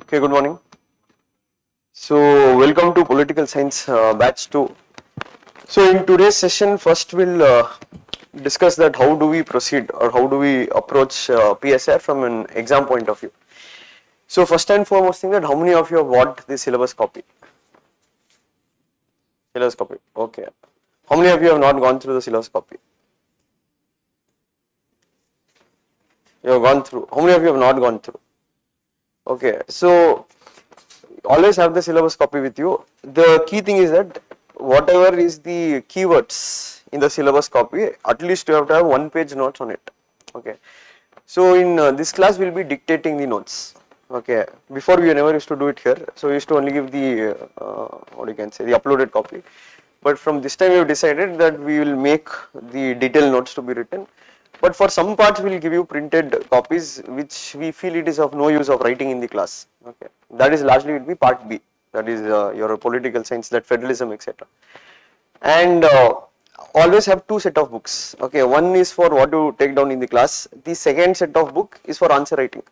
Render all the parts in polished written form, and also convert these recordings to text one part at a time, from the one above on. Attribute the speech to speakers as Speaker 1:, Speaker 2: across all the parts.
Speaker 1: Okay, good morning. So, welcome to Political Science Batch 2. So, in today's session, first we'll discuss that how do we proceed or how do we approach PSIR from an exam point of view. So, first and foremost thing that how many of you have bought the syllabus copy? Syllabus copy, okay. How many of you have not gone through the syllabus copy? You have gone through. How many of you have not gone through? Okay, so always have the syllabus copy with you. The key thing is that whatever is the keywords in the syllabus copy, at least you have to have 1-page notes on it. Okay, so in this class we'll be dictating the notes. Okay, before we never used to do it here, so we used to only give the what you can say, the uploaded copy. But from this time we have decided that we will make the detailed notes to be written. But for some parts we will give you printed copies which we feel it is of no use of writing in the class. Okay, that is largely will be part B, that is your political science, that federalism, etc. And always have two set of books. Okay, one is for what to take down in the class. The second set of book is for answer writing.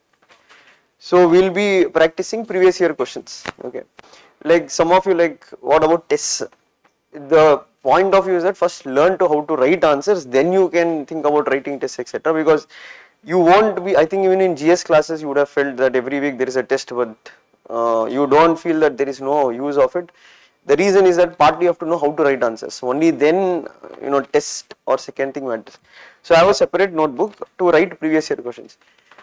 Speaker 1: So we will be practicing previous year questions. Okay, like some of you like what about tests? The point of view is that first learn to how to write answers, then you can think about writing tests, etc. Because you won't be, I think even in GS classes you would have felt that every week there is a test, but you don't feel that there is no use of it. The reason is that partly you have to know how to write answers, only then test or second thing matters. So I have a separate notebook to write previous year questions.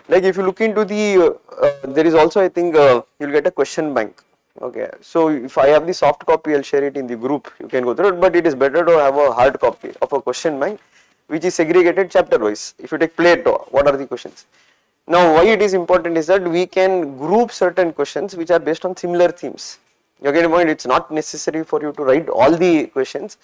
Speaker 1: Like if you look into the, there is also I think you'll get a question bank. Okay, so if I have the soft copy, I'll share it in the group, you can go through it, but it is better to have a hard copy of a question bank which is segregated chapter wise. If you take Plato, what are the questions? Now why it is important is that we can group certain questions which are based on similar themes. You get a point, it's not necessary for you to write all the questions.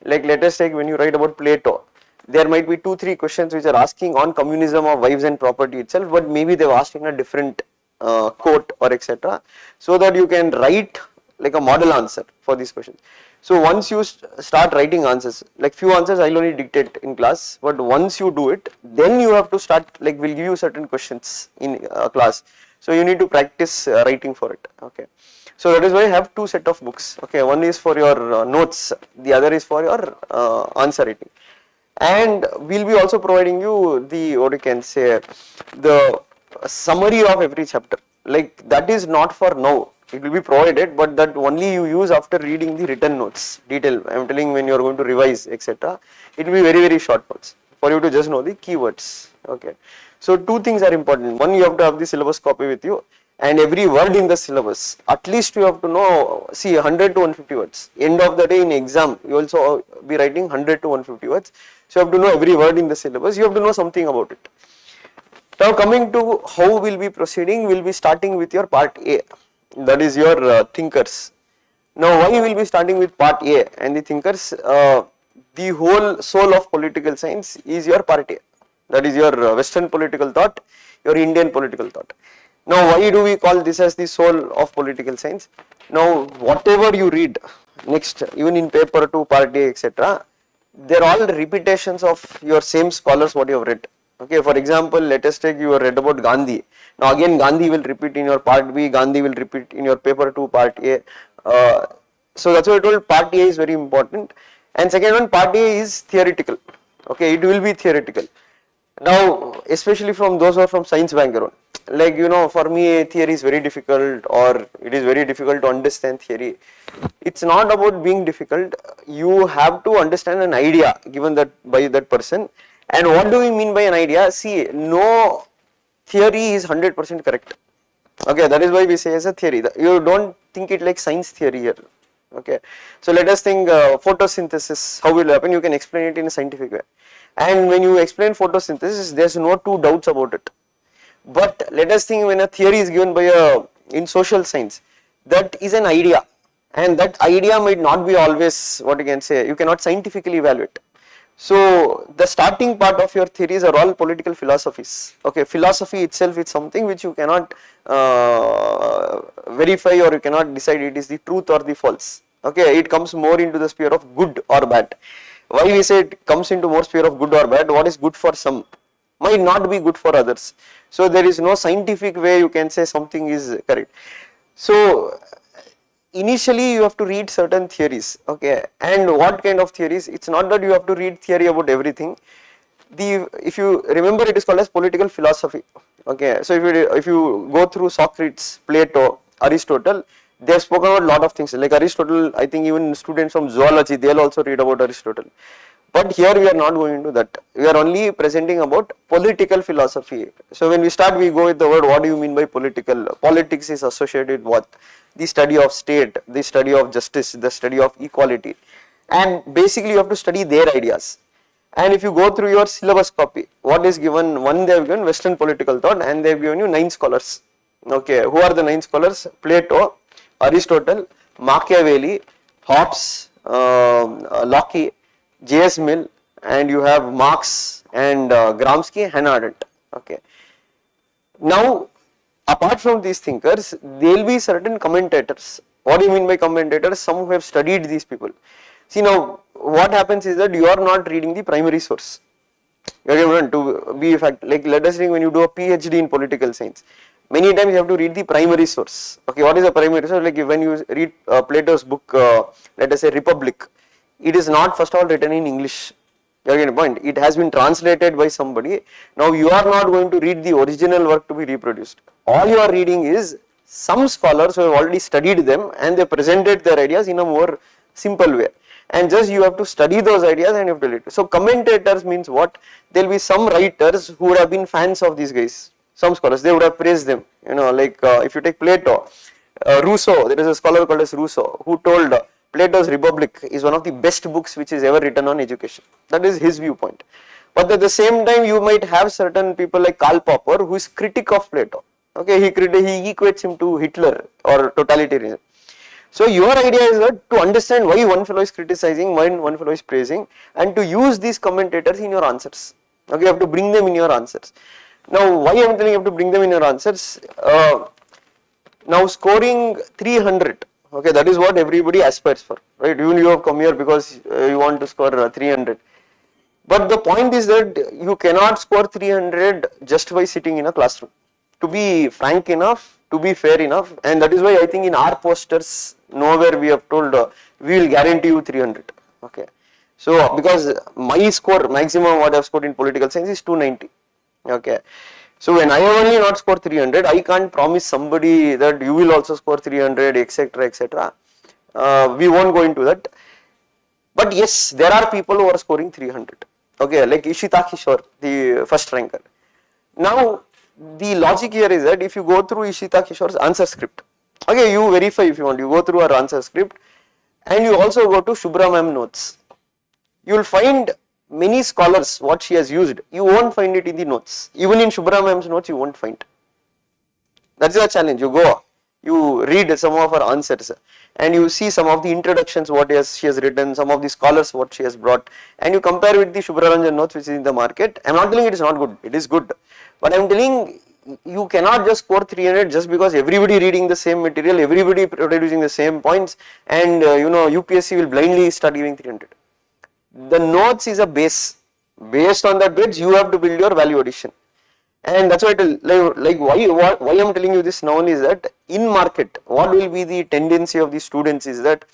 Speaker 1: Like let us take when you write about Plato, there might be 2-3 questions which are asking on communism of wives and property itself, but maybe they've asked in a different quote or etc. So that you can write like a model answer for these questions. So once you start writing answers, like few answers I'll only dictate in class, but once you do it, then you have to start, like we'll give you certain questions in class. So you need to practice writing for it. Okay. So that is why I have two set of books. Okay, one is for your notes, the other is for your answer writing. And we'll be also providing you the, what you can say, the summary of every chapter. Like that is not for now, it will be provided, but that only you use after reading the written notes, detail. I am telling when you are going to revise, etc. It will be very short notes for you to just know the keywords. Okay, so two things are important. One, you have to have the syllabus copy with you, and every word in the syllabus, at least you have to know, see 100 to 150 words. End of the day in exam, you also be writing 100 to 150 words. So you have to know every word in the syllabus, you have to know something about it. Now coming to how we'll be proceeding, we'll be starting with your part A, that is your thinkers. Now why we'll be starting with part A and the thinkers, the whole soul of political science is your part A, that is your Western political thought, your Indian political thought. Now why do we call this as the soul of political science? Now whatever you read next, even in paper 2, part A, etc., they are all repetitions of your same scholars what you have read. Okay, for example, let us take you read about Gandhi. Now again Gandhi will repeat in your part B, Gandhi will repeat in your paper 2, part A. So that's why I told part A is very important. And second one, part A is theoretical. Okay, it will be theoretical. Now especially from those who are from science background, like for me theory is very difficult, or it is very difficult to understand theory. It's not about being difficult, you have to understand an idea given that by that person. And what do we mean by an idea? See, no theory is 100% correct. Okay, that is why we say as a theory. You don't think it like science theory here. Okay, so let us think photosynthesis, how will it happen? You can explain it in a scientific way. And when you explain photosynthesis, there is no two doubts about it. But let us think when a theory is given by in social science, that is an idea, and that idea might not be always, what you can say, you cannot scientifically evaluate. So the starting part of your theories are all political philosophies. Okay, philosophy itself is something which you cannot verify, or you cannot decide it is the truth or the false. Okay, it comes more into the sphere of good or bad. Why we say it comes into more sphere of good or bad? What is good for some? might not be good for others. So there is no scientific way you can say something is correct. So initially you have to read certain theories, okay, and what kind of theories? It's not that you have to read theory about everything. If you remember, it is called as political philosophy, okay. So if you go through Socrates, Plato, Aristotle, they have spoken about a lot of things. Like Aristotle, I think even students from zoology, they'll also read about Aristotle. But here we are not going into that. We are only presenting about political philosophy. So when we start, we go with the word, what do you mean by political? Politics is associated with what? The study of state, the study of justice, the study of equality. And basically you have to study their ideas. And if you go through your syllabus copy, what is given? One, they have given Western political thought, and they have given you 9 scholars. Okay, who are the 9 scholars? Plato, Aristotle, Machiavelli, Hobbes, Locke, J.S. Mill, and you have Marx and Gramsci, Hannah Arendt. Okay. Now, apart from these thinkers, there will be certain commentators. What do you mean by commentators? Some who have studied these people. See, now what happens is that you are not reading the primary source. Okay, to be fact, like let us think, when you do a PhD in political science, many times you have to read the primary source. Okay, what is a primary source? Like when you read Plato's book, let us say Republic, it is not first of all written in English. You are getting the point. It has been translated by somebody. Now you are not going to read the original work to be reproduced. All you are reading is some scholars who have already studied them and they presented their ideas in a more simple way. And just you have to study those ideas and you have to read. So commentators means what? There will be some writers who would have been fans of these guys. Some scholars, they would have praised them. You know, like if you take Plato, Rousseau, there is a scholar called as Rousseau who told Plato's Republic is one of the best books which is ever written on education. That is his viewpoint. But at the same time, you might have certain people like Karl Popper who is critic of Plato. Okay, he equates him to Hitler or totalitarianism. So your idea is that to understand why one fellow is criticizing, why one fellow is praising, and to use these commentators in your answers. Okay, you have to bring them in your answers. Now, why I am telling you have to bring them in your answers? Now, scoring 300. Okay, that is what everybody aspires for, right? Even you have come here because you want to score 300. But the point is that you cannot score 300 just by sitting in a classroom. To be frank enough, to be fair enough, and that is why I think in our posters, nowhere we have told we will guarantee you 300. Okay. So, because my score, maximum what I have scored in political science is 290. Okay. So when I have only not scored 300, I can't promise somebody that you will also score 300, etc., etc. We won't go into that. But yes, there are people who are scoring 300. Okay, like Ishita Kishore, the first ranker. Now, the logic here is that if you go through Ishita Kishore's answer script, okay, you verify if you want, you go through her answer script, and you also go to Shubhra ma'am notes. You will find many scholars, what she has used, you won't find it in the notes. Even in Shubhra ma'am's notes, you won't find. That's the challenge. You go, you read some of her answers, and you see some of the introductions, what she has written, some of the scholars, what she has brought, and you compare with the Shubhra Ranjan notes which is in the market. I am not telling it is not good, it is good. But I am telling you cannot just score 300 just because everybody reading the same material, everybody producing the same points, and UPSC will blindly start giving 300. The notes is a base. Based on that base, you have to build your value addition. And that's why why I'm telling you this now is that in market, what will be the tendency of the students is that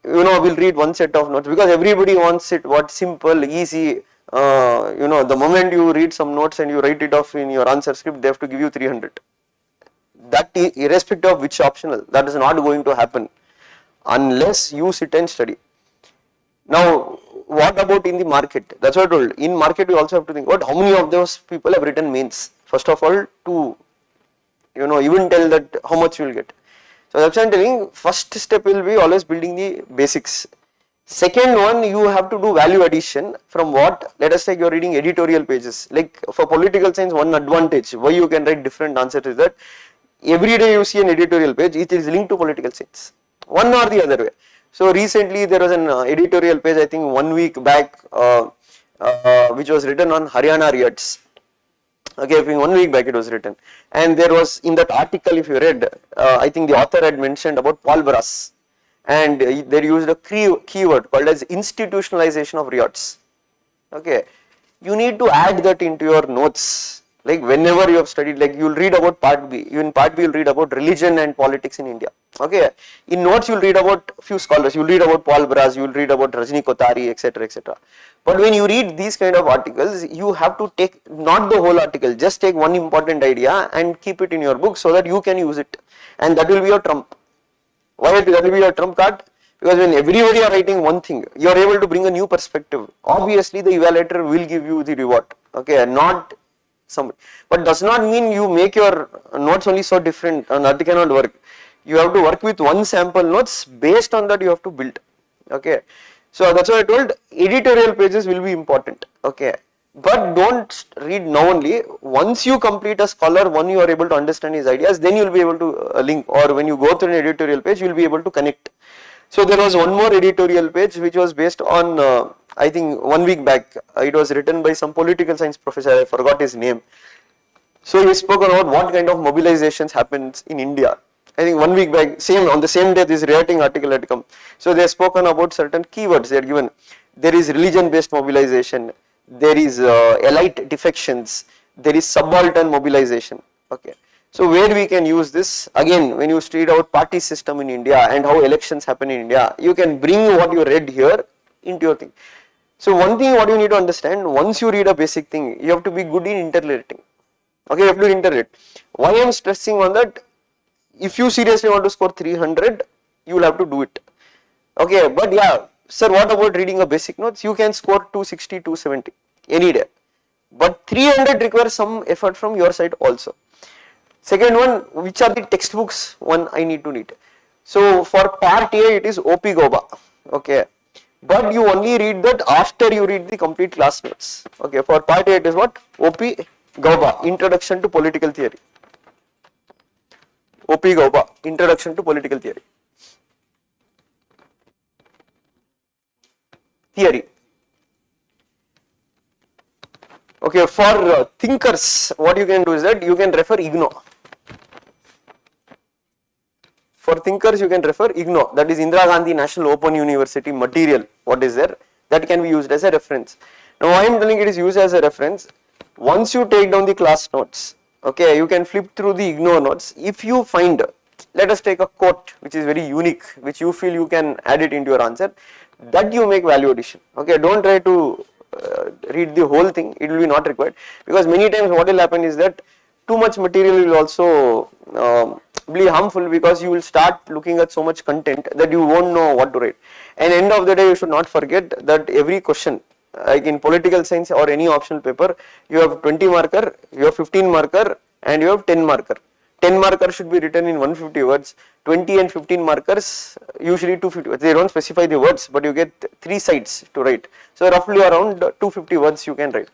Speaker 1: we'll read one set of notes because everybody wants it what simple, easy. The moment you read some notes and you write it off in your answer script, they have to give you 300. That irrespective of which optional, that is not going to happen unless you sit and study. Now, what about in the market? That's what I told. In market, we also have to think about how many of those people have written mains. First of all, to even tell that how much you will get. So that's why I'm telling. First step will be always building the basics. Second one, you have to do value addition from what? Let us take you're reading editorial pages. Like for political science, one advantage why you can write different answers is that every day you see an editorial page, it is linked to political science, one or the other way. So recently there was an editorial page, I think 1 week back, which was written on Haryana riots. Okay, I think 1 week back it was written, and there was in that article, if you read, I think the author had mentioned about Paul Brass, and they used a keyword called as institutionalization of riots. Okay, you need to add that into your notes. Like whenever you have studied, like you'll read about part B. In part B, you'll read about religion and politics in India. Okay. In notes, you'll read about few scholars. You'll read about Paul Braz. You'll read about Rajni Kothari, etc., etc. But when you read these kind of articles, you have to take not the whole article. Just take one important idea and keep it in your book so that you can use it, and that will be your trump. Why that will be your trump card? Because when everybody are writing one thing, you are able to bring a new perspective. Obviously, the evaluator will give you the reward. Okay, not some, but does not mean you make your notes only so different and that cannot work. You have to work with one sample notes, based on that you have to build. Okay, so that's why I told editorial pages will be important. Okay, but don't read now only. Once you complete a scholar, when you are able to understand his ideas, then you will be able to link, or when you go through an editorial page, you will be able to connect. So there was one more editorial page which was based on I think 1 week back. It was written by some political science professor, I forgot his name. So he spoke about what kind of mobilizations happens in India. I think 1 week back, on the same day this rioting article had come. So they have spoken about certain keywords they are given. There is religion based mobilization, there is elite defections, there is subaltern mobilization. Okay. So where we can use this, again when you study about party system in India and how elections happen in India, you can bring what you read here into your thing. So one thing what you need to understand, once you read a basic thing, you have to be good in interrelating. Okay, you have to interrelate. Why I am stressing on that, if you seriously want to score 300, you will have to do it. Okay, but yeah, sir, what about reading a basic notes? You can score 260, 270 any day. But 300 requires some effort from your side also. Second one, which are the textbooks one I need to read? So for part A, it is OP Goba. Okay. But you only read that after you read the complete class notes. Okay, for part A it is what? OP Gauba, Introduction to Political Theory. OP Gauba, Introduction to Political Theory. Okay, for thinkers, what you can do is that you can refer IGNO. For thinkers, you can refer IGNO, that is Indira Gandhi National Open University material, what is there, that can be used as a reference. Now, I am telling it is used as a reference. Once you take down the class notes, okay, you can flip through the IGNO notes. If you find, let us take a quote which is very unique, which you feel you can add it into your answer, that you make value addition. Okay, don't try to read the whole thing, it will be not required, because many times what will happen is that too much material will also be harmful, because you will start looking at so much content that you won't know what to write. And end of the day, you should not forget that every question, like in political science or any optional paper, you have 20 marker, you have 15 marker, and you have 10 marker. 10 marker should be written in 150 words, 20 and 15 markers usually 250 words. They don't specify the words, but you get 3 sides to write. So roughly around 250 words you can write.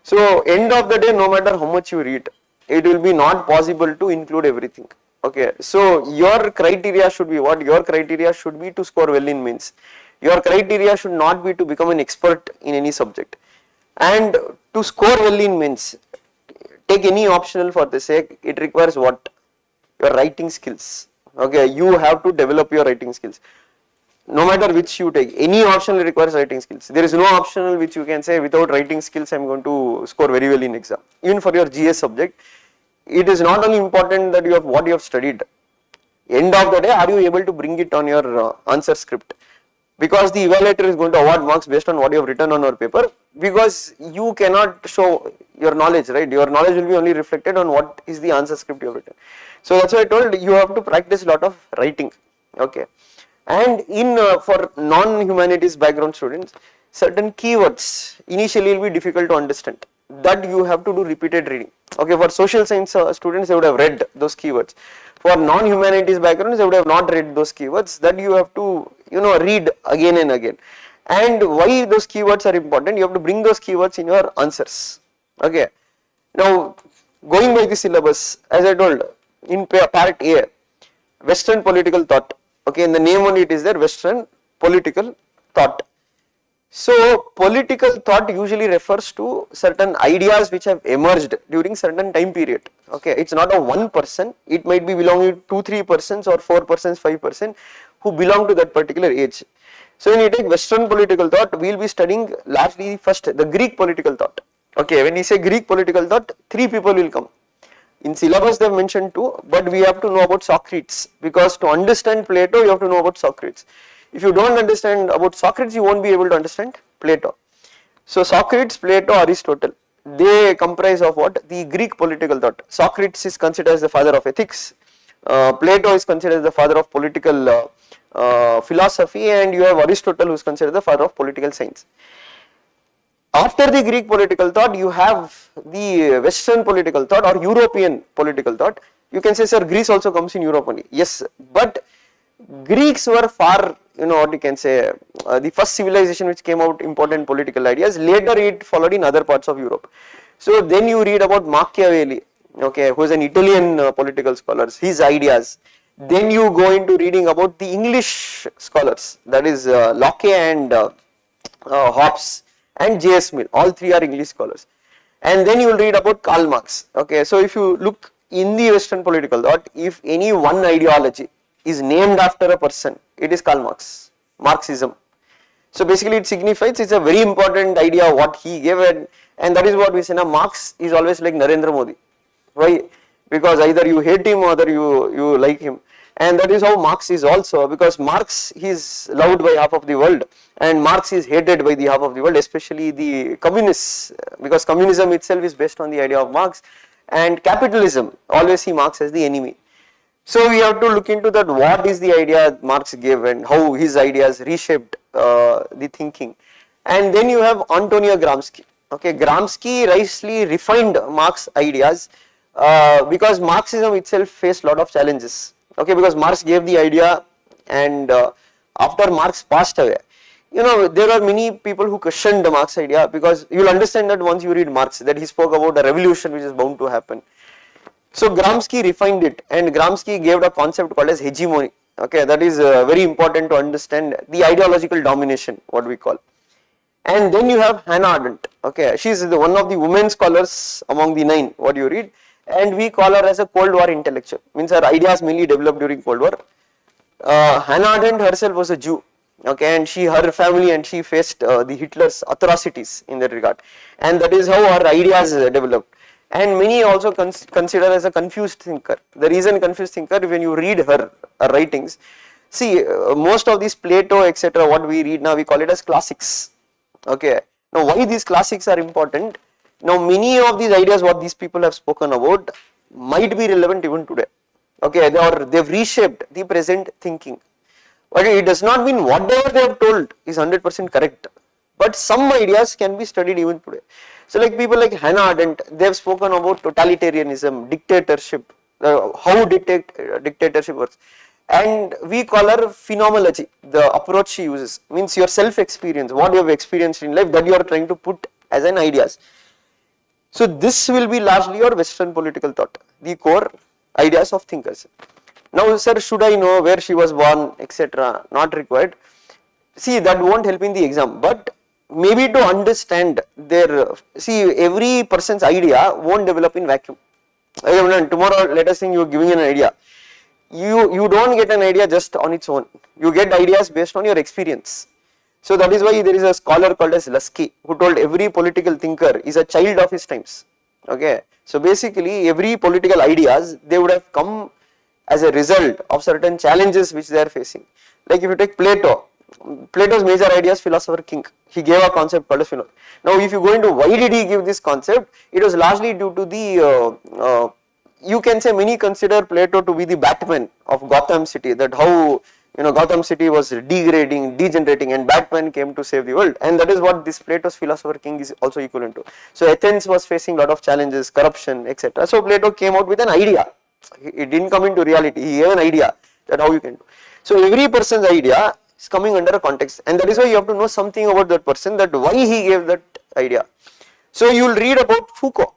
Speaker 1: So end of the day, no matter how much you read, it will be not possible to include everything. Okay, so your criteria should be what? Your criteria should be to score well in mains. Your criteria should not be to become an expert in any subject. And to score well in mains, take any optional for the sake, it requires what? Your writing skills. Okay, you have to develop your writing skills. No matter which you take, any optional requires writing skills. There is no optional which you can say without writing skills I am going to score very well in exam. Even for your GS subject, it is not only important that you have what you have studied. End of the day, are you able to bring it on your answer script? Because the evaluator is going to award marks based on what you have written on your paper, because you cannot show your knowledge, right? Your knowledge will be only reflected on what is the answer script you have written. So that's why I told you have to practice a lot of writing. Okay, and in for non-humanities background students, certain keywords initially will be difficult to understand. That you have to do repeated reading. Okay, for social science students, they would have read those keywords. For non-humanities backgrounds, they would have not read those keywords. That you have to, read again and again. And why those keywords are important? You have to bring those keywords in your answers. Okay. Now, going by the syllabus, as I told, in part A, Western political thought. Okay, in the name only it is there, Western political thought. So, political thought usually refers to certain ideas which have emerged during certain time period. Okay, it's not a one person, it might be belonging to 2-3 persons or 4 persons, 5 persons who belong to that particular age. So, when you take Western political thought, we will be studying largely first the Greek political thought. Okay, when you say Greek political thought, 3 people will come. In syllabus they have mentioned 2, but we have to know about Socrates, because to understand Plato you have to know about Socrates. If you don't understand about Socrates, you won't be able to understand Plato. So Socrates, Plato, Aristotle, they comprise of what? The Greek political thought. Socrates is considered as the father of ethics, Plato is considered as the father of political philosophy, and you have Aristotle who is considered the father of political science. After the Greek political thought, you have the Western political thought or European political thought. You can say, sir, Greece also comes in Europe only. Yes, but Greeks were far, what you can say, the first civilization which came out important political ideas. Later it followed in other parts of Europe. So then you read about Machiavelli, okay, who is an Italian political scholar, his ideas. Then you go into reading about the English scholars, that is Locke and Hobbes and J.S. Mill, all 3 are English scholars. And then you will read about Karl Marx. Okay, so if you look in the Western political thought, if any one ideology is named after a person, it is Karl Marx, Marxism. So basically it signifies it's a very important idea what he gave, and that is what we say now, Marx is always like Narendra Modi. Why? Because either you hate him or either you like him. And that is how Marx is also, because Marx is loved by half of the world and Marx is hated by the half of the world, especially the communists, because communism itself is based on the idea of Marx, and capitalism always see Marx as the enemy. So we have to look into that, what is the idea Marx gave and how his ideas reshaped the thinking. And then you have Antonio Gramsci. Okay, Gramsci rightly refined Marx ideas because Marxism itself faced a lot of challenges. Okay, because Marx gave the idea, and after Marx passed away, there are many people who questioned the Marx idea, because you will understand that once you read Marx, that he spoke about a revolution which is bound to happen. So Gramsci refined it, and Gramsci gave a concept called as hegemony. Okay, that is very important to understand the ideological domination, what we call. And then you have Hannah Arendt. Okay, she is one of the women scholars among the 9, what you read. And we call her as a Cold War intellectual, means her ideas mainly developed during Cold War. Hannah Arendt herself was a Jew, okay, and her family and she faced the Hitler's atrocities in that regard, and that is how her ideas developed. And many also consider as a confused thinker. The reason confused thinker, when you read her writings, see most of these Plato etc. what we read now, we call it as classics. Okay, now why these classics are important? Now many of these ideas what these people have spoken about might be relevant even today. Okay, they've reshaped the present thinking. But it does not mean whatever they have told is 100% correct. But some ideas can be studied even today. So like people like Hannah Arendt, they have spoken about totalitarianism, dictatorship, how dictatorship works. And we call her phenomenology, the approach she uses, means your self-experience, what you have experienced in life that you are trying to put as an ideas. So this will be largely your Western political thought, the core ideas of thinkers. Now sir, should I know where she was born etc., not required. See, that won't help in the exam, but maybe to understand every person's idea won't develop in vacuum. Tomorrow let us think you are giving an idea. You don't get an idea just on its own. You get ideas based on your experience. So that is why there is a scholar called as Lasky who told every political thinker is a child of his times. Okay, so basically every political ideas, they would have come as a result of certain challenges which they are facing. Like if you take Plato's major idea is philosopher king. He gave a concept called as philosopher. Now if you go into why did he give this concept, it was largely due to the you can say many consider Plato to be the Batman of Gotham city, that how Gotham city was degrading, degenerating, and Batman came to save the world, and that is what this Plato's philosopher king is also equivalent to. So Athens was facing a lot of challenges, corruption, etc. So Plato came out with an idea. It didn't come into reality. He gave an idea that how you can do. So every person's idea is coming under a context, and that is why you have to know something about that person, that why he gave that idea. So you will read about Foucault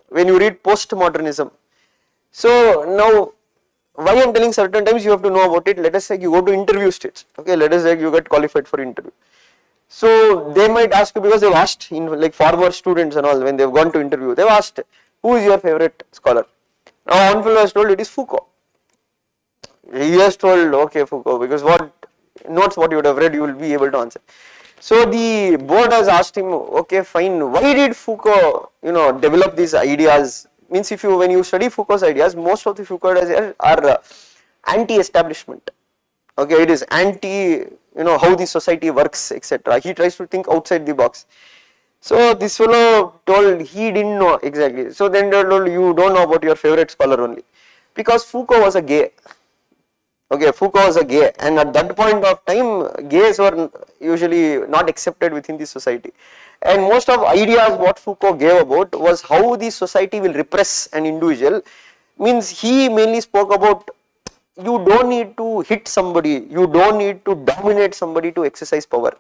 Speaker 1: when you read postmodernism. So now, why I am telling certain times you have to know about it. Let us say you go to interview stage. Okay, let us say you get qualified for interview. So they might ask you, because they've asked in like former students and all, when they've gone to interview, they've asked, who is your favorite scholar? Now one fellow has told it is Foucault. He has told, okay, Foucault, because what notes what you would have read, you will be able to answer. So the board has asked him, okay, fine, why did Foucault, develop these ideas? Means if you, when you study Foucault's ideas, most of the Foucault ideas are anti-establishment. Okay, it is anti, how the society works, etc. He tries to think outside the box. So this fellow told he didn't know exactly. So then they told you don't know about your favorite scholar only, because Foucault was a gay. Okay, Foucault was a gay, and at that point of time, gays were usually not accepted within the society. And most of ideas what Foucault gave about was how the society will repress an individual. Means he mainly spoke about you don't need to hit somebody, you don't need to dominate somebody to exercise power.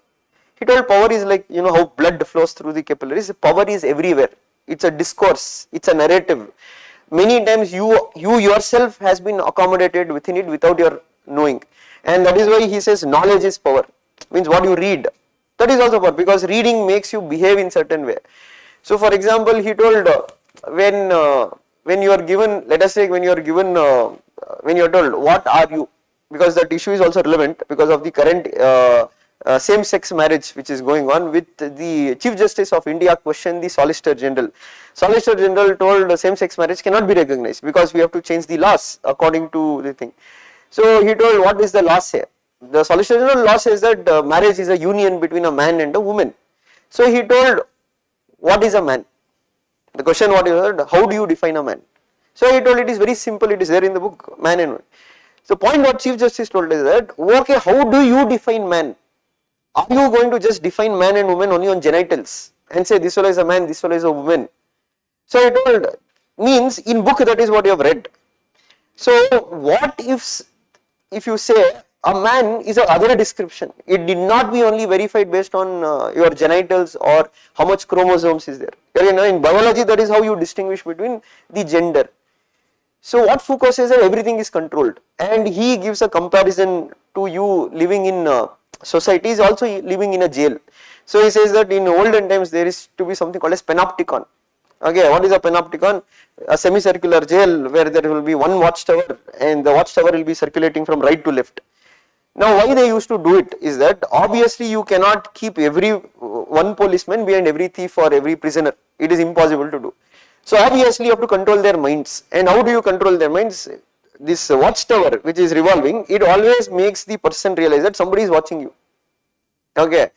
Speaker 1: He told power is like, how blood flows through the capillaries, power is everywhere. It's a discourse, it's a narrative. Many times you yourself has been accommodated within it without your knowing. And that is why he says knowledge is power. Means what you read. That is also power, because reading makes you behave in certain way. So for example, he told when you are given, let us say when you are given, when you are told what are you, because that issue is also relevant because of the current same-sex marriage which is going on, with the Chief Justice of India questioned the Solicitor General. Solicitor General told same-sex marriage cannot be recognized because we have to change the laws according to the thing. So he told what is the law say? The Solicitor General law says that marriage is a union between a man and a woman. So he told what is a man? The question what is how do you define a man? So he told it is very simple, it is there in the book, man and woman. So point what Chief Justice told is that, okay, how do you define man? Are you going to just define man and woman only on genitals and say this fellow is a man, this fellow is a woman? So I told, means in book that is what you have read. So what if you say a man is a other description, it did not be only verified based on your genitals or how much chromosomes is there. In biology that is how you distinguish between the gender. So what Foucault says that everything is controlled, and he gives a comparison to you living in society is also living in a jail. So he says that in olden times there is to be something called as panopticon. Okay, what is a panopticon? A semicircular jail where there will be one watchtower and the watchtower will be circulating from right to left. Now why they used to do it is that obviously you cannot keep one policeman behind every thief or every prisoner. It is impossible to do. So obviously you have to control their minds. And how do you control their minds? This watchtower which is revolving, it always makes the person realize that somebody is watching you. Okay.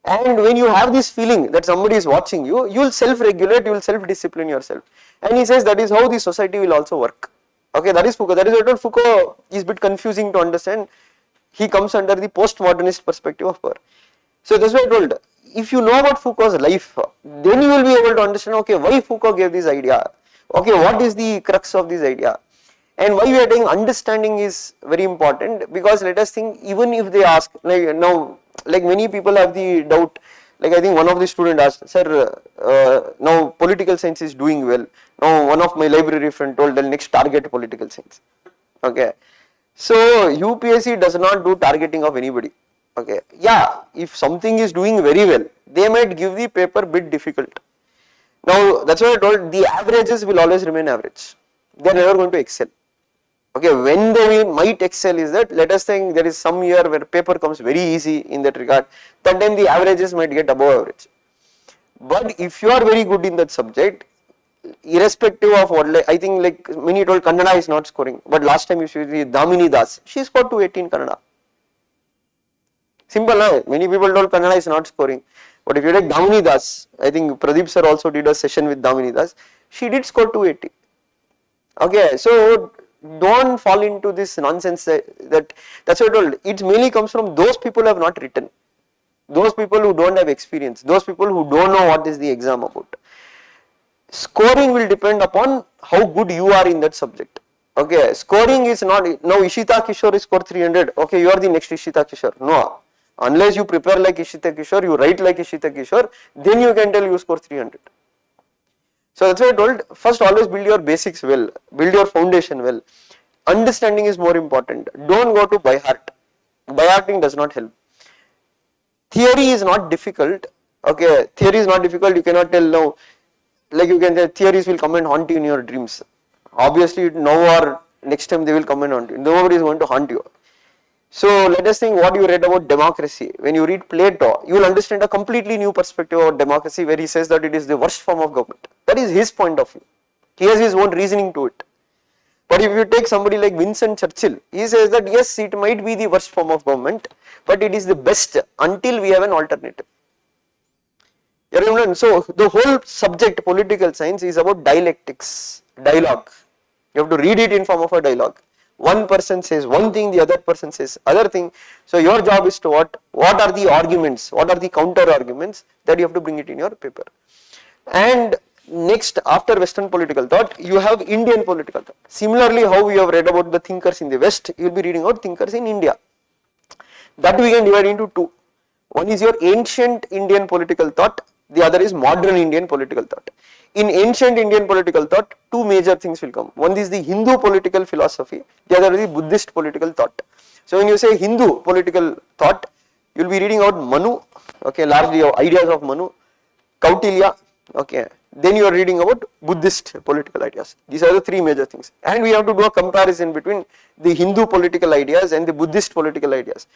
Speaker 1: And when you have this feeling that somebody is watching you, you will self-regulate, you will self-discipline yourself. And he says that is how the society will also work. Okay, that is Foucault. That is what Foucault is a bit confusing to understand. He comes under the postmodernist perspective of power. So that's why I told, if you know about Foucault's life, then you will be able to understand, okay, why Foucault gave this idea. Okay, what is the crux of this idea. And why we are doing understanding is very important, because let us think, even if they ask, like now, like many people have the doubt, like I think one of the students asked, sir, now political science is doing well. Now one of my library friend told they'll next target political science. Okay. So UPSC does not do targeting of anybody. Okay. Yeah, if something is doing very well, they might give the paper bit difficult. Now that's why I told the averages will always remain average. They are never going to excel. Okay, when they might excel is that, let us think there is some year where paper comes very easy in that regard, that time the averages might get above average. But if you are very good in that subject, irrespective of what, like, I think like many told Kannada is not scoring, but last time you see Damini Das, she scored 218 Kannada. Simple, no? Many people told Kannada is not scoring, but if you take Damini Das, I think Pradeep sir also did a session with Damini Das, she did score 280. Okay, so don't fall into this nonsense that's what I told. It mainly comes from those people who have not written, those people who don't have experience, those people who don't know what is the exam about. Scoring will depend upon how good you are in that subject. Okay, scoring is not, now Ishita Kishore scored 300, okay, you are the next Ishita Kishore. No, unless you prepare like Ishita Kishore, you write like Ishita Kishore, then you can tell you score 300. So that's why I told, first always build your basics well, build your foundation well. Understanding is more important. Don't go to by heart. By hearting does not help. Theory is not difficult. Okay, theory is not difficult. You cannot tell now, like you can tell theories will come and haunt you in your dreams. Obviously now or next time they will come and haunt you. Nobody is going to haunt you. So let us think what you read about democracy. When you read Plato, you will understand a completely new perspective about democracy where he says that it is the worst form of government. That is his point of view. He has his own reasoning to it. But if you take somebody like Winston Churchill, he says that yes, it might be the worst form of government, but it is the best until we have an alternative. So the whole subject political science is about dialectics, dialogue. You have to read it in form of a dialogue. One person says one thing, the other person says other thing. So your job is to what are the arguments, what are the counter arguments that you have to bring it in your paper. And next, after Western political thought, you have Indian political thought. Similarly, how we have read about the thinkers in the West, you will be reading about thinkers in India. That we can divide into two. One is your ancient Indian political thought, the other is modern Indian political thought. In ancient Indian political thought, two major things will come. One is the Hindu political philosophy, the other is the Buddhist political thought. So when you say Hindu political thought, you will be reading about Manu, okay, largely ideas of Manu, Kautilya, okay, then you are reading about Buddhist political ideas. These are the three major things, and we have to do a comparison between the Hindu political ideas and the Buddhist political ideas.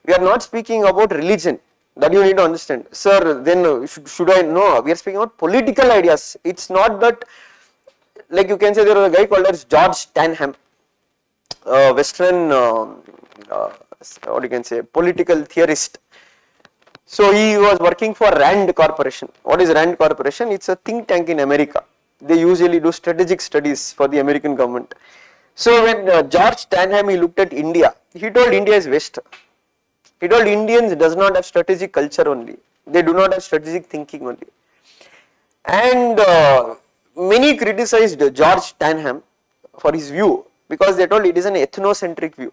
Speaker 1: We are not speaking about religion, that you need to understand. Sir, then should I know? We are speaking about political ideas. It's not that, like you can say there was a guy called as George Stanham, Western, what you can say, political theorist. So he was working for Rand Corporation. What is Rand Corporation? It's a think tank in America. They usually do strategic studies for the American government. So when George Stanham, he looked at India, he told India is West. He told Indians does not have strategic culture only. They do not have strategic thinking only. And many criticized George Stanham for his view because they told it is an ethnocentric view.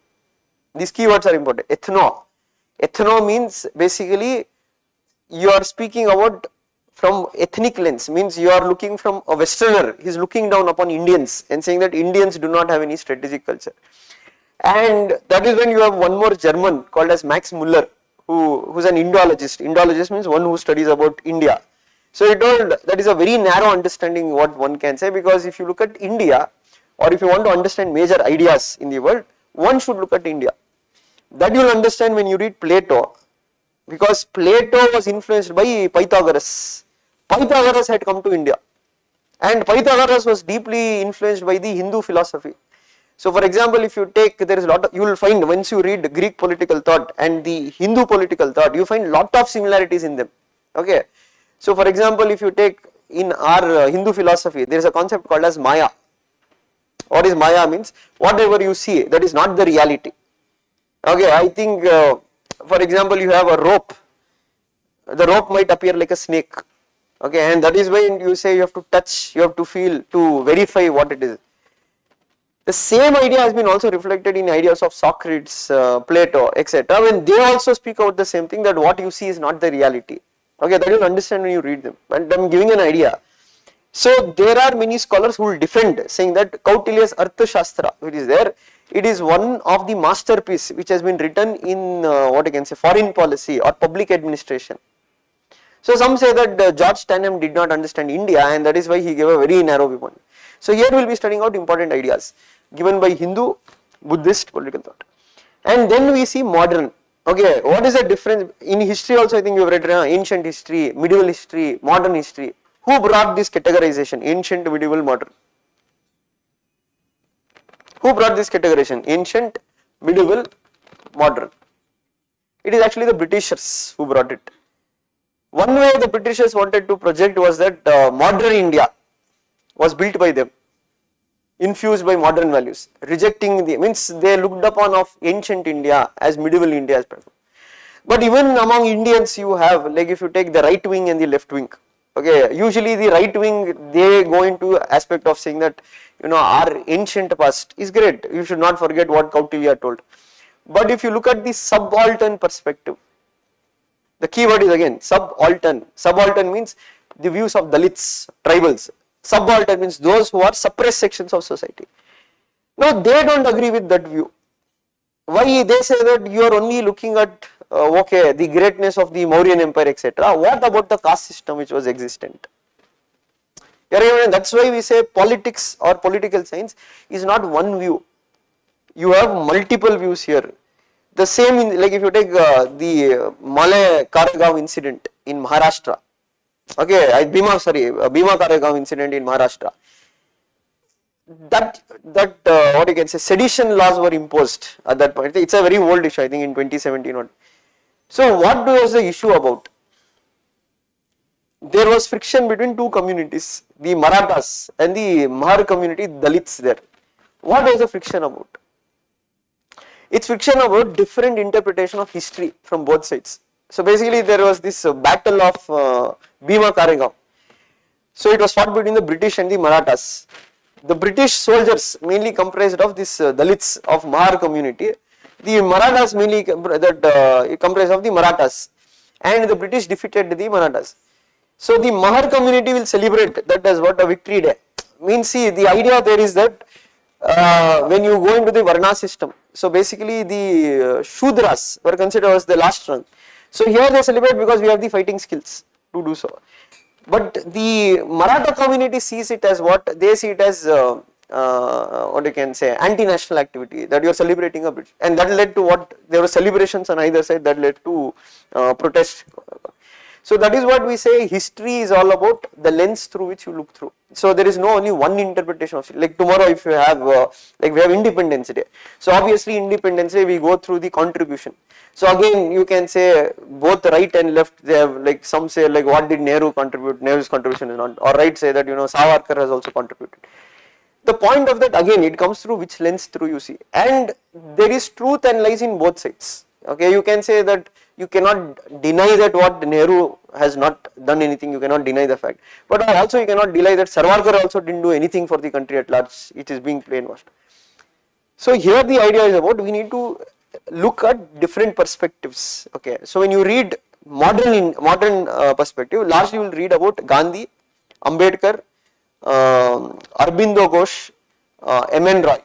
Speaker 1: These keywords are important. Ethno means basically you are speaking about from ethnic lens, means you are looking from a Westerner, he is looking down upon Indians and saying that Indians do not have any strategic culture. And that is when you have one more German called as Max Muller, who is an Indologist. Indologist means one who studies about India. So he told that is a very narrow understanding what one can say, because if you look at India, or if you want to understand major ideas in the world, one should look at India. That you will understand when you read Plato, because Plato was influenced by Pythagoras. Pythagoras had come to India, and Pythagoras was deeply influenced by the Hindu philosophy. So for example, if you take, there is a lot of, you will find once you read Greek political thought and the Hindu political thought, you find lot of similarities in them. Okay. So for example, if you take in our Hindu philosophy, there is a concept called as Maya. What is Maya means? Whatever you see, that is not the reality. Okay, I think for example, you have a rope. The rope might appear like a snake. Okay, and that is why you say you have to touch, you have to feel to verify what it is. The same idea has been also reflected in ideas of Socrates, Plato, etc. When they also speak about the same thing, that what you see is not the reality. Okay, that you will understand when you read them. And I am giving an idea. So there are many scholars who will defend, saying that Kautilya's Arthashastra, which is there, it is one of the masterpiece which has been written in what I can say, foreign policy or public administration. So some say that George Stanham did not understand India, and that is why he gave a very narrow viewpoint. So here we will be studying out important ideas given by Hindu, Buddhist political thought. And then we see modern. Okay, what is the difference in history? Also I think you have read ancient history, medieval history, modern history. Who brought this categorization, ancient, medieval, modern? Who brought this categorization, ancient, medieval, modern? It is actually the Britishers who brought it. One way the Britishers wanted to project was that modern India was built by them, infused by modern values, rejecting the, means they looked upon of ancient India as medieval India as present. But even among Indians you have, like if you take the right wing and the left wing, okay, usually the right wing, they go into aspect of saying that, you know, our ancient past is great, you should not forget what Kautilya told. But if you look at the subaltern perspective, the key word is again subaltern. Subaltern means the views of Dalits, tribals. Subaltern means those who are suppressed sections of society. Now they don't agree with that view. Why? They say that you are only looking at okay, the greatness of the Mauryan Empire, etc. What about the caste system which was existent? That's why we say politics or political science is not one view. You have multiple views here. The same in, like if you take the Malay Karegaon incident in Maharashtra, okay, Bhima Karegaon incident in Maharashtra, that what you can say, sedition laws were imposed at that point. It's a very old issue, I think in 2017. So what was the issue about? There was friction between two communities, the Marathas and the Mahar community, Dalits there. What was the friction about? It's friction about different interpretation of history from both sides. So basically there was this battle of Bhima Karegaon. So it was fought between the British and the Marathas. The British soldiers mainly comprised of this Dalits of Mahar community. The Marathas mainly comprised of the Marathas, and the British defeated the Marathas. So the Mahar community will celebrate that as what a victory day. Means, see, the idea there is that when you go into the Varna system, so basically the Shudras were considered as the last rung. So here they celebrate because we have the fighting skills to do so. But the Maratha community sees it as what? They see it as what you can say, anti-national activity, that you are celebrating a British, and that led to what? There were celebrations on either side that led to protest. So that is what we say, history is all about the lens through which you look through. So there is no only one interpretation of it. Like tomorrow if you have, like we have Independence Day. So obviously Independence Day we go through the contribution. So again you can say both right and left, they have, like some say like what did Nehru contribute, Nehru's contribution is not, or right say that Savarkar has also contributed. The point of that, again, it comes through which lens through you see, and there is truth and lies in both sides. Okay, you can say that you cannot deny that what Nehru has not done anything, you cannot deny the fact, but also you cannot deny that Savarkar also didn't do anything for the country at large, it is being brainwashed. So here the idea is about, we need to look at different perspectives. Okay, so when you read modern perspective, largely you will read about Gandhi, Ambedkar, Aurobindo Ghosh, M.N. Roy.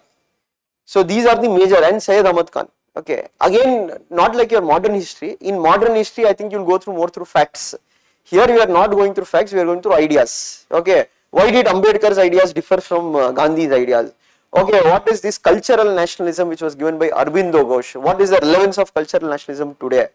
Speaker 1: So these are the major, and Syed Ahmad Khan. Okay, again, not like your modern history. In modern history, I think you will go through more through facts. Here we are not going through facts, we are going through ideas. Okay, why did Ambedkar's ideas differ from Gandhi's ideas? Okay, what is this cultural nationalism which was given by Aurobindo Ghosh? What is the relevance of cultural nationalism today?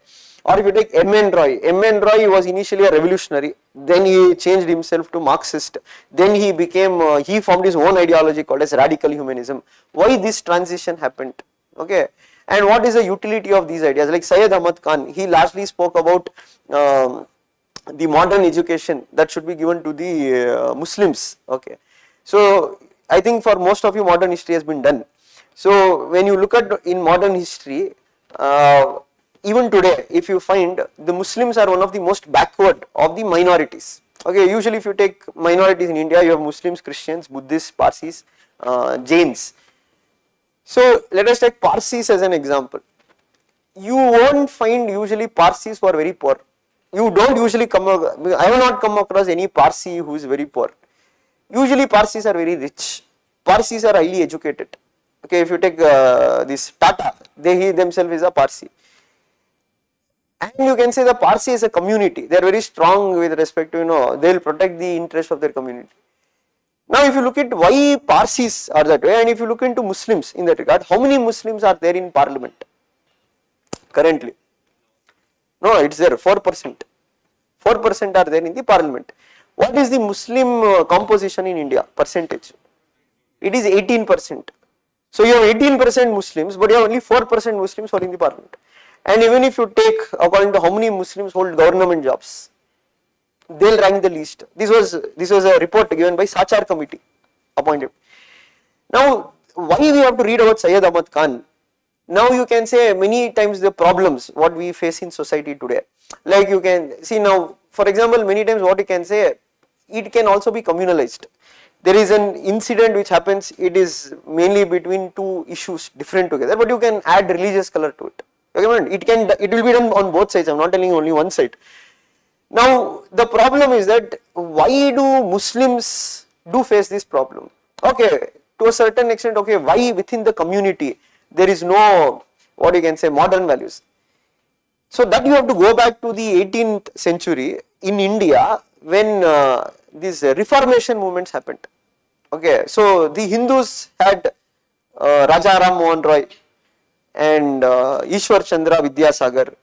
Speaker 1: Or if you take M.N. Roy, M.N. Roy was initially a revolutionary, then he changed himself to Marxist, then he became, he formed his own ideology called as radical humanism. Why this transition happened? Okay, and what is the utility of these ideas? Like Syed Ahmad Khan, he largely spoke about the modern education that should be given to the Muslims. Okay, so I think for most of you modern history has been done. So when you look at in modern history, even today, if you find, the Muslims are one of the most backward of the minorities. Okay, usually if you take minorities in India, you have Muslims, Christians, Buddhists, Parsis, Jains. So let us take Parsis as an example. You won't find usually Parsis who are very poor. You don't usually I have not come across any Parsi who is very poor. Usually Parsis are very rich. Parsis are highly educated. Okay, if you take this Tata, he themselves is a Parsi. And you can say the Parsi is a community, they are very strong with respect to, they will protect the interest of their community. Now if you look at why Parsis are that way, and if you look into Muslims in that regard, how many Muslims are there in parliament currently? No, it's there, 4%. 4% are there in the parliament. What is the Muslim composition in India, percentage? It is 18%. So you have 18% Muslims, but you have only 4% Muslims who are in the parliament. And even if you take according to how many Muslims hold government jobs, they will rank the least. This was a report given by Sachar committee appointed. Now why we have to read about Syed Ahmad Khan? Now you can say many times the problems what we face in society today. Like you can see now, for example, many times what you can say, it can also be communalized. There is an incident which happens, it is mainly between two issues different together, but you can add religious color to it. Okay, it will be done on both sides, I am not telling only one side. Now the problem is that why do Muslims do face this problem? Okay, to a certain extent, okay, why within the community there is no, what you can say, modern values? So that you have to go back to the 18th century in India when these Reformation movements happened. Okay, so the Hindus had Raja Ram Mohan Roy, and Ishwar Chandra Vidyasagar.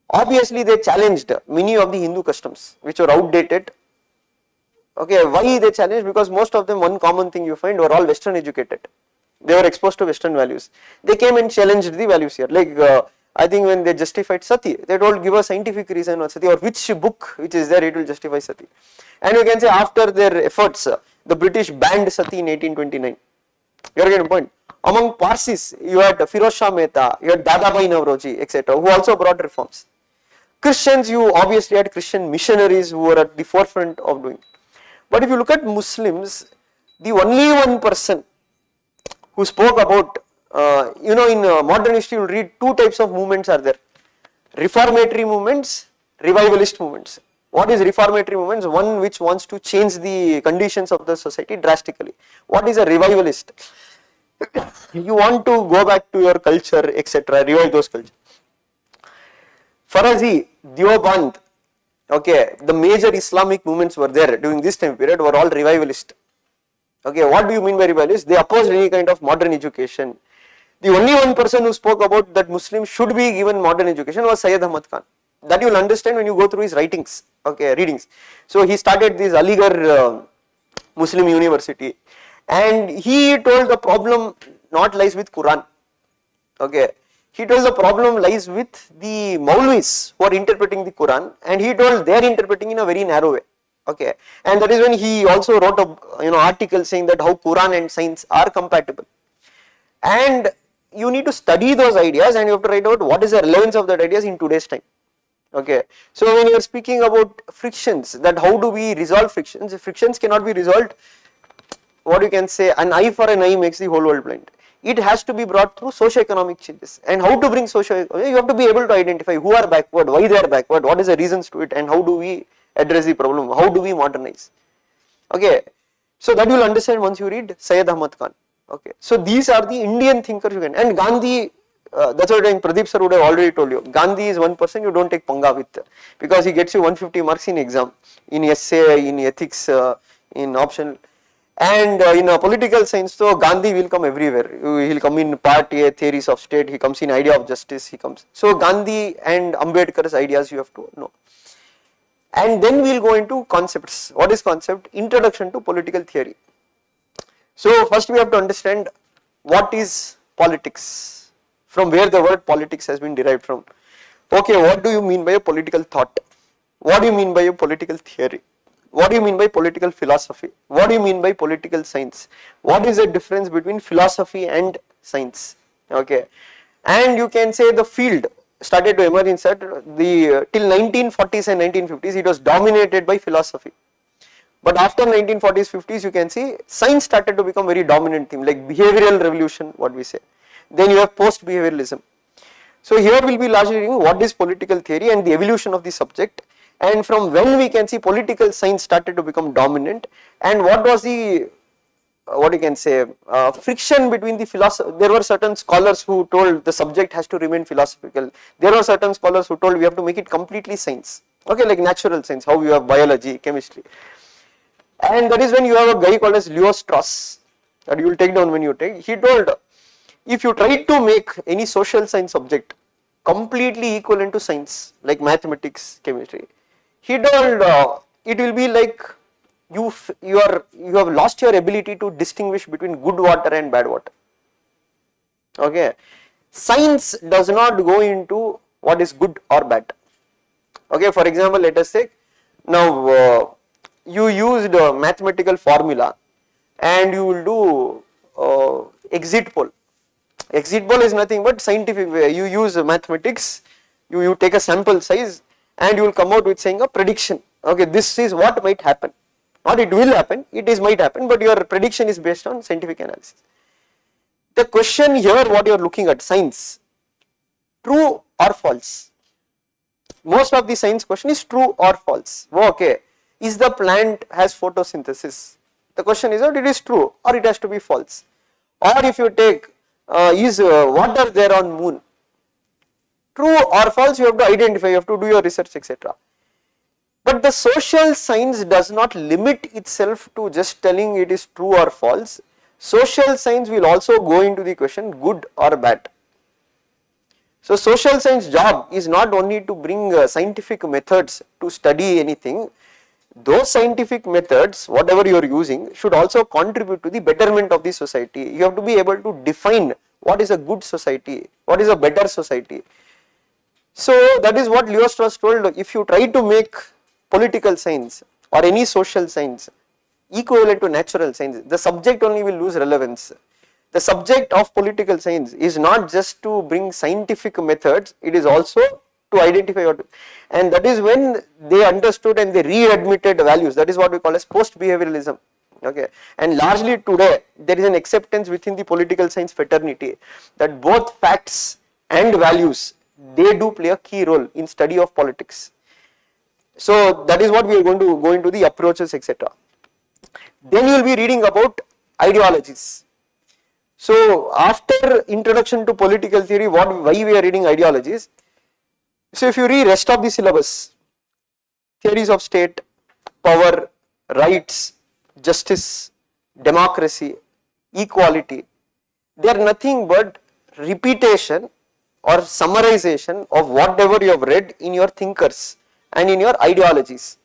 Speaker 1: Obviously, they challenged many of the Hindu customs which were outdated. Okay, why they challenged? Because most of them, one common thing you find, were all Western educated. They were exposed to Western values. They came and challenged the values here. Like I think when they justified sati, they told give a scientific reason on sati, or which book which is there it will justify sati. And you can say after their efforts, the British banned sati in 1829. You are getting the point. Among Parsis, you had Firoz Shah Mehta, you had Dadabhai Navroji, etc., who also brought reforms. Christians, you obviously had Christian missionaries who were at the forefront of doing. But if you look at Muslims, the only one person who spoke about, in modern history you will read two types of movements are there. Reformatory movements, revivalist movements. What is reformatory movements? One which wants to change the conditions of the society drastically. What is a revivalist? You want to go back to your culture, etc., revive those cultures. Farazi, Deoband, okay, the major Islamic movements were there during this time period were all revivalist. Okay, what do you mean by revivalist? They opposed any kind of modern education. The only one person who spoke about that Muslims should be given modern education was Syed Ahmad Khan. That you will understand when you go through his writings, okay, readings. So he started this Aligarh Muslim University, and he told the problem not lies with Quran. Okay, he told the problem lies with the Maulvis who are interpreting the Quran, and he told they are interpreting in a very narrow way. Okay, and that is when he also wrote a article saying that how Quran and science are compatible, and you need to study those ideas and you have to write out what is the relevance of that ideas in today's time. Okay, so when you are speaking about frictions, that how do we resolve frictions? Frictions cannot be resolved. What you can say, an eye for an eye makes the whole world blind. It has to be brought through socio-economic changes. And how to bring you have to be able to identify who are backward, why they are backward, what is the reasons to it, and how do we address the problem, how do we modernize. Okay, so that you will understand once you read Syed Ahmad Khan. Okay, so these are the Indian thinkers you can, and Gandhi, that's what I think Pradeep sir would have already told you. Gandhi is one person you don't take panga with, because he gets you 150 marks in exam, in essay, in ethics, in optional. And in political science, so Gandhi will come everywhere. He will come in part A, theories of state, he comes in idea of justice, he comes. So Gandhi and Ambedkar's ideas you have to know. And then we will go into concepts. What is concept? Introduction to political theory. So first we have to understand what is politics, from where the word politics has been derived from. Okay, what do you mean by a political thought? What do you mean by a political theory? What do you mean by political philosophy? What do you mean by political science? What is the difference between philosophy and science? Okay, and you can say the field started to emerge in the till 1940s and 1950s it was dominated by philosophy. But after 1940s, 50s, you can see science started to become very dominant theme, like behavioral revolution, what we say. Then you have post-behavioralism. So here we will be largely reading what is political theory and the evolution of the subject, and from when we can see political science started to become dominant, and what was the, what you can say, friction between the philosophy. There were certain scholars who told the subject has to remain philosophical. There were certain scholars who told we have to make it completely science. Okay, like natural science, how you have biology, chemistry. And that is when you have a guy called as Leo Strauss, that you will take down when you take. He told, if you try to make any social science subject completely equivalent to science, like mathematics, chemistry, he told it will be like you have lost your ability to distinguish between good water and bad water. Okay, science does not go into what is good or bad. Okay, for example, let us take now. You used a mathematical formula and you will do exit poll. Exit poll is nothing but scientific way. You use mathematics, you take a sample size and you will come out with saying a prediction. Okay, this is what might happen. Not it will happen, it is might happen, but your prediction is based on scientific analysis. The question here, what you are looking at, science, true or false? Most of the science question is true or false. Okay. Is the plant has photosynthesis? The question is that it is true or it has to be false. Or if you take is water there on moon? True or false, you have to identify, you have to do your research, etc. But the social science does not limit itself to just telling it is true or false. Social science will also go into the question good or bad. So social science job is not only to bring scientific methods to study anything. Those scientific methods, whatever you are using, should also contribute to the betterment of the society. You have to be able to define what is a good society, what is a better society. So that is what Leo Strauss told. If you try to make political science or any social science equivalent to natural science, the subject only will lose relevance. The subject of political science is not just to bring scientific methods, it is also to identify what, and that is when they understood and they readmitted values. That is what we call as post-behavioralism. Okay, and largely today there is an acceptance within the political science fraternity that both facts and values, they do play a key role in study of politics. So that is what we are going to go into the approaches, etc. Then you will be reading about ideologies. So after introduction to political theory, why we are reading ideologies? So if you read rest of the syllabus, theories of state, power, rights, justice, democracy, equality, they are nothing but repetition or summarization of whatever you have read in your thinkers and in your ideologies.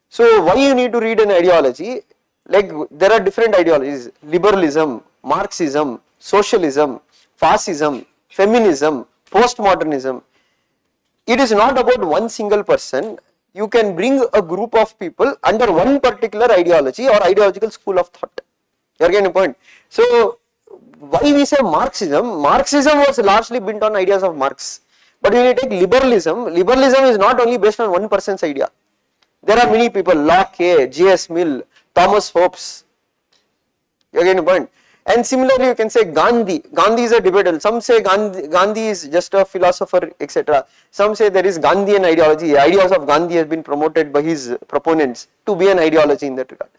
Speaker 1: So why you need to read an ideology? Like there are different ideologies: liberalism, Marxism, socialism, fascism, feminism, postmodernism. It is not about one single person. You can bring a group of people under one particular ideology or ideological school of thought. You are getting the point. So why we say Marxism? Marxism was largely built on ideas of Marx. But when you take liberalism, liberalism is not only based on one person's idea. There are many people: Locke, J.S. Mill, Thomas Hobbes. You are getting the point. And similarly, you can say Gandhi. Gandhi is a debatable. Some say Gandhi is just a philosopher, etc. Some say there is Gandhian ideology. Ideas of Gandhi has been promoted by his proponents to be an ideology in that regard.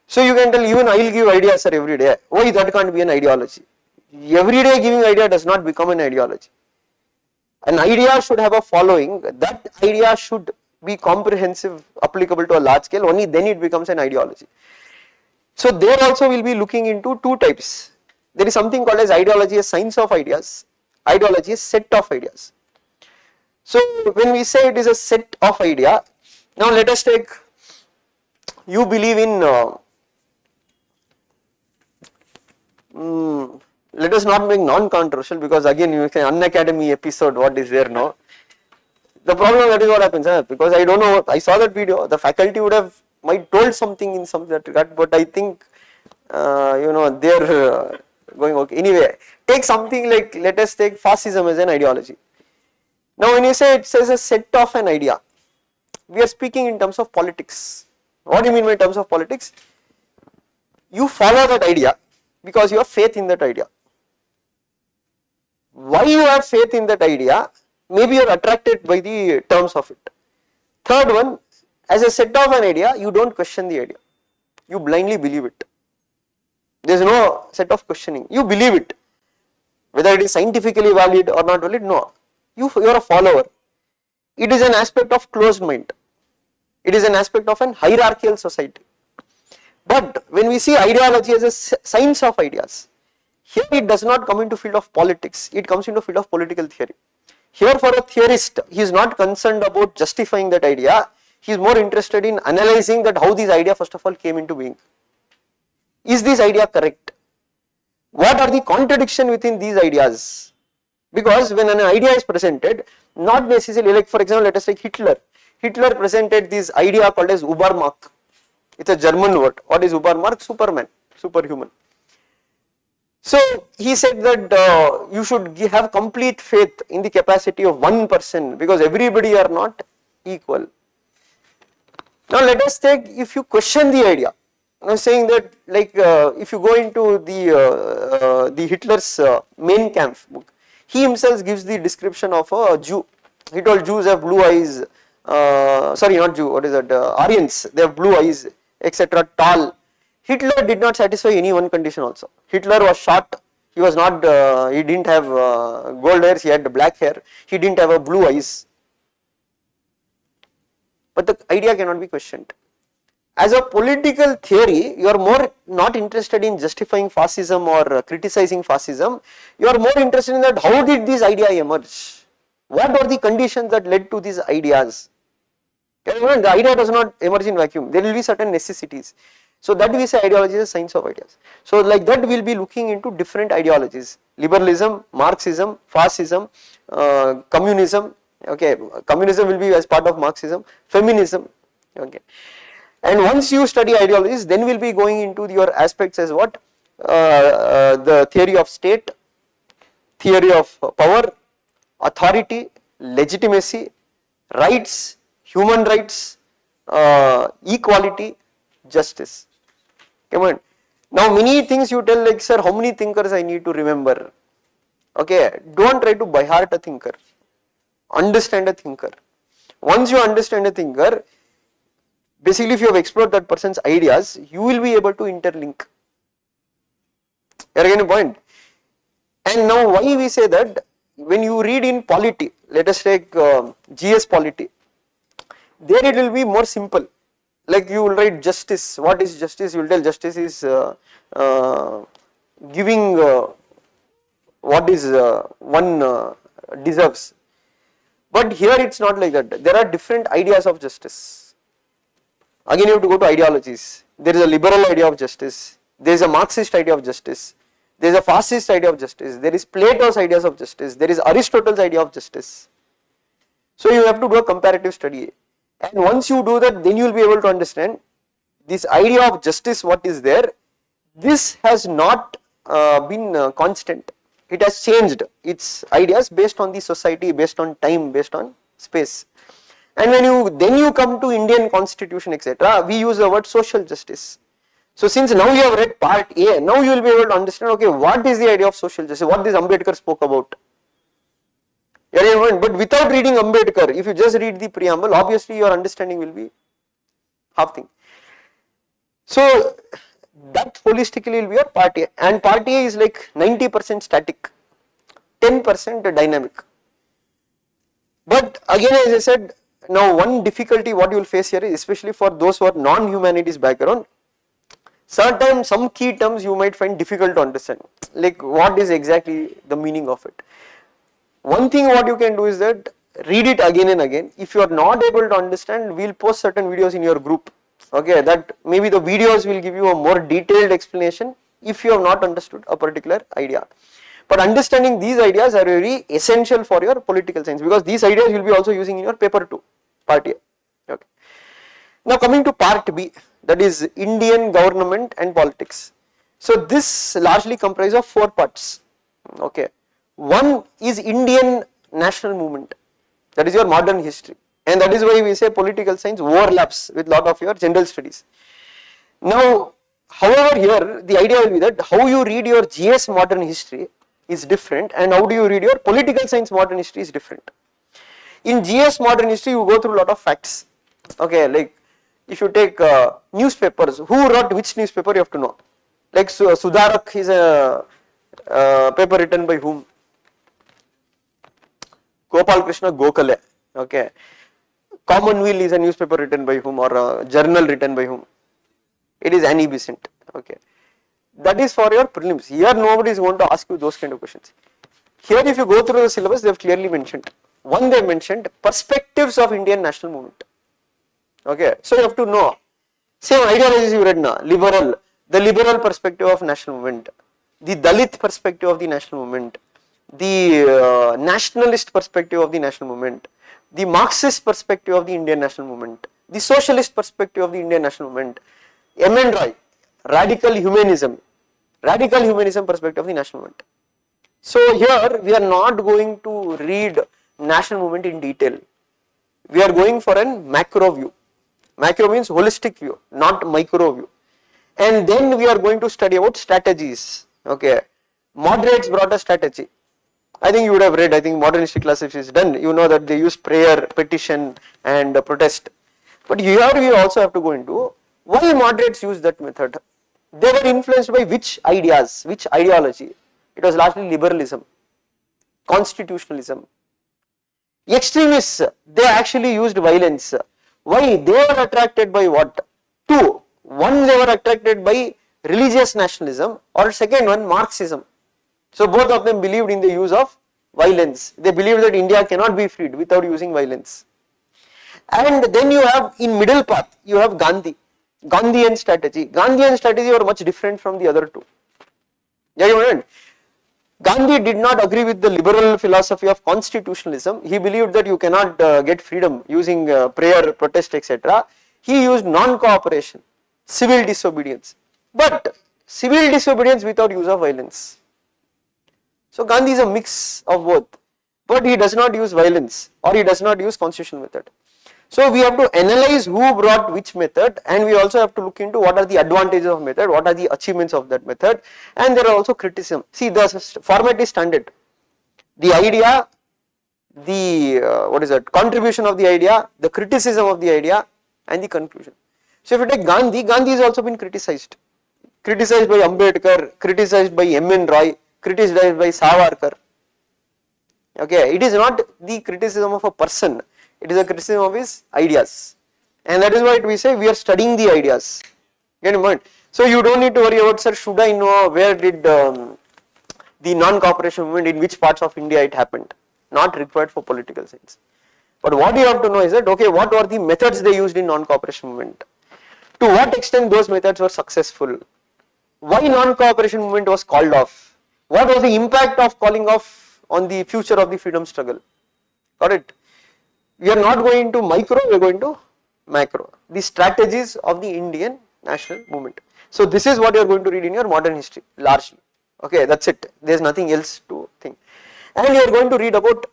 Speaker 1: So you can tell, even I will give ideas, sir, every day. Why that can't be an ideology? Every day giving idea does not become an ideology. An idea should have a following. That idea should be comprehensive, applicable to a large scale. Only then it becomes an ideology. So there also we will be looking into two types. There is something called as ideology as science of ideas, ideology as set of ideas. So when we say it is a set of idea, now let us take, you believe in, let us not make non-controversial, because again you say Unacademy episode, what is there now? The problem, that is what happens, because I don't know, I saw that video, the faculty would have might told something in some that regard, but I think they're going okay. Anyway, take something like, let us take fascism as an ideology. Now when you say it says a set of an idea, we are speaking in terms of politics. What do you mean by terms of politics? You follow that idea because you have faith in that idea. Why you have faith in that idea? Maybe you are attracted by the terms of it. Third one, as a set of an idea, you don't question the idea. You blindly believe it. There is no set of questioning. You believe it. Whether it is scientifically valid or not valid, no. You are a follower. It is an aspect of closed mind. It is an aspect of an hierarchical society. But when we see ideology as a science of ideas, here it does not come into field of politics. It comes into field of political theory. Here for a theorist, he is not concerned about justifying that idea. He is more interested in analyzing that how this idea first of all came into being. Is this idea correct? What are the contradictions within these ideas? Because when an idea is presented, not necessarily, like for example, let us take Hitler. Hitler presented this idea called as Übermark. It's a German word. What is Übermark? Superman, superhuman. So he said that you should have complete faith in the capacity of one person, because everybody are not equal. Now let us take, if you question the idea, I'm saying that, like if you go into the Hitler's Mein Kampf book, he himself gives the description of a Jew. He told Jews have blue eyes, sorry, not Jew, what is that, Aryans, they have blue eyes, etc., tall. Hitler did not satisfy any one condition also. Hitler was short, he was not, he didn't have gold hairs, he had black hair, he didn't have a blue eyes. But the idea cannot be questioned. as a political theory, you are more not interested in justifying fascism or criticizing fascism. You are more interested in that how did this idea emerge? What are the conditions that led to these ideas? The idea does not emerge in vacuum. There will be certain necessities. So that we say ideology is a science of ideas. So like that we will be looking into different ideologies: liberalism, Marxism, fascism, communism. Okay, communism will be as part of Marxism, feminism. Okay, and once you study ideologies, then we'll be going into your aspects as what the theory of state, theory of power, authority, legitimacy, rights, human rights, equality, justice. Come on. Now many things you tell like, sir, how many thinkers I need to remember? Okay, don't try to by heart a thinker. Understand a thinker. Once you understand a thinker, basically if you have explored that person's ideas, you will be able to interlink. You are getting a point? And now why we say that, when you read in polity, let us take GS polity, there it will be more simple. Like you will write justice. What is justice? You will tell justice is giving what is one deserves. But here it's not like that. There are different ideas of justice. Again, you have to go to ideologies. There is a liberal idea of justice. There is a Marxist idea of justice. There is a fascist idea of justice. There is Plato's ideas of justice. There is Aristotle's idea of justice. So you have to do a comparative study. And once you do that, then you will be able to understand this idea of justice, what is there. This has not been constant. It has changed its ideas based on the society, based on time, based on space. And when you come to Indian constitution, etc., we use the word social justice. So since now you have read part A, now you will be able to understand, okay, what is the idea of social justice, what this Ambedkar spoke about. But without reading Ambedkar, if you just read the preamble, obviously your understanding will be half thing. So that holistically will be your part A, and part A is like 90% static, 10% dynamic. But again, as I said, now one difficulty what you will face here is, especially for those who are non-humanities background, some key terms you might find difficult to understand, like what is exactly the meaning of it. One thing what you can do is that read it again and again. If you are not able to understand, we will post certain videos in your group. Okay, that maybe the videos will give you a more detailed explanation if you have not understood a particular idea. But understanding these ideas are very essential for your political science, because these ideas you will be also using in your paper 2, part A. Okay. Now coming to part B, that is Indian government and politics. So this largely comprises of 4 parts. Okay. One is Indian national movement, that is your modern history, and that is why we say political science overlaps with lot of your general studies. Now, however, here the idea will be that how you read your GS modern history is different, and how do you read your political science modern history is different. In GS modern history, you go through a lot of facts. Okay, like if you take newspapers, who wrote which newspaper, you have to know. Like Sudharak is a paper written by whom? Gopal Krishna Gokhale. Okay. Commonweal is a newspaper written by whom, or a journal written by whom? It is Annie Besant. Okay. That is for your prelims. Here nobody is going to ask you those kind of questions. Here if you go through the syllabus, they have clearly mentioned. One, they mentioned perspectives of Indian national movement. Okay. So you have to know. Same ideologies you read now. Liberal. The liberal perspective of national movement. The Dalit perspective of the national movement. The nationalist perspective of the national movement, the Marxist perspective of the Indian national movement, the socialist perspective of the Indian national movement, M.N. Roy, radical humanism perspective of the national movement. So here we are not going to read national movement in detail. We are going for a macro view. Macro means holistic view, not micro view. And then we are going to study about strategies. Okay, moderates brought a strategy. I think you would have read, I think modern history class is done, you know that they use prayer, petition and protest. But here we also have to go into why moderates use that method. They were influenced by which ideas, which ideology? It was largely liberalism, constitutionalism. Extremists, they actually used violence. Why? They were attracted by what? Two, one they were attracted by religious nationalism, or second one Marxism. So both of them believed in the use of violence. They believed that India cannot be freed without using violence. And then you have in middle path, you have Gandhi, Gandhian strategy. Gandhian strategy were much different from the other two. Yeah, you know, Gandhi did not agree with the liberal philosophy of constitutionalism. He believed that you cannot get freedom using prayer, protest, etc. He used non-cooperation, civil disobedience, but civil disobedience without use of violence. So Gandhi is a mix of both, but he does not use violence or he does not use constitutional method. So we have to analyze who brought which method, and we also have to look into what are the advantages of method, what are the achievements of that method, and there are also criticism. See, the format is standard. The idea, the contribution of the idea, the criticism of the idea, and the conclusion. So if you take Gandhi, Gandhi has also been criticized by Ambedkar, criticized by M.N. Roy, criticized by Savarkar. Okay, it is not the criticism of a person. It is a criticism of his ideas, and that is why we say we are studying the ideas. Get in mind? So you don't need to worry about, sir, should I know where did the non-cooperation movement, in which parts of India it happened? Not required for political science. But what you have to know is that, okay, what were the methods they used in non-cooperation movement? To what extent those methods were successful? Why non-cooperation movement was called off? What was the impact of calling off on the future of the freedom struggle? Got it? We are not going to micro, we are going to macro. The strategies of the Indian national movement. So this is what you are going to read in your modern history, largely. Okay, that's it. There is nothing else to think. And you are going to read about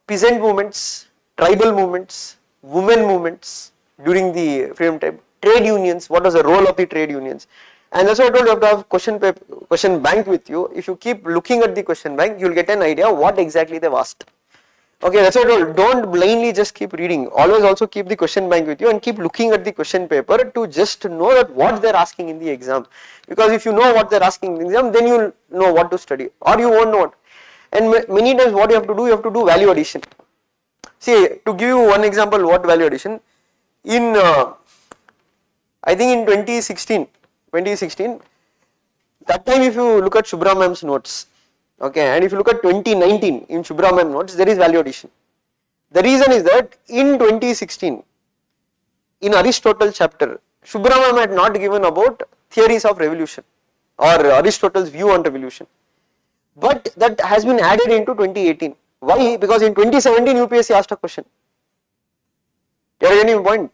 Speaker 1: peasant movements, tribal movements, women movements during the freedom time, trade unions, what was the role of the trade unions. And that's why I told you have to have question bank with you. If you keep looking at the question bank, you will get an idea what exactly they have asked. Okay, that's what I told. Don't blindly just keep reading. Always also keep the question bank with you and keep looking at the question paper to just know that what they're asking in the exam. Because if you know what they're asking in the exam, then you'll know what to study, or you won't know it. And many times what you have to do value addition. See, to give you one example, what value addition, in I think in 2016, that time if you look at Shubhra ma'am's notes, okay, and if you look at 2019 in Shubhra ma'am notes, there is value addition. The reason is that in 2016, in Aristotle chapter, Shubhra ma'am had not given about theories of revolution or Aristotle's view on revolution, but that has been added into 2018. Why? Because in 2017 UPSC asked a question. You are getting my point?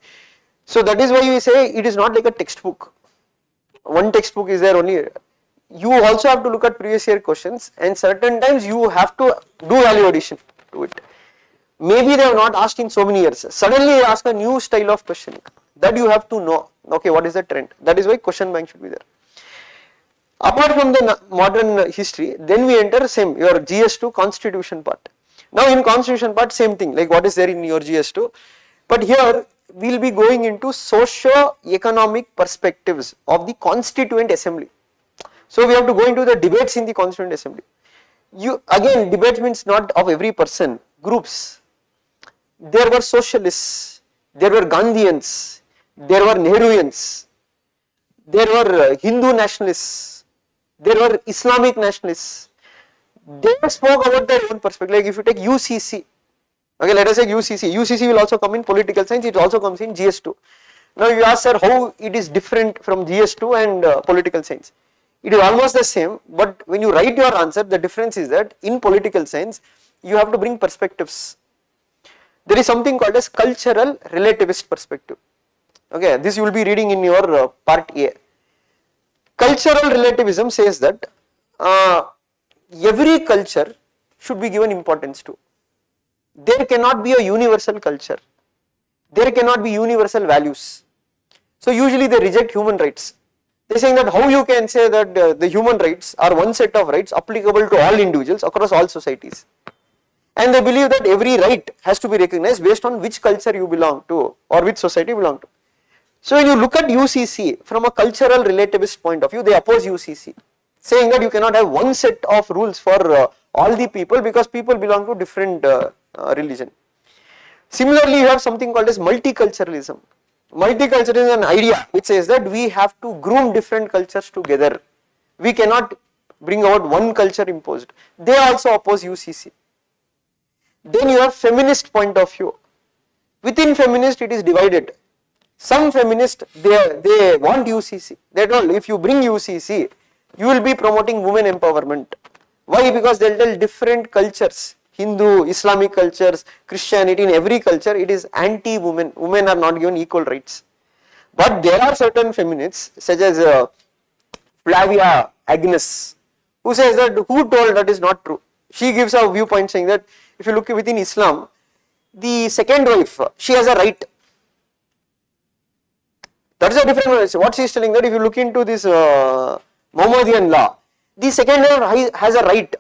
Speaker 1: So that is why we say it is not like a textbook. One textbook is there only. You also have to look at previous year questions, and certain times you have to do value addition to it. Maybe they have not asked in so many years. Suddenly they ask a new style of questioning. That you have to know. Okay, what is the trend? That is why question bank should be there. Apart from the modern history, then we enter same your GS2 constitution part. Now in constitution part, same thing like what is there in your GS2, but here we will be going into socio-economic perspectives of the constituent assembly. So we have to go into the debates in the constituent assembly. You again, debates means not of every person, groups. There were socialists, there were Gandhians, there were Nehruians, there were Hindu nationalists, there were Islamic nationalists. They spoke about their own perspective. Like if you take UCC, okay, let us say UCC. UCC will also come in political science. It also comes in GS2. Now you ask, sir, how it is different from GS2 and political science? It is almost the same, but when you write your answer, the difference is that in political science, you have to bring perspectives. There is something called as cultural relativist perspective. Okay, this you will be reading in your part A. Cultural relativism says that every culture should be given importance to. There cannot be a universal culture. There cannot be universal values. So usually they reject human rights. They are saying that how you can say that the human rights are one set of rights applicable to all individuals across all societies. And they believe that every right has to be recognized based on which culture you belong to or which society you belong to. So when you look at UCC from a cultural relativist point of view, they oppose UCC, saying that you cannot have one set of rules for all the people because people belong to different religion. Similarly, you have something called as multiculturalism. Multicultural is an idea which says that we have to groom different cultures together. We cannot bring out one culture imposed. They also oppose UCC. Then you have feminist point of view. Within feminist it is divided. Some feminists they want UCC. They told if you bring UCC, you will be promoting women empowerment. Why? Because they will tell different cultures, Hindu, Islamic cultures, Christianity, in every culture it is anti-women. Women are not given equal rights. But there are certain feminists such as Flavia Agnes, who says that who told that is not true. She gives a viewpoint saying that if you look within Islam, the second wife, she has a right. That is a different one. What she is telling that if you look into this Mohammedan law, the second wife has a right.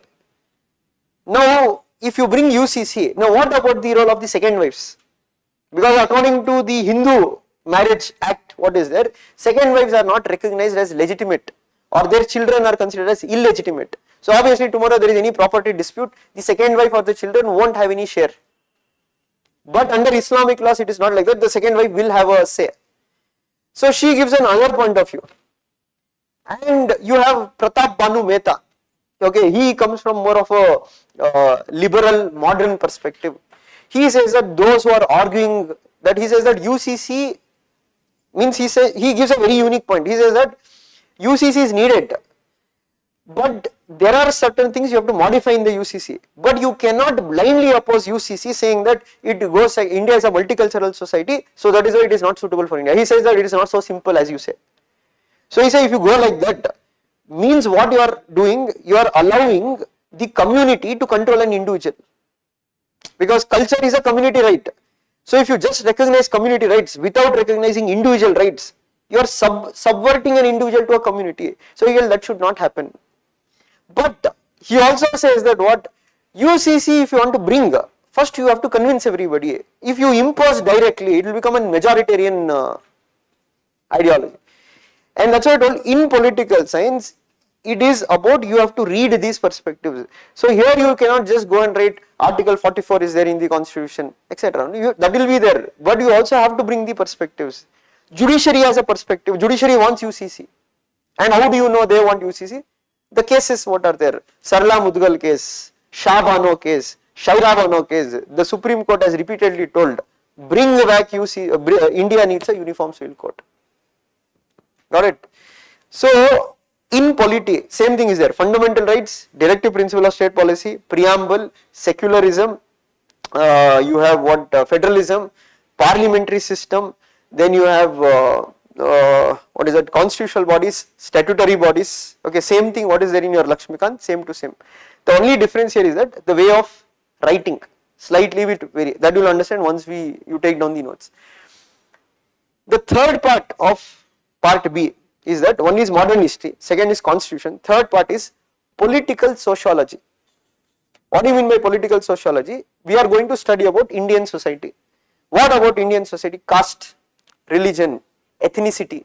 Speaker 1: Now, if you bring UCC, now what about the role of the second wives? Because according to the Hindu Marriage Act, what is there? Second wives are not recognized as legitimate, or their children are considered as illegitimate. So obviously tomorrow there is any property dispute, the second wife or the children won't have any share. But under Islamic laws it is not like that, the second wife will have a say. So she gives another point of view. And you have Pratap Banu Mehta. Okay, he comes from more of a liberal modern perspective. He says that those who are arguing that, he says that UCC means, he gives a very unique point. He says that UCC is needed, but there are certain things you have to modify in the UCC. But you cannot blindly oppose UCC saying that it goes, India is a multicultural society, so that is why it is not suitable for India. He says that it is not so simple as you say. So he says if you go like that, means what you are doing, you are allowing the community to control an individual. Because culture is a community right. So if you just recognize community rights without recognizing individual rights, you are subverting an individual to a community. So that should not happen. But he also says that what UCC, if you want to bring, first you have to convince everybody. If you impose directly, it will become a majoritarian ideology. And that's why I told, in political science, it is about you have to read these perspectives. So here you cannot just go and write Article 44 is there in the constitution, etc. That will be there, but you also have to bring the perspectives. Judiciary has a perspective. Judiciary wants UCC. And how do you know they want UCC? The cases what are there? Sarla Mudgal case, Shah Bano case, Shaira Bano case. The Supreme Court has repeatedly told, bring back UCC, India needs a uniform civil code. Got it? So, in polity, same thing is there. Fundamental rights, directive principle of state policy, preamble, secularism, you have what, federalism, parliamentary system, then you have what is that, constitutional bodies, statutory bodies. Okay, same thing what is there in your Lakshmikant, same to same. The only difference here is that the way of writing slightly bit vary. That you will understand once you take down the notes. The third part of part B is that one is modern history, second is constitution, third part is political sociology. What do you mean by political sociology? We are going to study about Indian society. What about Indian society? Caste, religion, ethnicity,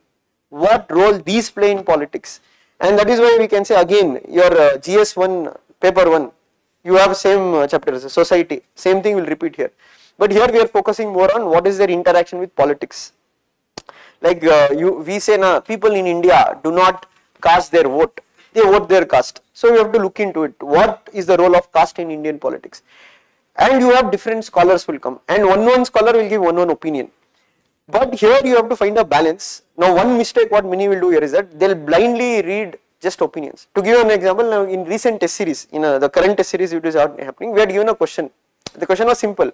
Speaker 1: what role these play in politics. And that is why we can say again your GS1 paper 1, you have same chapters, society, same thing will repeat here. But here we are focusing more on what is their interaction with politics. Like we say na, people in India do not cast their vote, they vote their caste. So you have to look into it. What is the role of caste in Indian politics? And you have different scholars will come, and one scholar will give one opinion. But here you have to find a balance. Now one mistake what many will do here is that they will blindly read just opinions. To give an example, now in recent test series, in the current test series which is happening, we had given a question. The question was simple.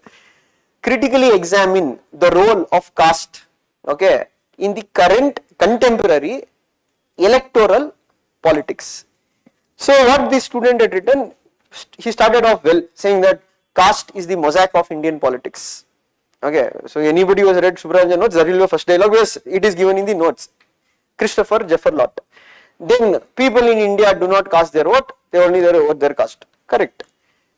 Speaker 1: Critically examine the role of caste, okay, in the current contemporary electoral politics. So what the student had written, he started off well saying that caste is the mosaic of Indian politics. Okay, so anybody who has read Subramanian notes, that will be the first dialogue because it is given in the notes. Christopher Jefferlot. Then people in India do not cast their vote, they only vote their caste. Correct.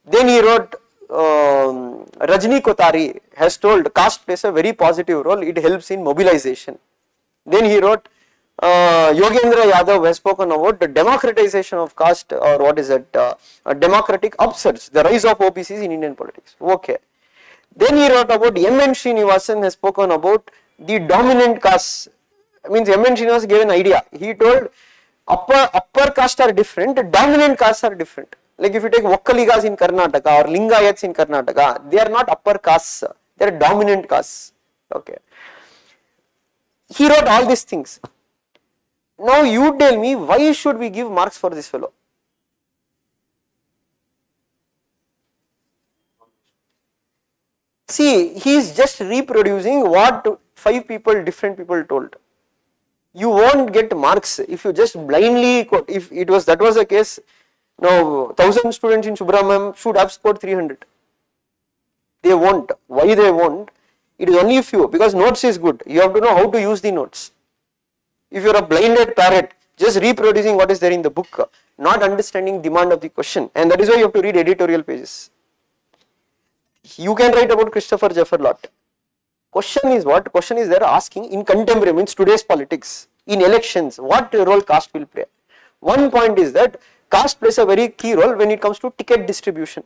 Speaker 1: Then he wrote Rajni Kotari has told caste plays a very positive role, it helps in mobilization. Then he wrote Yogendra Yadav has spoken about the democratization of caste, or what is it, democratic upsurge, the rise of OBCs in Indian politics. Okay. Then he wrote about M. N. Srinivasan has spoken about the dominant caste, means M.N. Srinivas gave an idea. He told upper caste are different, dominant castes are different. Like if you take Vokkaligas in Karnataka or Lingayats in Karnataka, they are not upper castes, they are dominant castes. Okay. He wrote all these things. Now you tell me, why should we give marks for this fellow? See, he is just reproducing what different people told. You won't get marks if you just blindly quote. If that was the case, now 1000 students in Subramaniam should have scored 300. They won't. Why they won't? It is only few, because notes is good. You have to know how to use the notes. If you are a blinded parrot, just reproducing what is there in the book, not understanding demand of the question, and that is why you have to read editorial pages. You can write about Christopher Jeffer lot. Question is what? Question is there asking in contemporary, means today's politics, in elections, what role caste will play. One point is that caste plays a very key role when it comes to ticket distribution.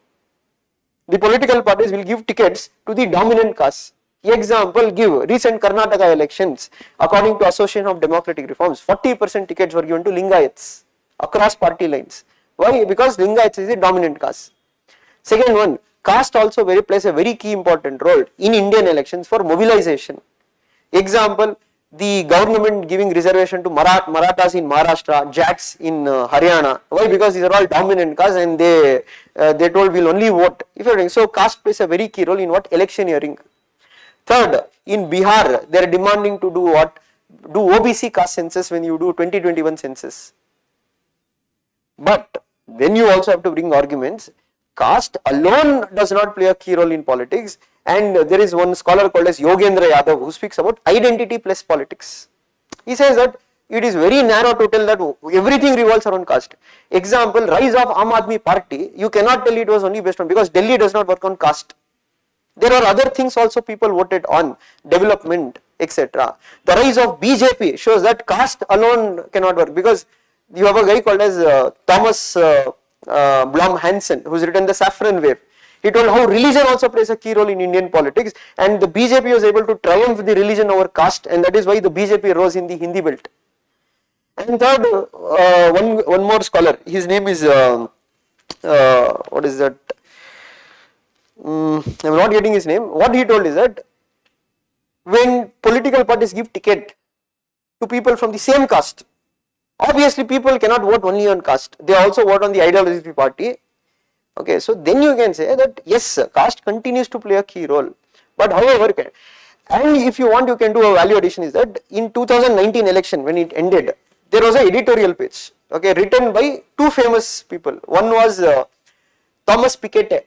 Speaker 1: The political parties will give tickets to the dominant caste. Example, give recent Karnataka elections, according to Association of Democratic Reforms, 40% tickets were given to Lingayats across party lines. Why? Because Lingayats is a dominant caste. Second one, caste also plays a very key important role in Indian elections for mobilization. Example, the government giving reservation to Marathas in Maharashtra, Jats in Haryana. Why? Because these are all dominant castes and they told we'll only vote. So caste plays a very key role in what? Electioneering. Third, in Bihar, they are demanding to do what? Do OBC caste census when you do 2021 census. But then you also have to bring arguments. Caste alone does not play a key role in politics, and there is one scholar called as Yogendra Yadav who speaks about identity plus politics. He says that it is very narrow to tell that everything revolves around caste. Example, rise of Aam Aadmi Party, you cannot tell it was only based on, because Delhi does not work on caste. There are other things also people voted on, development, etc. The rise of BJP shows that caste alone cannot work, because you have a guy called as Thomas Blom Hansen, who has written The Saffron Wave. He told how religion also plays a key role in Indian politics, and the BJP was able to triumph the religion over caste, and that is why the BJP rose in the Hindi belt. And third, one more scholar, his name is, what is that? I am not getting his name. What he told is that when political parties give ticket to people from the same caste, obviously people cannot vote only on caste, they also vote on the ideology of the party. Okay, so then you can say that yes, caste continues to play a key role, but however, and if you want, you can do a value addition, is that in 2019 election when it ended, there was an editorial page, okay, written by two famous people. One was Thomas Piketty,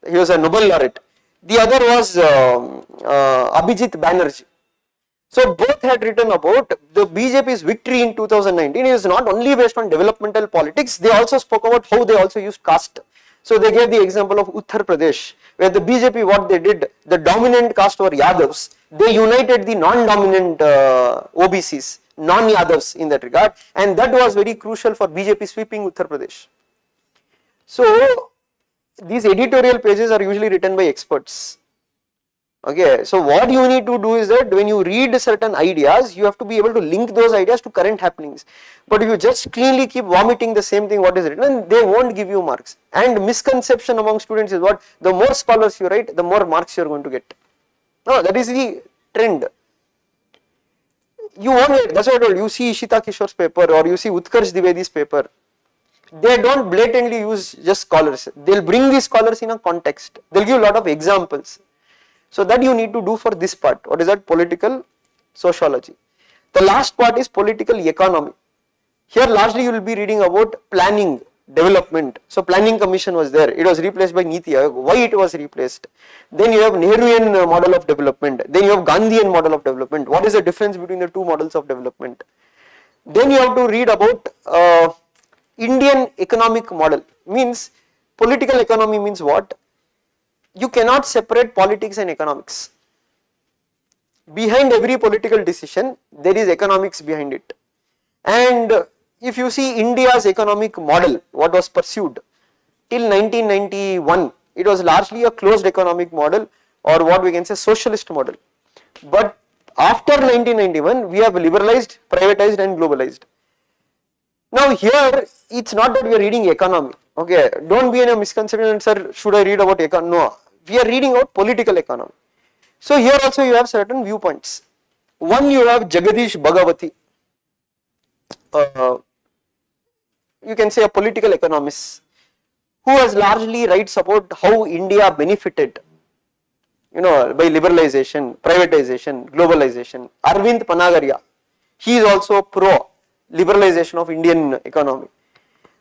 Speaker 1: he was a Nobel laureate. The other was Abhijit Banerjee. So both had written about the BJP's victory in 2019 is not only based on developmental politics, they also spoke about how they also used caste. So they gave the example of Uttar Pradesh, where the BJP, what they did, the dominant caste were Yadavs, they united the non-dominant OBCs, non-Yadavs in that regard, and that was very crucial for BJP sweeping Uttar Pradesh. So these editorial pages are usually written by experts. Okay, so what you need to do is that when you read certain ideas, you have to be able to link those ideas to current happenings. But if you just cleanly keep vomiting the same thing what is written, they won't give you marks. And misconception among students is what? The more scholars you write, the more marks you are going to get. No, that is the trend. You won't, that's what I told you. You see Ishita Kishore's paper or you see Utkarsh Dwivedi's paper. They don't blatantly use just scholars. They'll bring these scholars in a context. They'll give a lot of examples. So that you need to do for this part. What is that? Political sociology. The last part is political economy. Here largely you will be reading about planning, development. So planning commission was there. It was replaced by Niti Aayog. Why it was replaced? Then you have Nehruian model of development. Then you have Gandhian model of development. What is the difference between the two models of development? Then you have to read about Indian economic model. Means political economy means what? You cannot separate politics and economics. Behind every political decision, there is economics behind it. And if you see India's economic model, what was pursued till 1991, it was largely a closed economic model, or what we can say socialist model. But After 1991, we have liberalized, privatized and globalized. Now here, it's not that we are reading economy. Okay, don't be in a misconception, sir, should I read about economy? No, we are reading about political economy. So here also you have certain viewpoints. One, you have Jagadish Bhagavati, you can say a political economist, who has largely writes about how India benefited, by liberalization, privatization, globalization. Arvind Panagaria, he is also pro liberalization of Indian economy.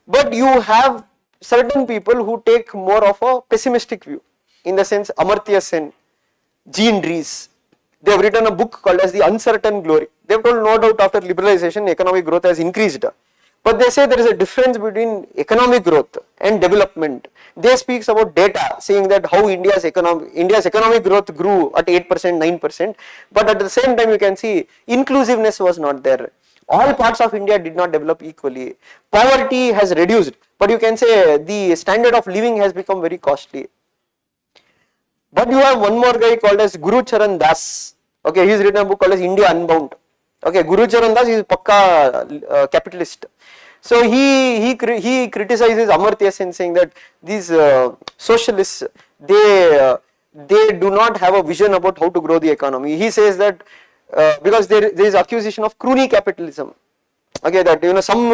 Speaker 1: But you have certain people who take more of a pessimistic view, in the sense Amartya Sen, Jean Dries, they have written a book called as The Uncertain Glory. They have told no doubt after liberalization economic growth has increased, but they say there is a difference between economic growth and development. They speaks about data, saying that how India's economic growth grew at 8%, 9%, but at the same time you can see inclusiveness was not there. All parts of India did not develop equally. Poverty has reduced, but you can say the standard of living has become very costly. But you have one more guy called as Guru Charan Das. Okay, he's written a book called as India Unbound. Okay, Guru Charan Das is pakka capitalist. So he criticizes Amartya Sen, saying that these socialists, they do not have a vision about how to grow the economy. He says that because there is accusation of crony capitalism. Okay, that some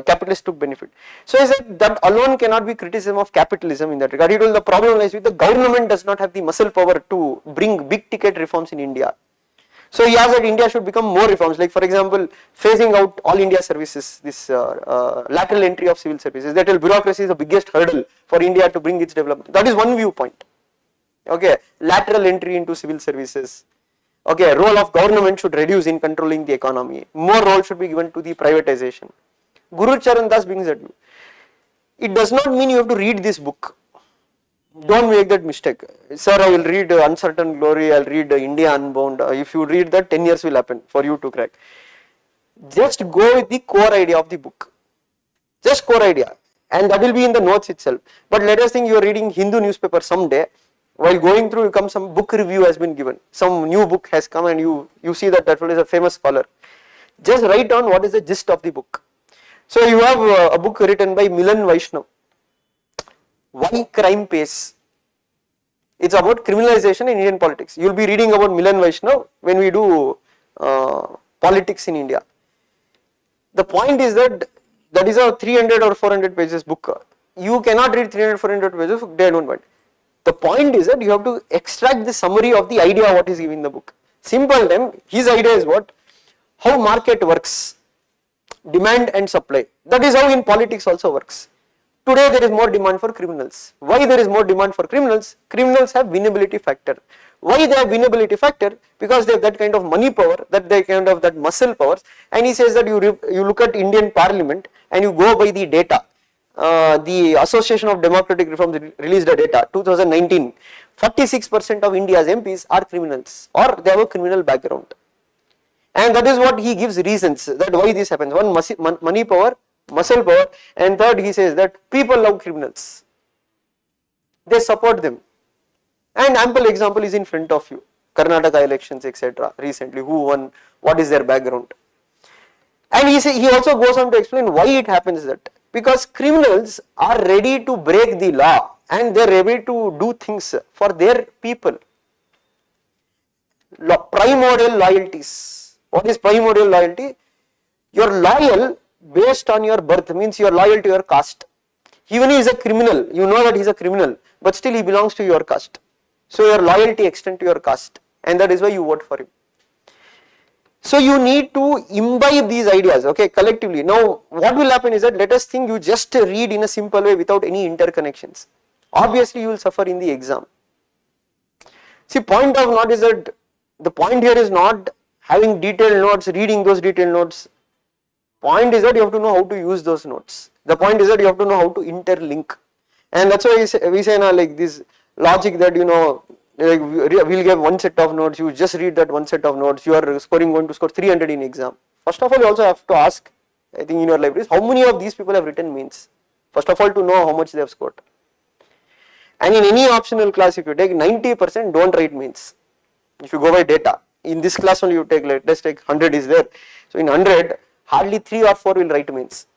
Speaker 1: capitalists took benefit. So he said that alone cannot be criticism of capitalism in that regard. He told the problem lies with the government does not have the muscle power to bring big ticket reforms in India. So he asked that India should become more reforms, like for example phasing out all India services, this lateral entry of civil services. That bureaucracy is the biggest hurdle for India to bring its development. That is one viewpoint. Okay, lateral entry into civil services. Okay, role of government should reduce in controlling the economy. More role should be given to the privatization. Guru Charan Das brings that view. It does not mean you have to read this book. Don't make that mistake. Sir, I will read Uncertain Glory, I will read India Unbound. If you read that, 10 years will happen for you to crack. Just go with the core idea of the book. Just core idea. And that will be in the notes itself. But let us think you are reading Hindu newspaper someday. While going through, you come, some book review has been given, some new book has come, and you see that fellow is a famous scholar. Just write down what is the gist of the book. So you have a book written by Milan Vaishnav, Why Crime Pays. It's about criminalization in Indian politics. You will be reading about Milan Vaishnav when we do politics in India. The point is that is a 300 or 400 pages book. You cannot read 300, 400 pages, they don't want. The point is that you have to extract the summary of the idea what is given in the book. Simple time, his idea is what? How market works, demand and supply. That is how in politics also works. Today there is more demand for criminals. Why there is more demand for criminals? Criminals have winnability factor. Why they have winnability factor? Because they have that kind of money power, that muscle powers. And he says that you look at Indian Parliament and you go by the data. The Association of Democratic Reforms released a data, 2019, 46% of India's MPs are criminals or they have a criminal background. And that is what he gives reasons that why this happens. One, money power, muscle power, and third, he says that people love criminals. They support them. And ample example is in front of you. Karnataka elections, etc. recently, who won, what is their background. And he also goes on to explain why it happens that. Because criminals are ready to break the law and they are ready to do things for their people. Primordial loyalties. What is primordial loyalty? You are loyal based on your birth, means you are loyal to your caste. Even he is a criminal, you know that he is a criminal, but still he belongs to your caste. So your loyalty extends to your caste, and that is why you vote for him. So you need to imbibe these ideas, okay, collectively. Now what will happen is that, let us think you just read in a simple way without any interconnections. Obviously you will suffer in the exam. See, point of note is that the point here is not having detailed notes, reading those detailed notes. Point is that you have to know how to use those notes. The point is that you have to know how to interlink. And that's why we say now, like this logic that like we'll give one set of notes, you just read that one set of notes, you are going to score 300 in exam. First of all, you also have to ask, I think in your libraries, how many of these people have written mains? First of all, to know how much they have scored. And in any optional class, if you take 90%, don't write mains. If you go by data, in this class only you take, let's take 100 is there. So in 100, hardly 3 or 4 will write mains.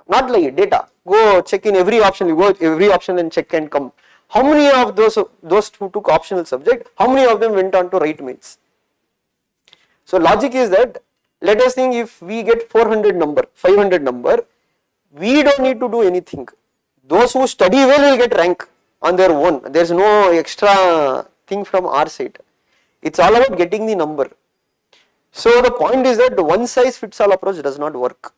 Speaker 1: Not like data. Go check in every option, you go every option and check and come. How many of those who took optional subject, how many of them went on to write mains? So logic is that, let us think if we get 400 number, 500 number, we don't need to do anything. Those who study well will get rank on their own. There is no extra thing from our side. It's all about getting the number. So the point is that the one size fits all approach does not work.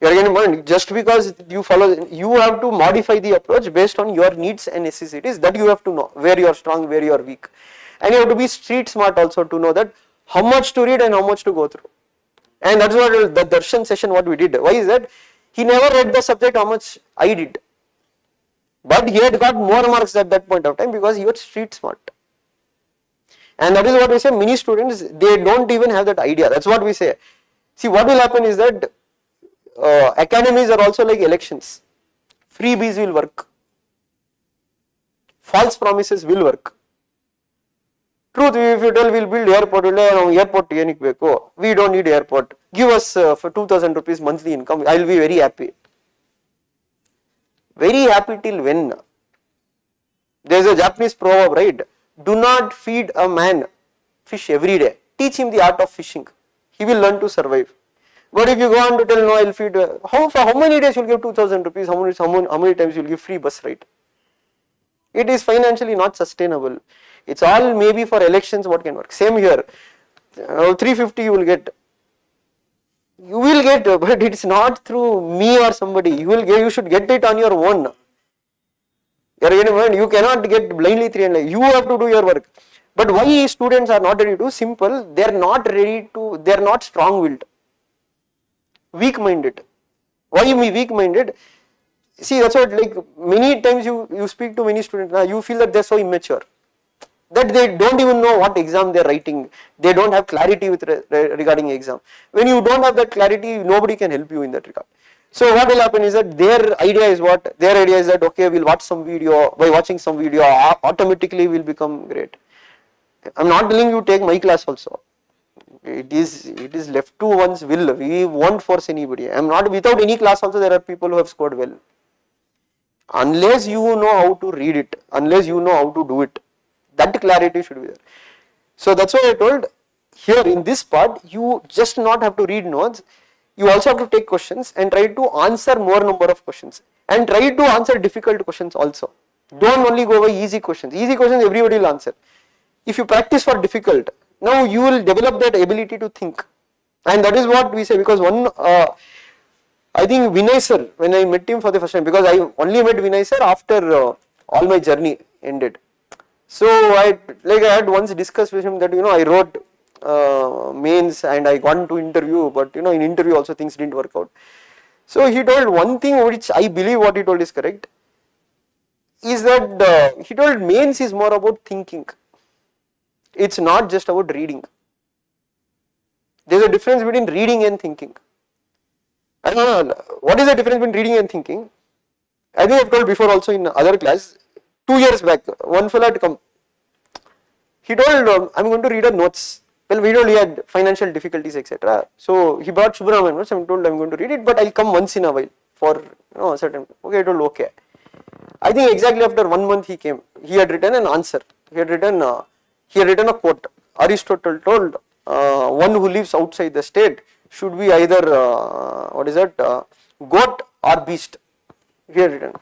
Speaker 1: You are getting mind, just because you follow, you have to modify the approach based on your needs and necessities. That you have to know where you are strong, where you are weak, and you have to be street smart also to know that how much to read and how much to go through. And that's what the darshan session what we did. Why is that? He never read the subject how much I did, but he had got more marks at that point of time because he was street smart. And that is what we say, many students, they don't even have that idea. That's what we say. See, what will happen is that academies are also like elections. Freebies will work. False promises will work. Truth, if you tell we'll build airport, we don't need airport. Give us for 2000 rupees monthly income, I will be very happy. Very happy till when? There is a Japanese proverb, right? Do not feed a man fish every day. Teach him the art of fishing. He will learn to survive. But if you go on to tell, no, I will feed, for how many days you will give 2000 rupees, how many times you will give free bus ride? It is financially not sustainable. It's all maybe for elections what can work. Same here, 350 you will get. You will get, but it's not through me or somebody. You should get it on your own. You cannot get blindly 300. You have to do your work. But why students are not ready to? Simple, they are not ready to, they are not strong-willed. Weak-minded. Why weak-minded? See, that's what, like, many times you speak to many students, you feel that they are so immature, that they don't even know what exam they are writing. They don't have clarity with regarding exam. When you don't have that clarity, nobody can help you in that regard. So what will happen is that their idea is what? Their idea is that, okay, we'll watch some video, by watching some video, automatically we'll become great. I'm not telling you take my class also. It is left to one's will. We won't force anybody. I'm not, without any class also there are people who have scored well. Unless you know how to read it, unless you know how to do it, that clarity should be there. So that's why I told here in this part, you just not have to read notes, you also have to take questions and try to answer more number of questions and try to answer difficult questions also. Don't only go by easy questions. Easy questions everybody will answer. If you practice for difficult, now you will develop that ability to think, and that is what we say, because one, I think Vinay sir, when I met him for the first time, because I only met Vinay sir after all my journey ended. So I had once discussed with him that, I wrote mains and I got into interview, but in interview also things didn't work out. So he told one thing which I believe what he told is correct, is that he told mains is more about thinking. It's not just about reading. There's a difference between reading and thinking. I don't know, what is the difference between reading and thinking? I think I've told before also in other class, 2 years back, one fellow had come. He told, I'm going to read a notes. Well, we told he had financial difficulties, etc. So he brought Subramanian notes and told I'm going to read it, but I'll come once in a while for a certain. Okay, I told okay. I think exactly after 1 month he came. He had written an answer. He had written a quote. Aristotle told, one who lives outside the state should be either goat or beast. He had written.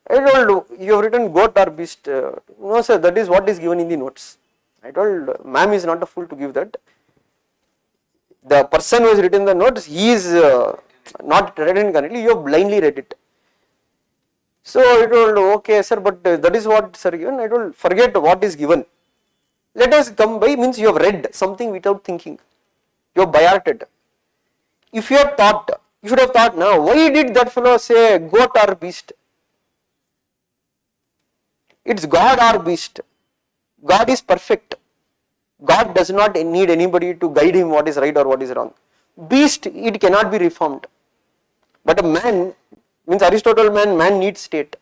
Speaker 1: I told, you have written goat or beast. No sir, that is what is given in the notes. I told, ma'am is not a fool to give that. The person who has written the notes, he is not written correctly, you have blindly read it. So I told, okay sir, but that is what sir given. I told, forget what is given. Let us come by, means you have read something without thinking. You have biarted. If you have thought, you should have thought now, why did that fellow say goat or beast? It's God or beast. God is perfect. God does not need anybody to guide him what is right or what is wrong. Beast, it cannot be reformed. But a man, means Aristotle man needs state.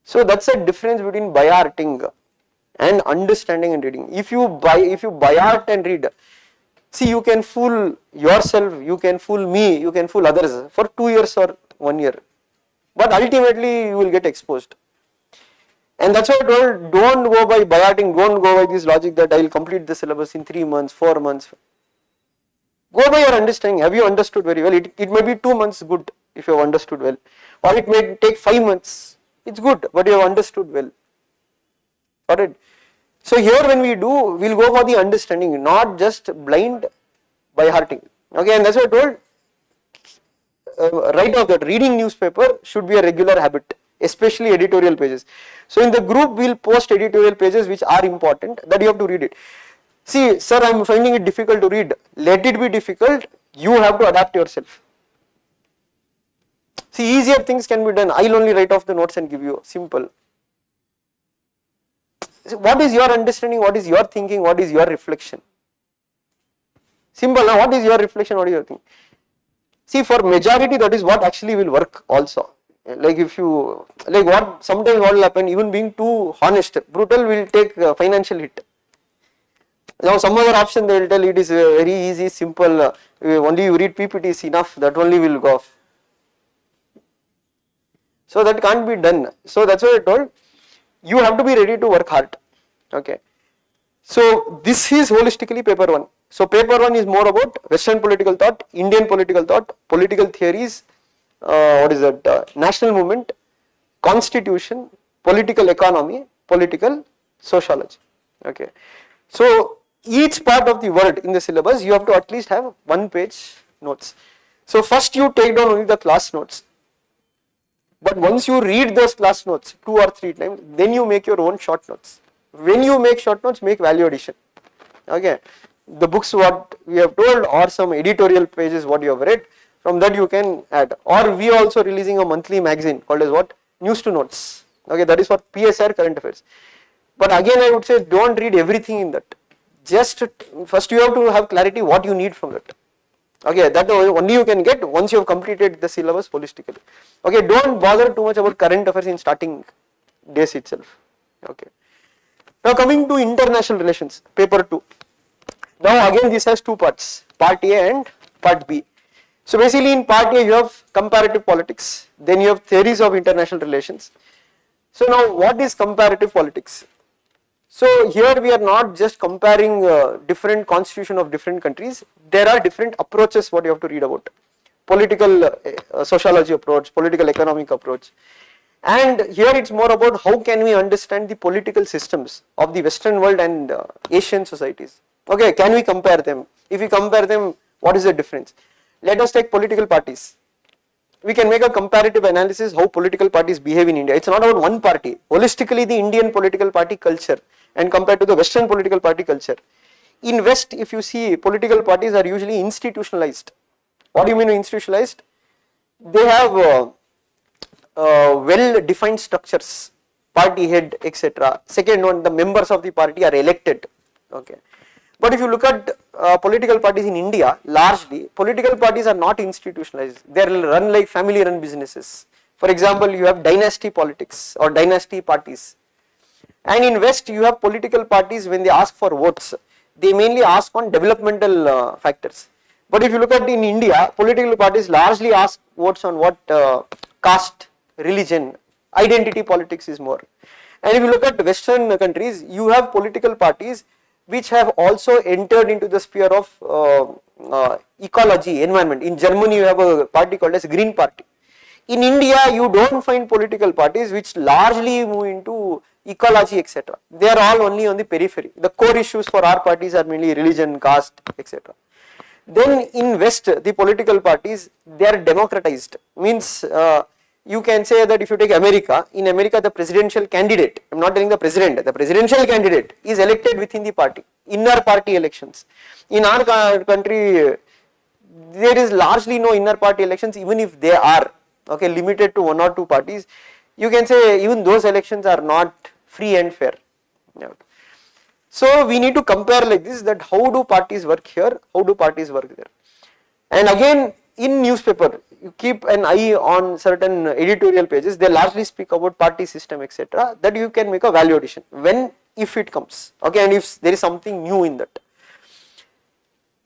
Speaker 1: So that's a difference between biarting. and understanding and reading. If you buy art and read, see, you can fool yourself, you can fool me, you can fool others for 2 years or 1 year, but ultimately you will get exposed. And that's why I told, don't go by arting, don't go by this logic that I will complete the syllabus in 3 months, 4 months. Go by your understanding. Have you understood very well? It may be 2 months good if you have understood well, or it may take 5 months. It's good, but you have understood well. Alright. So here when we do, we'll go for the understanding, not just blind by hearting. Okay, and that's why I told, right off that reading newspaper should be a regular habit, especially editorial pages. So in the group we'll post editorial pages which are important, that you have to read it. See, sir, I am finding it difficult to read. Let it be difficult, you have to adapt yourself. See, easier things can be done. I'll only write off the notes and give you, simple. What is your understanding, what is your thinking, what is your reflection? Simple, now what is your reflection, what is your thinking? See, for majority that is what actually will work also. Like if you, like what, sometimes what will happen, even being too honest, brutal will take a financial hit. Now some other option they will tell it is very easy, simple, only you read PPT is enough, that only will go off. So that can't be done. So that's why I told, you have to be ready to work hard. Okay. So this is holistically paper 1. So paper 1 is more about Western political thought, Indian political thought, political theories, national movement, constitution, political economy, political sociology. Okay. So each part of the word in the syllabus you have to at least have 1 page notes. So first you take down only the class notes, but once you read those class notes 2 or 3 times, then you make your own short notes. When you make short notes, make value addition. Okay, the books what we have told or some editorial pages what you have read, from that you can add. Or we are also releasing a monthly magazine called as what? News to Notes. Okay, that is for PSIR current affairs. But again I would say don't read everything in that. Just first you have to have clarity what you need from that. Okay, that only you can get once you have completed the syllabus holistically. Okay, don't bother too much about current affairs in starting days itself. Okay. Now coming to international relations, paper 2. Now again this has 2 parts, part A and part B. So basically in part A you have comparative politics, then you have theories of international relations. So now what is comparative politics? So here we are not just comparing different constitution of different countries, there are different approaches what you have to read about. Political sociology approach, political economic approach. And here it's more about how can we understand the political systems of the Western world and Asian societies. Okay, can we compare them? If we compare them, what is the difference? Let us take political parties. We can make a comparative analysis how political parties behave in India. It's not about one party. Holistically, the Indian political party culture and compared to the Western political party culture. In West, if you see, political parties are usually institutionalized. What do you mean institutionalized? They have well-defined structures, party head, etc. Second one, the members of the party are elected. Okay. But if you look at political parties in India, largely, political parties are not institutionalized. They are run like family-run businesses. For example, you have dynasty politics or dynasty parties. And in West, you have political parties when they ask for votes, they mainly ask on developmental factors. But if you look at in India, political parties largely ask votes on what caste, religion, identity politics is more. And if you look at Western countries, you have political parties which have also entered into the sphere of ecology, environment. In Germany, you have a party called as Green Party. In India, you don't find political parties which largely move into ecology, etc. They are all only on the periphery. The core issues for our parties are mainly religion, caste, etc. Then in West, the political parties, they are democratized. Means you can say that if you take America, in America the presidential candidate, I am not telling the president, the presidential candidate is elected within the party, inner party elections. In our country, there is largely no inner party elections, even if they are, okay, limited to 1 or 2 parties. You can say even those elections are not free and fair. So we need to compare like this, that how do parties work here, how do parties work there. And again in newspaper, you keep an eye on certain editorial pages, they largely speak about party system, etc. that you can make a value addition. When if it comes, okay, and if there is something new in that.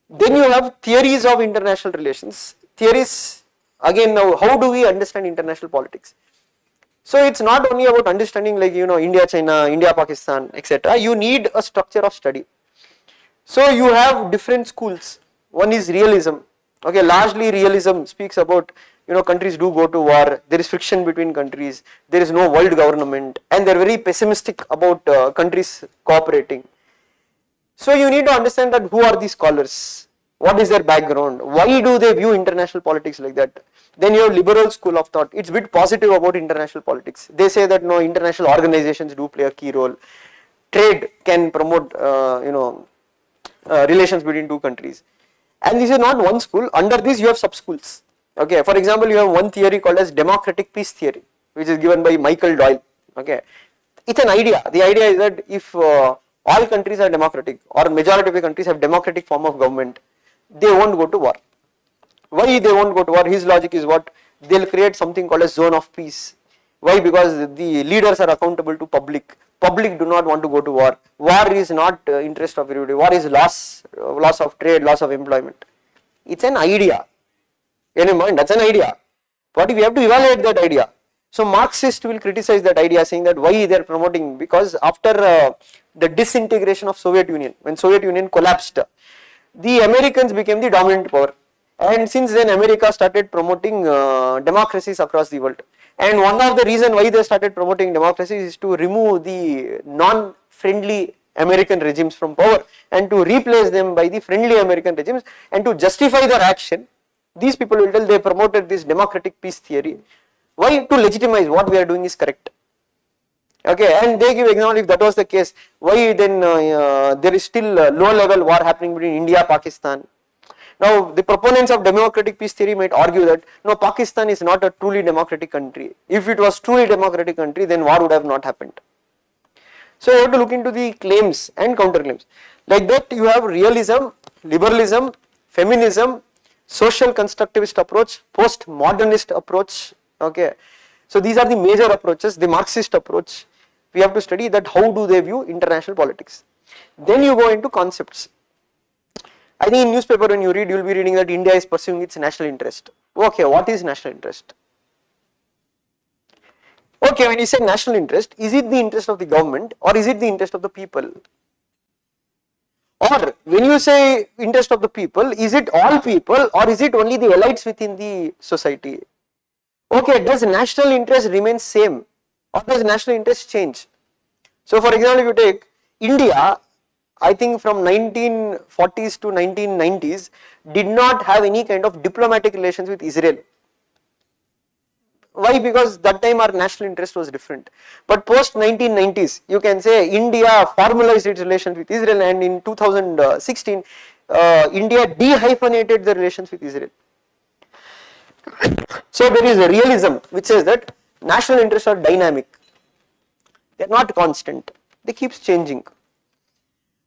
Speaker 1: Then you have theories of international relations. Theories, again, now how do we understand international politics? So it's not only about understanding like India, China, India, Pakistan, etc. You need a structure of study. So you have different schools. One is realism. Okay, largely realism speaks about countries do go to war, there is friction between countries, there is no world government, and they are very pessimistic about countries cooperating. So you need to understand that who are these scholars, what is their background, why do they view international politics like that. Then you have liberal school of thought, it's a bit positive about international politics. They say that no, international organizations do play a key role, trade can promote relations between two countries. And this is not one school, under this you have sub schools. Okay, for example, you have one theory called as democratic peace theory, which is given by Michael Doyle. Okay, it's an idea. The idea is that if all countries are democratic or majority of the countries have democratic form of government, they won't go to war. Why they won't go to war? His logic is what? They'll create something called a zone of peace. Why? Because the leaders are accountable to public. Public do not want to go to war. War is not interest of everybody. War is loss of trade, loss of employment. It's an idea. In mind, that's an idea. But we have to evaluate that idea. So Marxists will criticize that idea, saying that why they are promoting, because after the disintegration of Soviet Union, when Soviet Union collapsed, the Americans became the dominant power, and since then America started promoting democracies across the world. And one of the reasons why they started promoting democracies is to remove the non-friendly American regimes from power and to replace them by the friendly American regimes, and to justify their action, these people will tell they promoted this democratic peace theory. Why? To legitimize what we are doing is correct. Okay, and they give example, if that was the case, why then there is still low level war happening between India, Pakistan. Now the proponents of democratic peace theory might argue that no, Pakistan is not a truly democratic country. If it was truly democratic country, then war would have not happened. So you have to look into the claims and counterclaims. Like that you have realism, liberalism, feminism, social constructivist approach, postmodernist approach. Okay, so these are the major approaches. The Marxist approach, we have to study that how do they view international politics. Then you go into concepts. I think in newspaper when you read, you will be reading that India is pursuing its national interest. Okay, what is national interest? Okay, when you say national interest, is it the interest of the government or is it the interest of the people? Or when you say interest of the people, is it all people or is it only the elites within the society? Okay, does national interest remain same or does national interest change? So for example, if you take India, I think from 1940s to 1990s did not have any kind of diplomatic relations with Israel. Why? Because that time our national interest was different. But post 1990s, you can say India formalized its relations with Israel, and in 2016, India dehyphenated the relations with Israel. So there is a realism which says that national interests are dynamic. They are not constant. They keep changing.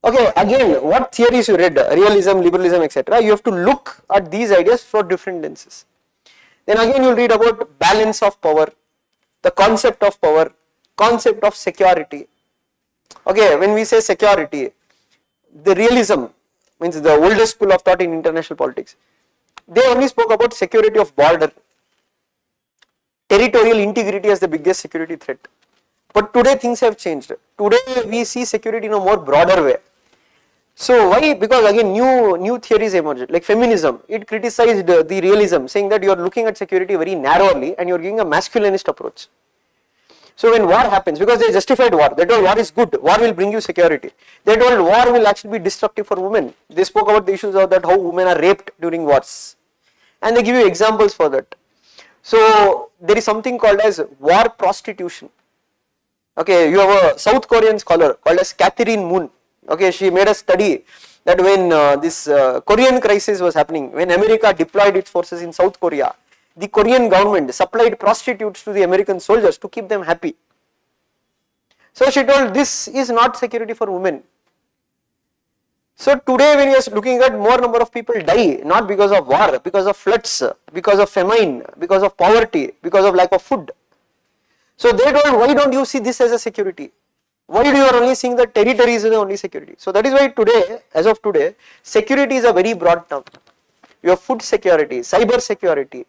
Speaker 1: Okay, again, what theories you read, realism, liberalism, etc. You have to look at these ideas for different lenses. Then again you will read about balance of power, the concept of power, concept of security. Okay, when we say security, the realism means the oldest school of thought in international politics. They only spoke about security of border, territorial integrity as the biggest security threat. But today things have changed. Today we see security in a more broader way. So why? Because again new theories emerged, like feminism. It criticized the realism, saying that you are looking at security very narrowly and you are giving a masculinist approach. So when war happens, because they justified war, they told war is good, war will bring you security. They told war will actually be destructive for women. They spoke about the issues of that how women are raped during wars, and they give you examples for that. So there is something called as war prostitution. Okay, you have a South Korean scholar called as Catherine Moon. Okay, she made a study that when this Korean crisis was happening, when America deployed its forces in South Korea, the Korean government supplied prostitutes to the American soldiers to keep them happy. So she told this is not security for women. So today when we are looking at more number of people die, not because of war, because of floods, because of famine, because of poverty, because of lack of food. So they told, why don't you see this as a security?
Speaker 2: Why you are only seeing that territories is the only security? So that is why today, as of today, security is a very broad term. You have food security, cyber security,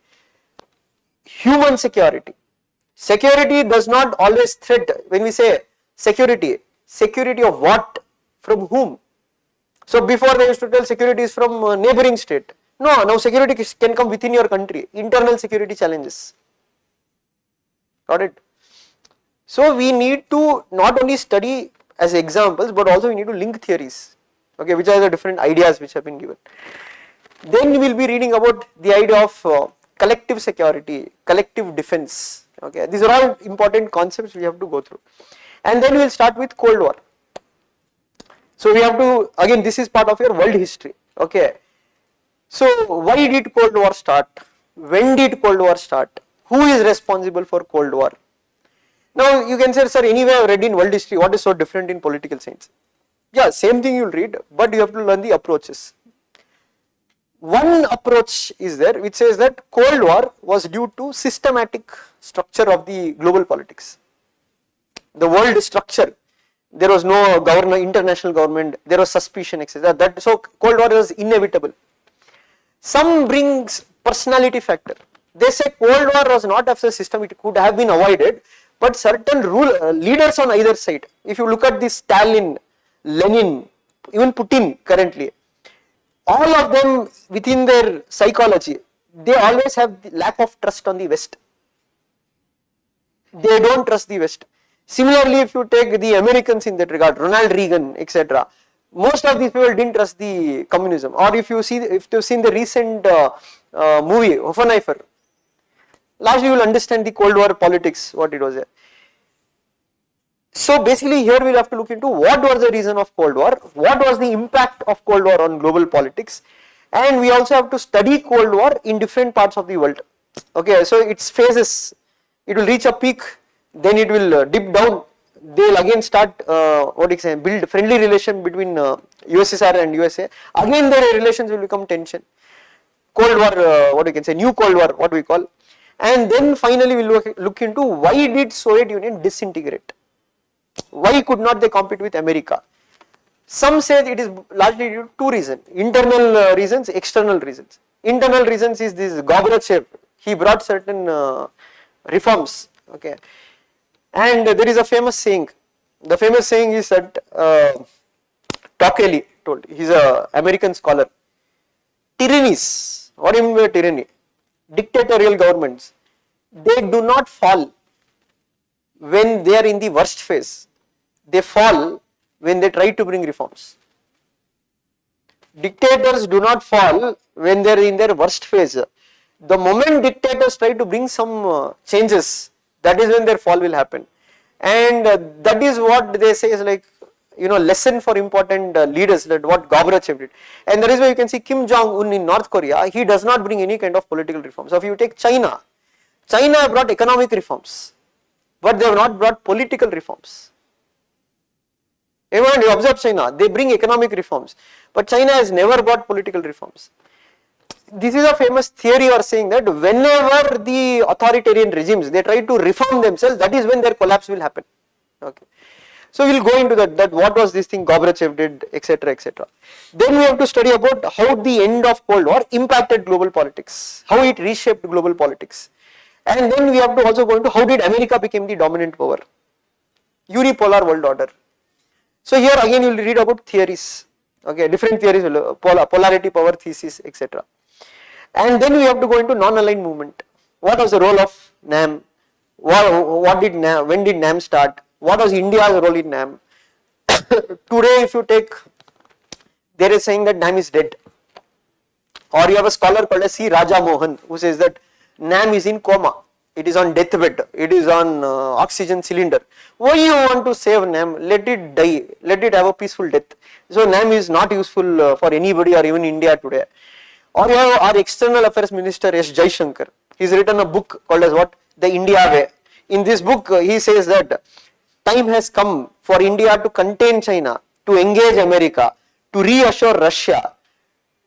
Speaker 2: human security. Security does not always threat. When we say security, security of what? From whom? So before they used to tell security is from neighboring state. No, now security can come within your country. Internal security challenges. Got it? So we need to not only study as examples, but also we need to link theories. Okay, which are the different ideas which have been given. Then we will be reading about the idea of collective security, collective defense. Okay, these are all important concepts we have to go through. And then we will start with Cold War. So we have to, again, this is part of your world history. Okay. So why did Cold War start? When did Cold War start? Who is responsible for Cold War? Now you can say, sir, anyway I have read in world history, what is so different in political science? Yeah, same thing you will read, but you have to learn the approaches. One approach is there which says that Cold War was due to systematic structure of the global politics. The world structure, there was no international government, there was suspicion, etc. So Cold War was inevitable. Some brings personality factor. They say Cold War was not as a system, it could have been avoided, but certain leaders on either side. If you look at this Stalin, Lenin, even Putin currently, all of them within their psychology, they always have the lack of trust on the West. They don't trust the West. Similarly, if you take the Americans in that regard, Ronald Reagan, etc., most of these people didn't trust the communism. Or if you've seen the recent movie Hoffenheimer, largely you will understand the Cold War politics, what it was there. So basically here we will have to look into what was the reason of Cold War, what was the impact of Cold War on global politics, and we also have to study Cold War in different parts of the world. Okay, so its phases, it will reach a peak, then it will dip down, they will again start build friendly relation between USSR and USA, again their relations will become tension. Cold War, new Cold War, what we call, and then finally we will look into why did Soviet Union disintegrate. Why could not they compete with America? Some say it is largely due to two reasons, internal reasons, external reasons. Internal reasons is this Gorbachev, he brought certain reforms, okay, and there is a famous saying, the famous saying is that Tocqueville told, he is an American scholar, tyrannies, what do you mean by tyranny? Dictatorial governments, they do not fall when they are in the worst phase, they fall when they try to bring reforms. Dictators do not fall when they are in their worst phase. The moment dictators try to bring some changes, that is when their fall will happen. And that is what they say is like, lesson for important leaders, that what Gorbachev did. And that is why you can see Kim Jong-un in North Korea, he does not bring any kind of political reforms. So if you take China, China brought economic reforms, but they have not brought political reforms. Even you observe China, they bring economic reforms, but China has never brought political reforms. This is a famous theory or saying that whenever the authoritarian regimes, they try to reform themselves, that is when their collapse will happen. Okay. So we will go into that what was this thing Gorbachev did, etc., etc. Then we have to study about how the end of Cold War impacted global politics, how it reshaped global politics. And then we have to also go into how did America become the dominant power, unipolar world order. So here again you will read about theories, okay, different theories, polarity, power thesis, etc. And then we have to go into non-aligned movement. What was the role of NAM? When did NAM start? What was India's role in NAM? Today if you take, there is saying that NAM is dead. Or you have a scholar called as C. Raja Mohan who says that NAM is in coma, it is on deathbed, it is on oxygen cylinder. Why you want to save NAM? Let it die, let it have a peaceful death. So NAM is not useful for anybody or even India today. Or you have our external affairs minister S. Jaishankar, he has written a book called as what? The India Way. In this book he says that time has come for India to contain China, to engage America, to reassure Russia,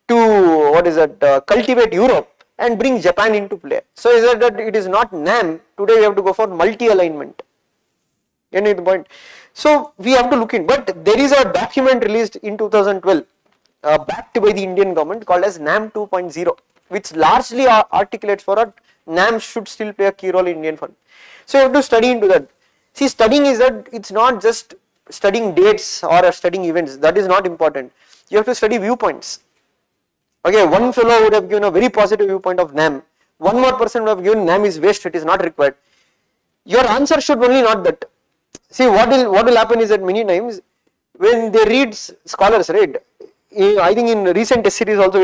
Speaker 2: to cultivate Europe and bring Japan into play. So is that it is not NAM, today we have to go for multi-alignment. You know the point. So we have to look in, but there is a document released in 2012 backed by the Indian government called as NAM 2.0, which largely articulates for what NAM should still play a key role in Indian fund. So you have to study into that. See, studying is that it's not just studying dates or studying events, that is not important. You have to study viewpoints. Okay, one fellow would have given a very positive viewpoint of NAM, one more person would have given NAM is waste, it is not required. Your answer should only not that. See, what will happen is that many times when they read scholars, right? I think in recent test series also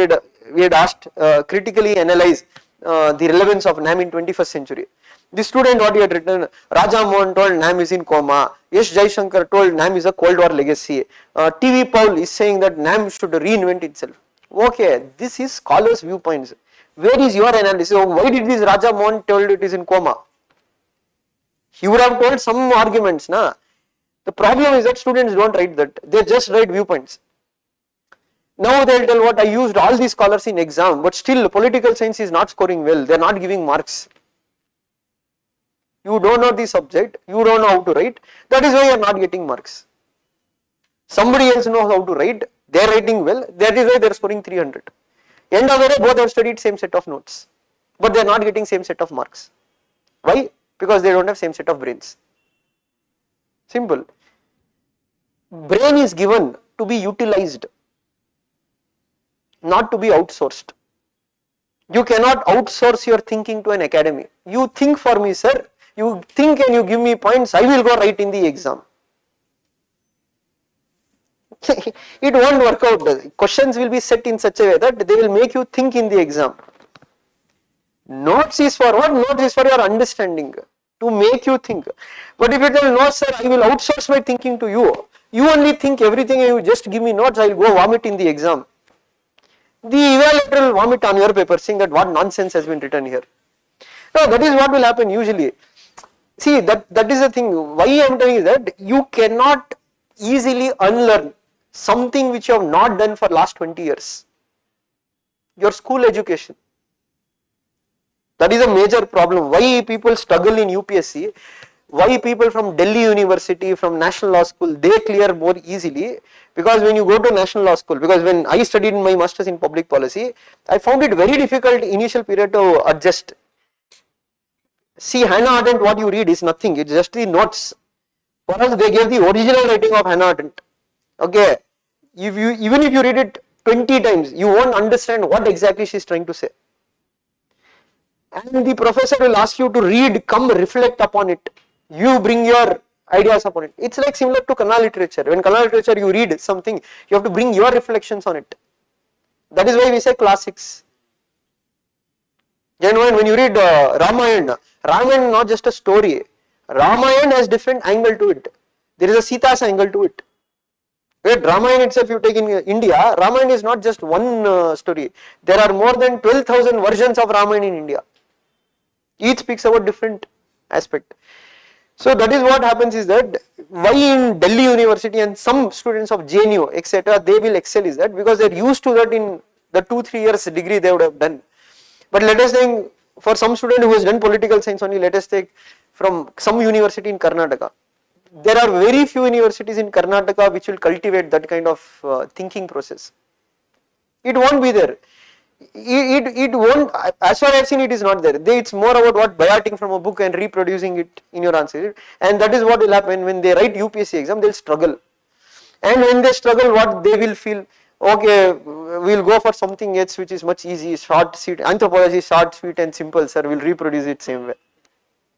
Speaker 2: we had asked critically analyze the relevance of NAM in 21st century. The student what he had written, Raja Mohan told NAM is in coma, Yash Jaishankar told NAM is a Cold War legacy, TV Paul is saying that NAM should reinvent itself. Okay, this is scholars' viewpoints. Where is your analysis? So why did this Raja Mohan told it is in coma? He would have told some arguments, na. The problem is that students don't write that, they just write viewpoints. Now they will tell what I used all these scholars in exam, but still political science is not scoring well, they are not giving marks. You don't know the subject, you don't know how to write, that is why you are not getting marks. Somebody else knows how to write, they are writing well, that is why they are scoring 300. End of the day, both have studied same set of notes, but they are not getting same set of marks. Why? Because they don't have same set of brains. Simple. Brain is given to be utilized, not to be outsourced. You cannot outsource your thinking to an academy. You think for me, sir. You think and you give me points, I will go write in the exam. It won't work out. Questions will be set in such a way that they will make you think in the exam. Notes is for what? Notes is for your understanding, to make you think. But if you tell, no sir, I will outsource my thinking to you, you only think everything and you just give me notes, I will go vomit in the exam. The evaluator will vomit on your paper saying that what nonsense has been written here. No, that is what will happen usually. See, that is the thing. Why I am telling is that you cannot easily unlearn something which you have not done for last 20 years. Your school education. That is a major problem. Why people struggle in UPSC, why people from Delhi University, from National Law School, they clear more easily, because when you go to National Law School, because when I studied my masters in public policy, I found it very difficult initial period to adjust. See, Hannah Arendt, what you read is nothing, it's just the notes. For us, they gave the original writing of Hannah Arendt. Okay, even if you read it 20 times, you won't understand what exactly she is trying to say. And the professor will ask you to read, come reflect upon it. You bring your ideas upon it. It's like similar to Kannada literature. When Kannada literature you read something, you have to bring your reflections on it. That is why we say classics. Genuine, when you read Ramayana, Ramayana is not just a story. Ramayana has different angle to it. There is a Sita's angle to it. Wait, Ramayana itself you take in India, Ramayana is not just one story. There are more than 12,000 versions of Ramayana in India. Each speaks about different aspect. So that is what happens is that why in Delhi University and some students of JNU etc. they will excel is that because they are used to that in the 2-3 years degree they would have done. But let us think for some student who has done political science only, let us take from some university in Karnataka. There are very few universities in Karnataka which will cultivate that kind of thinking process. It won't be there. It won't, as far as I have seen, it is not there. It's more about what biting from a book and reproducing it in your answer. And that is what will happen when they write UPSC exam, they'll struggle. And when they struggle, what they will feel, okay, we'll go for something else which is much easy, short, sweet, anthropology, short, sweet and simple, sir, we'll reproduce it same way.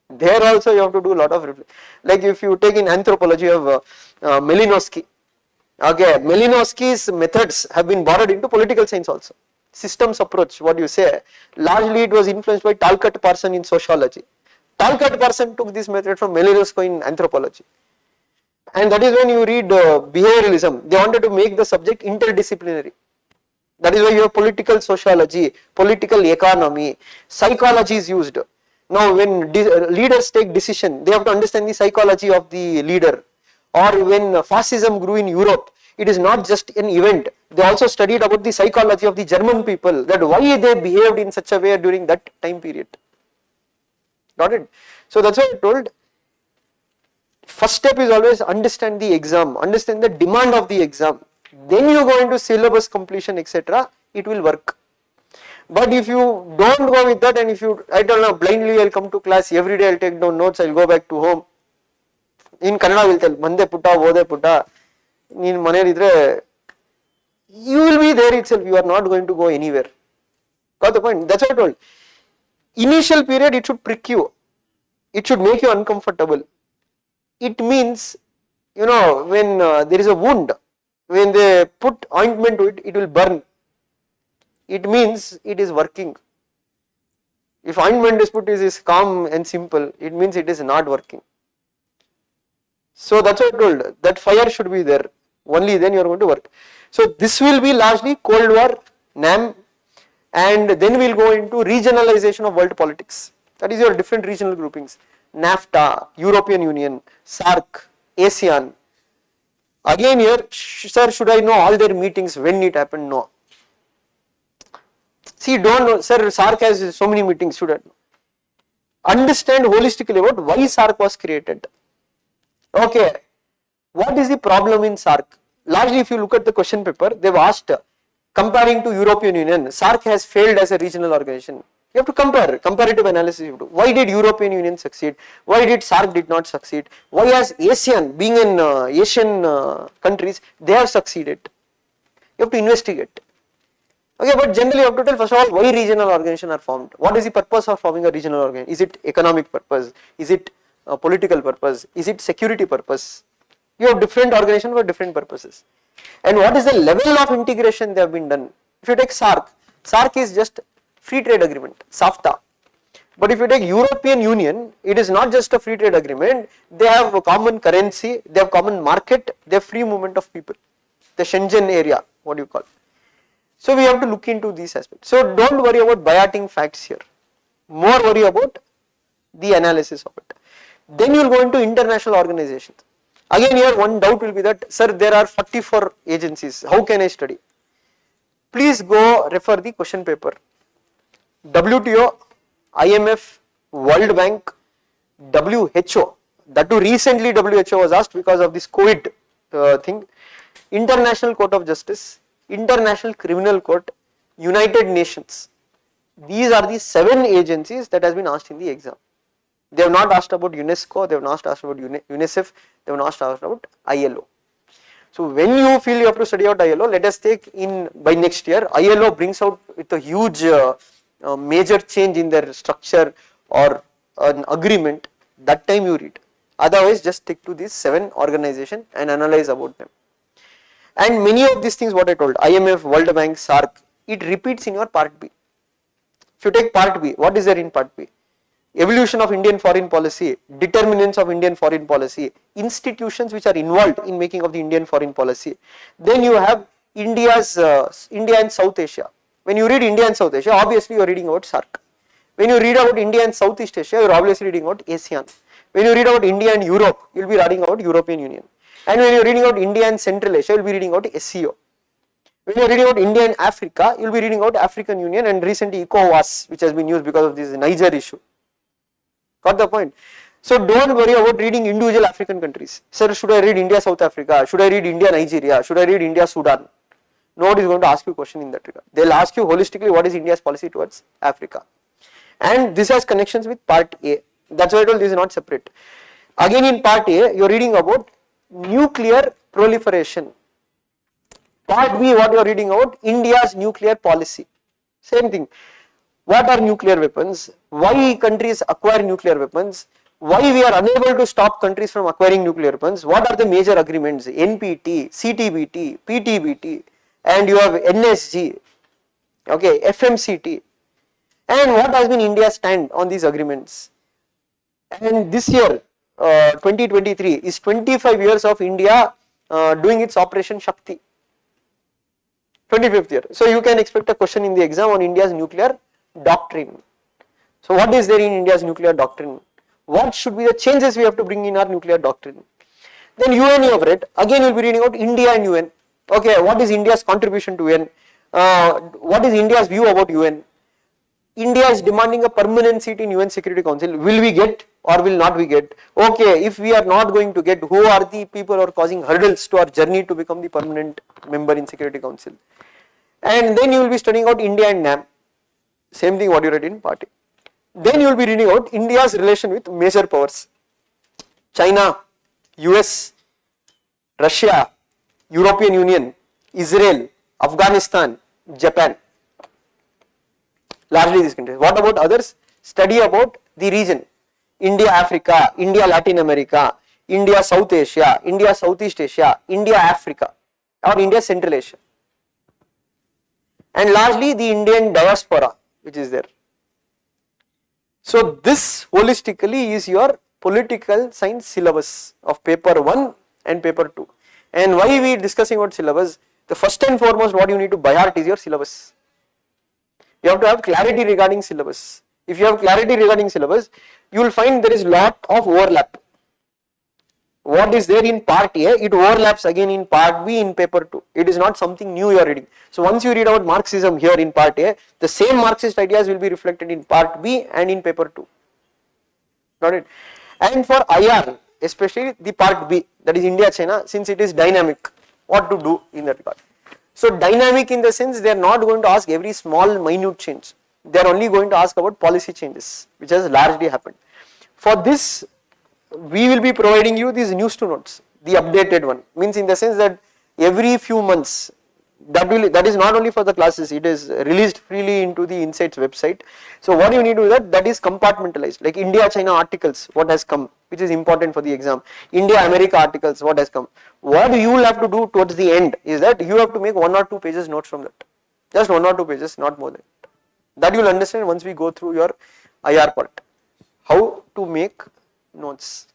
Speaker 2: There also you have to do a lot of, like if you take in anthropology of Malinowski, okay, Malinowski's methods have been borrowed into political science also. Systems approach, what you say, largely it was influenced by Talcott Parson in sociology. Talcott Parson took this method from Malinowski in anthropology. And that is when you read behavioralism, they wanted to make the subject interdisciplinary. That is why you have political sociology, political economy, psychology is used. Now when leaders take decision, they have to understand the psychology of the leader. Or when fascism grew in Europe, it is not just an event. They also studied about the psychology of the German people, that why they behaved in such a way during that time period. Got it? So that's why I told, first step is always understand the exam, understand the demand of the exam. Then you go into syllabus completion, etc. It will work. But if you don't go with that, and if you, I don't know, blindly I'll come to class, every day I'll take down notes, I'll go back to home. In Kannada we'll tell, Mande putta, Ode putta, in Manelidre, you will be there itself, you are not going to go anywhere. Got the point? That's what I told. Initial period, it should prick you. It should make you uncomfortable. It means, you know, when there is a wound, when they put ointment to it, it will burn. It means it is working. If ointment is put, it is calm and simple, it means it is not working. So that's what I told, that fire should be there, only then you are going to work. So this will be largely Cold War, NAM, and then we will go into regionalization of world politics. That is your different regional groupings, NAFTA, European Union, SAARC, ASEAN. Again here, sir, should I know all their meetings, when it happened? No. See, don't know, sir, SAARC has so many meetings, should I know? Understand holistically about why SAARC was created. Okay, what is the problem in SAARC? Largely if you look at the question paper, they have asked, comparing to European Union, SAARC has failed as a regional organization. You have to compare, comparative analysis you do. Why did European Union succeed? Why did SAARC did not succeed? Why has ASEAN, being in Asian countries, they have succeeded? You have to investigate. Okay, but generally you have to tell first of all why regional organizations are formed. What is the purpose of forming a regional organization? Is it economic purpose? Is it political purpose? Is it security purpose? You have different organizations for different purposes. And what is the level of integration they have been done? If you take SAARC, SAARC is just free trade agreement, SAFTA. But if you take European Union, it is not just a free trade agreement, they have a common currency, they have common market, they have free movement of people. The Shenzhen area, what do you call? So we have to look into these aspects. So don't worry about biating facts here. More worry about the analysis of it. Then you will go into international organizations. Again here one doubt will be that, sir, there are 44 agencies, how can I study? Please go refer the question paper. WTO, IMF, World Bank, WHO, that too recently WHO was asked because of this COVID thing, International Court of Justice, International Criminal Court, United Nations. These are the 7 agencies that has been asked in the exam. They have not asked about UNESCO, they have not asked about UNICEF, they have not asked about ILO. So when you feel you have to study out ILO, let us take in by next year, ILO brings out with a huge major change in their structure or an agreement, that time you read. Otherwise just stick to these 7 organizations and analyze about them. And many of these things what I told, IMF, World Bank, SAARC, it repeats in your part B. If you take part B, what is there in part B? Evolution of Indian foreign policy, determinants of Indian foreign policy, institutions which are involved in making of the Indian foreign policy. Then you have India and South Asia. When you read India and South Asia, obviously you are reading about SAARC. When you read about India and Southeast Asia, you are obviously reading about ASEAN. When you read about India and Europe, you will be reading about European Union. And when you are reading about India and Central Asia, you will be reading about SCO. When you are reading about India and Africa, you will be reading about African Union and recently ECOWAS, which has been used because of this Niger issue. Got the point? So don't worry about reading individual African countries. Sir, should I read India, South Africa? Should I read India, Nigeria? Should I read India, Sudan? Nobody is going to ask you a question in that regard. They will ask you holistically what is India's policy towards Africa. And this has connections with part A. That's why I told this is not separate. Again in part A, you are reading about nuclear proliferation. Part B, what you are reading about, India's nuclear policy. Same thing. What are nuclear weapons? Why countries acquire nuclear weapons? Why we are unable to stop countries from acquiring nuclear weapons? What are the major agreements? NPT, CTBT, PTBT, and you have NSG, okay, FMCT. And what has been India's stand on these agreements? And this year, 2023, is 25 years of India doing its Operation Shakti. 25th year. So you can expect a question in the exam on India's nuclear doctrine. So what is there in India's nuclear doctrine? What should be the changes we have to bring in our nuclear doctrine? Then UN you have read. Again you will be reading about India and UN. Okay, what is India's contribution to UN? What is India's view about UN? India is demanding a permanent seat in UN Security Council. Will we get or will not we get? Okay, if we are not going to get, who are the people who are causing hurdles to our journey to become the permanent member in Security Council? And then you will be studying out India and NAM, same thing what you read in Part A. Then you will be reading out India's relation with major powers, China, US, Russia, European Union, Israel, Afghanistan, Japan. Largely these countries. What about others? Study about the region. India, Africa, India, Latin America, India, South Asia, India, Southeast Asia, India, Africa, or India, Central Asia. And largely the Indian diaspora which is there. So this holistically is your political science syllabus of paper 1 and paper 2. And why we are discussing about syllabus? The first and foremost what you need to by heart is your syllabus. You have to have clarity regarding syllabus. If you have clarity regarding syllabus, you will find there is lot of overlap. What is there in part A, it overlaps again in part B in paper 2. It is not something new you are reading. So once you read about Marxism here in part A, the same Marxist ideas will be reflected in part B and in paper 2. Got it? And for IR, especially the part B, that is India, China, since it is dynamic, what to do in that regard. So dynamic in the sense they are not going to ask every small minute change. They are only going to ask about policy changes, which has largely happened. For this, we will be providing you these news to notes, the updated one, means in the sense that every few months, that is not only for the classes, it is released freely into the Insights website. So what you need to do that is compartmentalized, like India China articles, what has come, which is important for the exam, India America articles, what has come. What you will have to do towards the end is that you have to make 1 or 2 pages notes from that, just 1 or 2 pages, not more than that. That you will understand once we go through your IR part, how to make notes.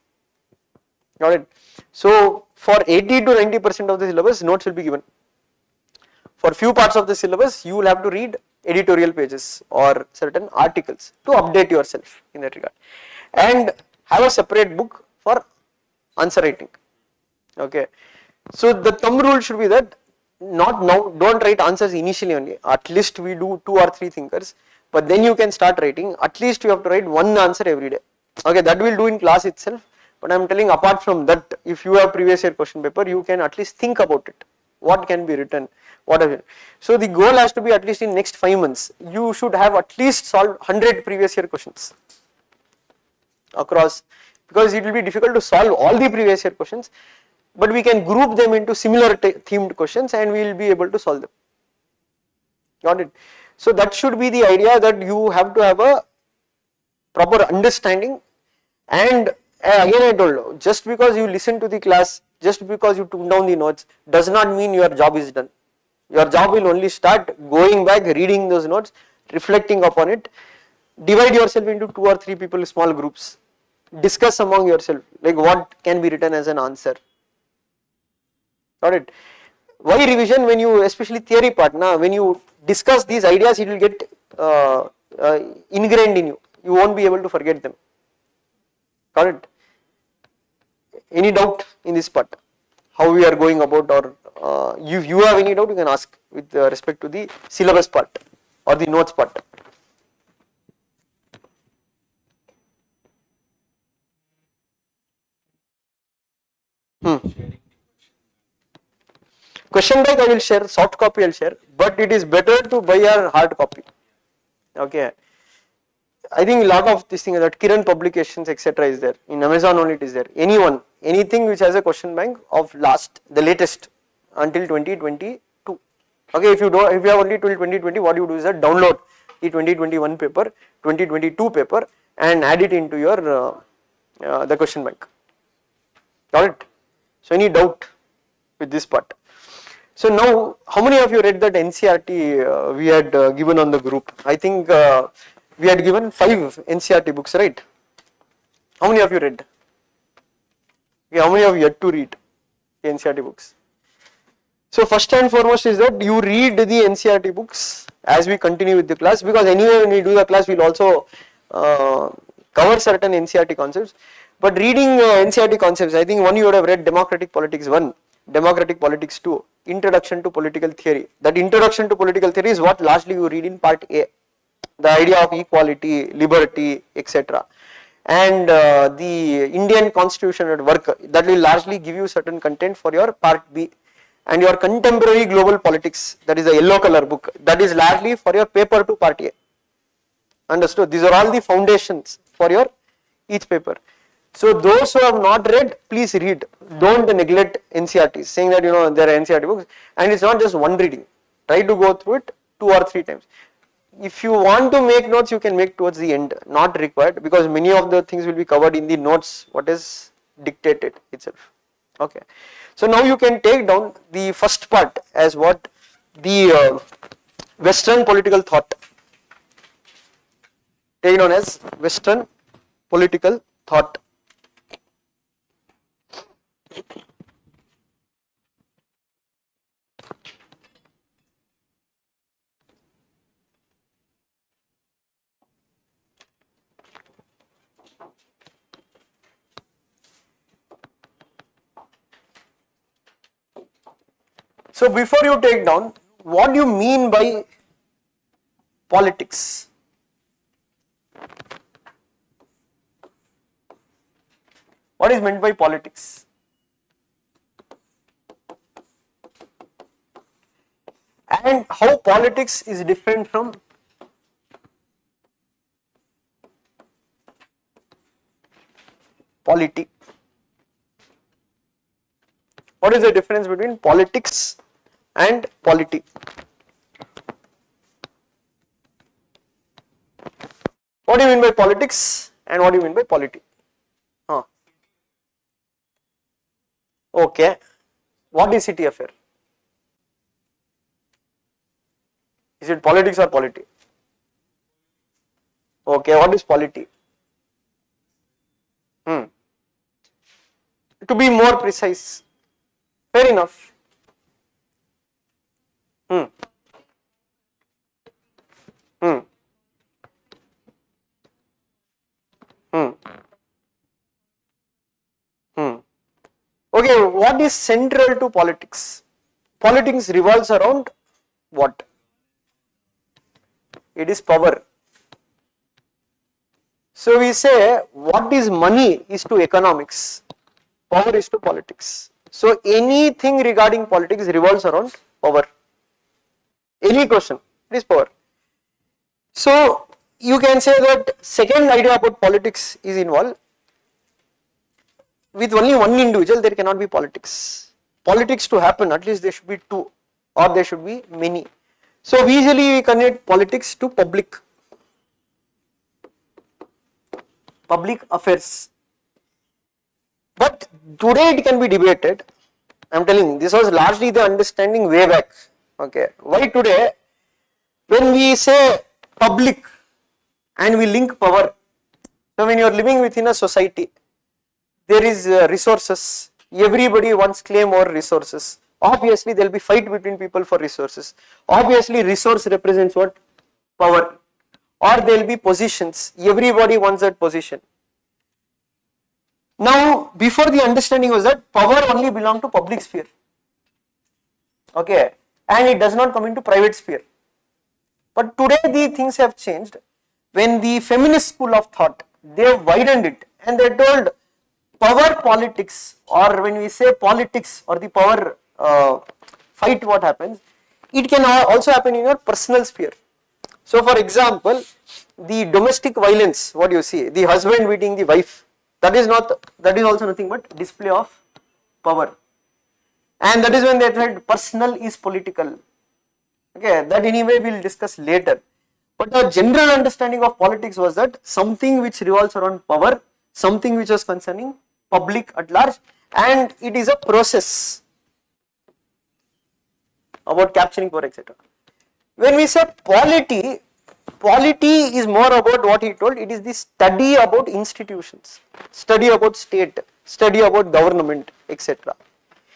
Speaker 2: Got it? So for 80 to 90% of the syllabus, notes will be given. For few parts of the syllabus, you will have to read editorial pages or certain articles to update yourself in that regard, and have a separate book for answer writing. Okay. So the thumb rule should be that not now, don't write answers initially only. At least we do 2 or 3 thinkers, but then you can start writing. At least you have to write 1 answer every day. Okay, that will do in class itself. But I am telling, apart from that, if you have previous year question paper, you can at least think about it. What can be written, whatever. So the goal has to be at least in next 5 months, you should have at least solved 100 previous year questions across, because it will be difficult to solve all the previous year questions, but we can group them into similar themed questions and we will be able to solve them. Got it? So that should be the idea, that you have to have a proper understanding. And again I told you, just because you listen to the class, just because you took down the notes, does not mean your job is done. Your job will only start going back, reading those notes, reflecting upon it. Divide yourself into 2 or 3 people, small groups. Discuss among yourself, like what can be written as an answer. Got it? Why revision? When you, especially theory part, when you discuss these ideas, it will get ingrained in you. You won't be able to forget them. Got it? Any doubt in this part? How we are going about, or if you have any doubt, you can ask with respect to the syllabus part or the notes part. Question bank I will share, soft copy I will share, but it is better to buy a hard copy. Okay. I think a lot of this thing that Kiran publications etc. is there. In Amazon only it is there. Anyone, anything which has a question bank of the latest until 2022. Okay, if you have only till 2020, what you do is that download the 2021 paper, 2022 paper, and add it into your the question bank. Got it? So any doubt with this part? So now, how many of you read that NCERT we had given on the group? I think we had given 5 NCERT books, right? How many of you read? Okay, how many of you yet to read the NCERT books? So first and foremost is that you read the NCERT books as we continue with the class, because anyway when we do the class we will also cover certain NCERT concepts. But reading NCERT concepts, I think one you would have read Democratic Politics 1, Democratic Politics 2, Introduction to Political Theory. That Introduction to Political Theory is what largely you read in part A, the idea of equality, liberty, etc. and the Indian constitution at work, that will largely give you certain content for your part B, and your contemporary global politics, that is a yellow color book, that is largely for your paper 2 part A. Understood? These are all the foundations for your each paper. So those who have not read, please read. Don't neglect NCRTs, saying that there are NCRT books, and it's not just one reading. Try to go through it 2 or 3 times. If you want to make notes, you can make towards the end, not required, because many of the things will be covered in the notes, what is dictated itself. Okay. So now you can take down the first part as what the Western political thought. Take down as Western political thought. So before you take down, what do you mean by politics? What is meant by politics? And how politics is different from polity? What is the difference between politics and polity? What do you mean by politics and what do you mean by polity? Okay. What is city affair? Is it politics or polity? Okay. What is polity? To be more precise. Fair enough. Hmm. Okay, what is central to politics? Politics revolves around what? It is power. So we say what is money is to economics, power is to politics. So anything regarding politics revolves around power. Any question, it is power. So you can say that second idea about politics is involved. With only one individual there cannot be politics. Politics to happen, at least there should be 2 or there should be many. So we usually connect politics to public affairs. But today it can be debated. I am telling you, this was largely the understanding way back. Okay, why today? When we say public and we link power, so when you are living within a society, there is resources, everybody wants claim over resources. Obviously there will be fight between people for resources. Obviously resource represents what? Power. Or there will be positions, everybody wants that position. Now before the understanding was that power only belonged to public sphere. Okay, and it does not come into private sphere. But today the things have changed. When the feminist school of thought, they have widened it and they told power politics, or when we say politics or the power fight, what happens, it can also happen in your personal sphere. So for example, the domestic violence, what you see, the husband beating the wife, that is also nothing but display of power. And that is when they said personal is political. Okay, that anyway we will discuss later. But the general understanding of politics was that something which revolves around power, something which was concerning public at large, and it is a process about capturing power, etc. When we say polity is more about what he told, it is the study about institutions, study about state, study about government, etc.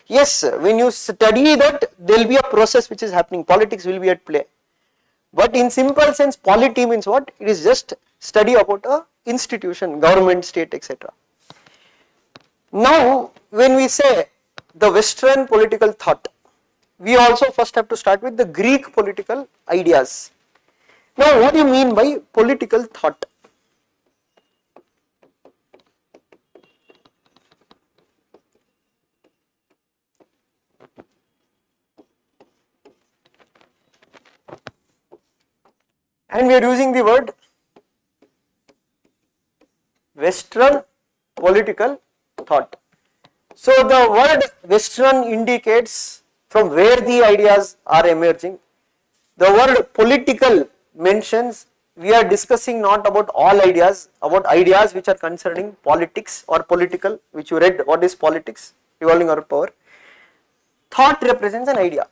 Speaker 2: Yes, when you study that, there will be a process which is happening, politics will be at play. But in simple sense, polity means what? It is just study about a institution, government, state, etc. Now, when we say the Western political thought, we also first have to start with the Greek political ideas. Now, what do you mean by political thought? and we are using the word Western political thought. So the word Western indicates from where the ideas are emerging. The word political mentions we are discussing not about all ideas, about ideas which are concerning politics or political, which you read what is politics, revolving around power. Thought represents an idea.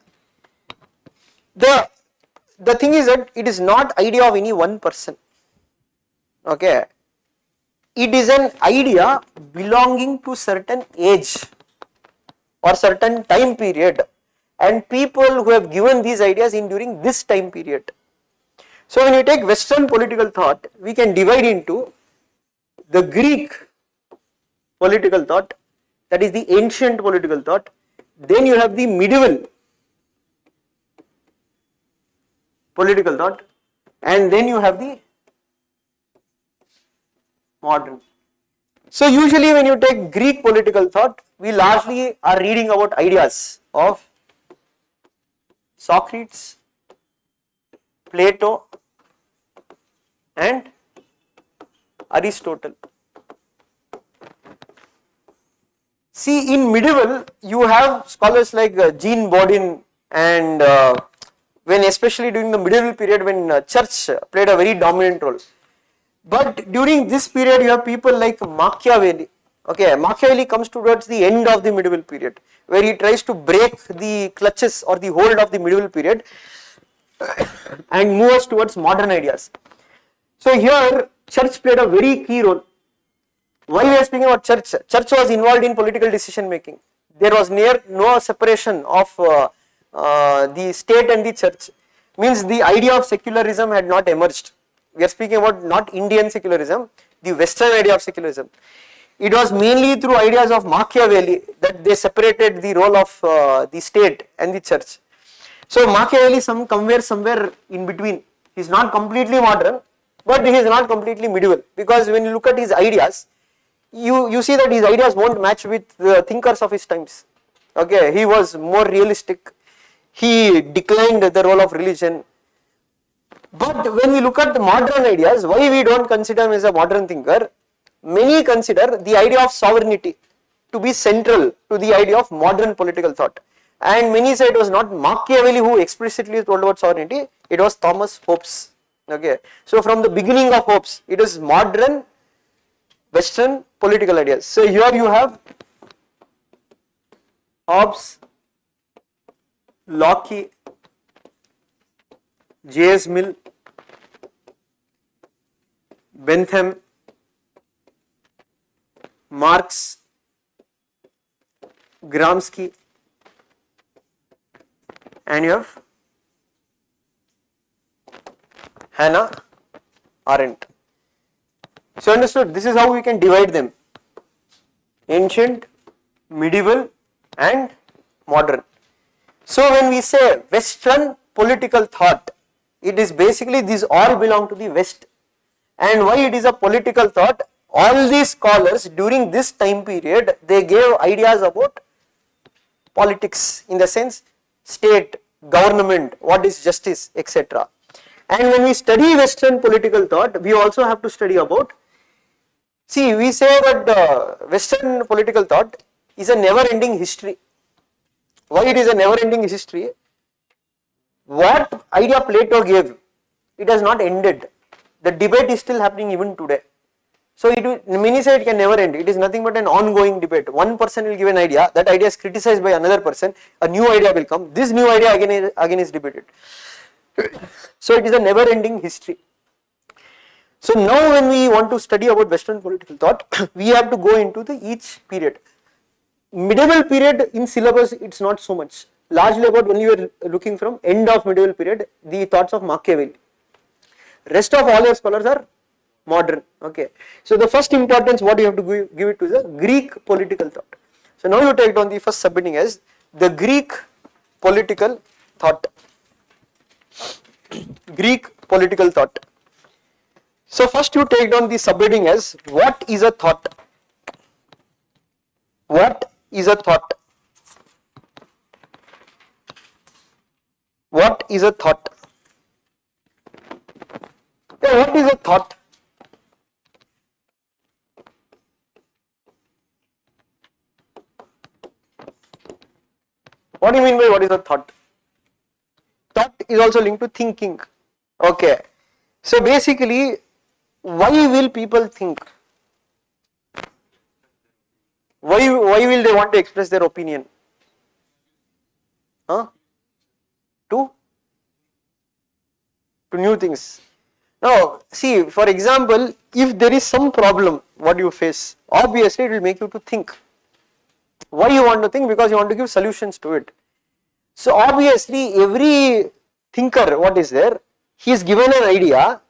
Speaker 2: The thing is that it is not idea of any one person. Okay, it is an idea belonging to certain age or certain time period and people who have given these ideas in during this time period. So when you take Western political thought, we can divide into the Greek political thought, that is the ancient political thought, then you have the medieval political thought, and then you have the modern. So usually when you take Greek political thought, we largely are reading about ideas of Socrates, Plato and Aristotle. See, in medieval you have scholars like Jean Bodin and when especially during the medieval period when church played a very dominant role. But during this period you have people like Machiavelli. Okay, Machiavelli comes towards the end of the medieval period where he tries to break the clutches or the hold of the medieval period and move us towards modern ideas. So here church played a very key role. Why we are speaking about church? Church was involved in political decision making. There was no separation of the state and the church. Means the idea of secularism had not emerged. We are speaking about not Indian secularism, the Western idea of secularism. It was mainly through ideas of Machiavelli that they separated the role of the state and the church. So Machiavelli somewhere in between. He is not completely modern, but he is not completely medieval, because when you look at his ideas, you see that his ideas won't match with the thinkers of his times. Okay, he was more realistic. He declined the role of religion. But when we look at the modern ideas, why we don't consider him as a modern thinker? Many consider the idea of sovereignty to be central to the idea of modern political thought. And many say it was not Machiavelli who explicitly told about sovereignty, it was Thomas Hobbes. Okay, so from the beginning of Hobbes, it is modern Western political ideas. So here you have Hobbes, Locke, J.S. Mill, Bentham, Marx, Gramsci, and you have Hannah Arendt. So understood, this is how we can divide them: ancient, medieval and modern. So when we say Western political thought, it is basically these all belong to the West. And why it is a political thought? All these scholars during this time period, they gave ideas about politics, in the sense state, government, what is justice, etc. And when we study Western political thought, we also have to study about, see, we say that Western political thought is a never ending history. Why it is a never ending history? What idea Plato gave, it has not ended. The debate is still happening even today. So many say it can never end. It is nothing but an ongoing debate. One person will give an idea, that idea is criticized by another person, a new idea will come, this new idea again is debated. So it is a never ending history. So now when we want to study about Western political thought, we have to go into each period. Medieval period in syllabus, it's not so much. Largely about when you are looking from end of medieval period, the thoughts of Machiavelli. Rest of all your scholars are modern. Okay. So the first importance what you have to give it to the Greek political thought. So now you take down the first subheading as the Greek political thought. Greek political thought. So first you take down the subheading as what is a thought? What is a thought? What is a thought? What is a thought? What do you mean by what is a thought? Thought is also linked to thinking. Okay. So basically, why will people think? Why will they want to express their opinion? Huh? To new things. Now, see, for example, if there is some problem what you face, obviously it will make you to think. Why you want to think? Because you want to give solutions to it. So obviously every thinker, what is there? He is given an idea,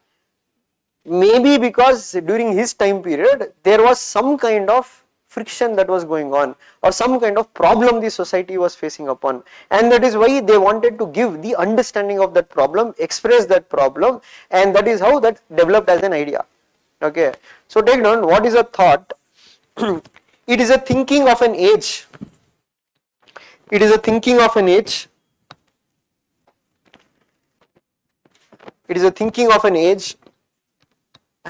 Speaker 2: maybe because during his time period there was some kind of friction that was going on or some kind of problem the society was facing upon, and that is why they wanted to give the understanding of that problem, express that problem, and that is how that developed as an idea. Okay, so take down what is a thought. It is a thinking of an age. It is a thinking of an age. It is a thinking of an age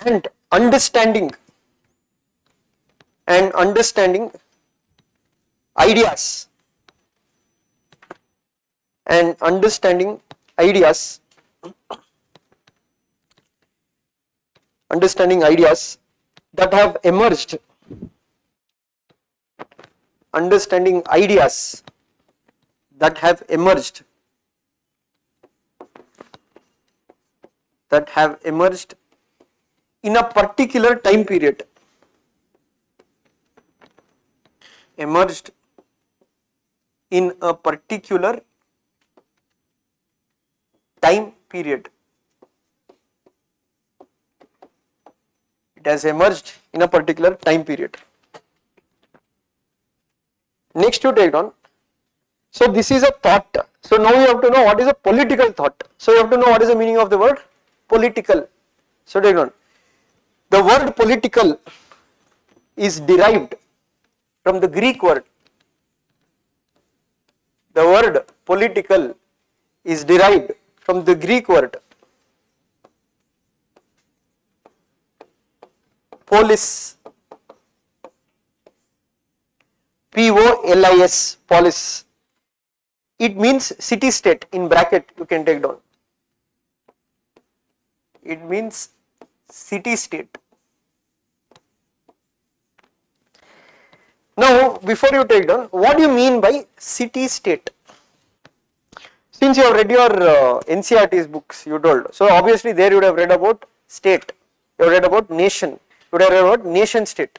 Speaker 2: and understanding ideas and understanding ideas that have emerged, understanding ideas that have emerged in a particular time period, emerged in a particular time period. It has emerged in a particular time period. Next you take on. So this is a thought. So now you have to know what is a political thought. So you have to know what is the meaning of the word political. So take on. The word political is derived from the Greek word. The word political is derived from the Greek word polis, P-O-L-I-S, polis. It means city state, in bracket you can take down. It means city state. Now before you take down, what do you mean by city state? Since you have read your NCERT's books, you told, so obviously there you would have read about state, you have read about nation, you would have read about nation state.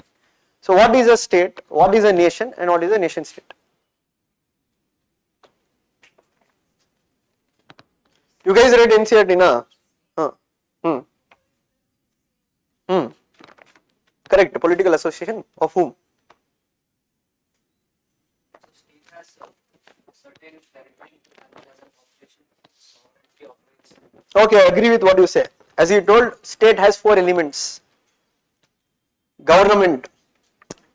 Speaker 2: So what is a state, what is a nation, and what is a nation state? You guys read NCERT, na? Correct, political association of whom? Okay, I agree with what you say. As you told, state has 4 elements: government,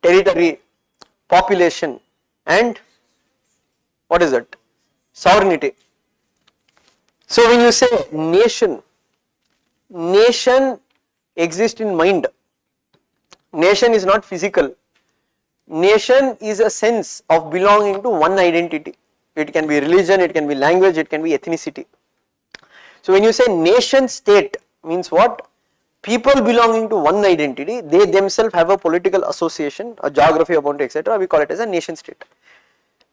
Speaker 2: territory, population, and what is that? Sovereignty. So when you say nation, nation exists in mind. Nation is not physical. Nation is a sense of belonging to one identity. It can be religion, it can be language, it can be ethnicity. So when you say nation state, means what? People belonging to one identity, they themselves have a political association, a geography, a boundary, etc. We call it as a nation state.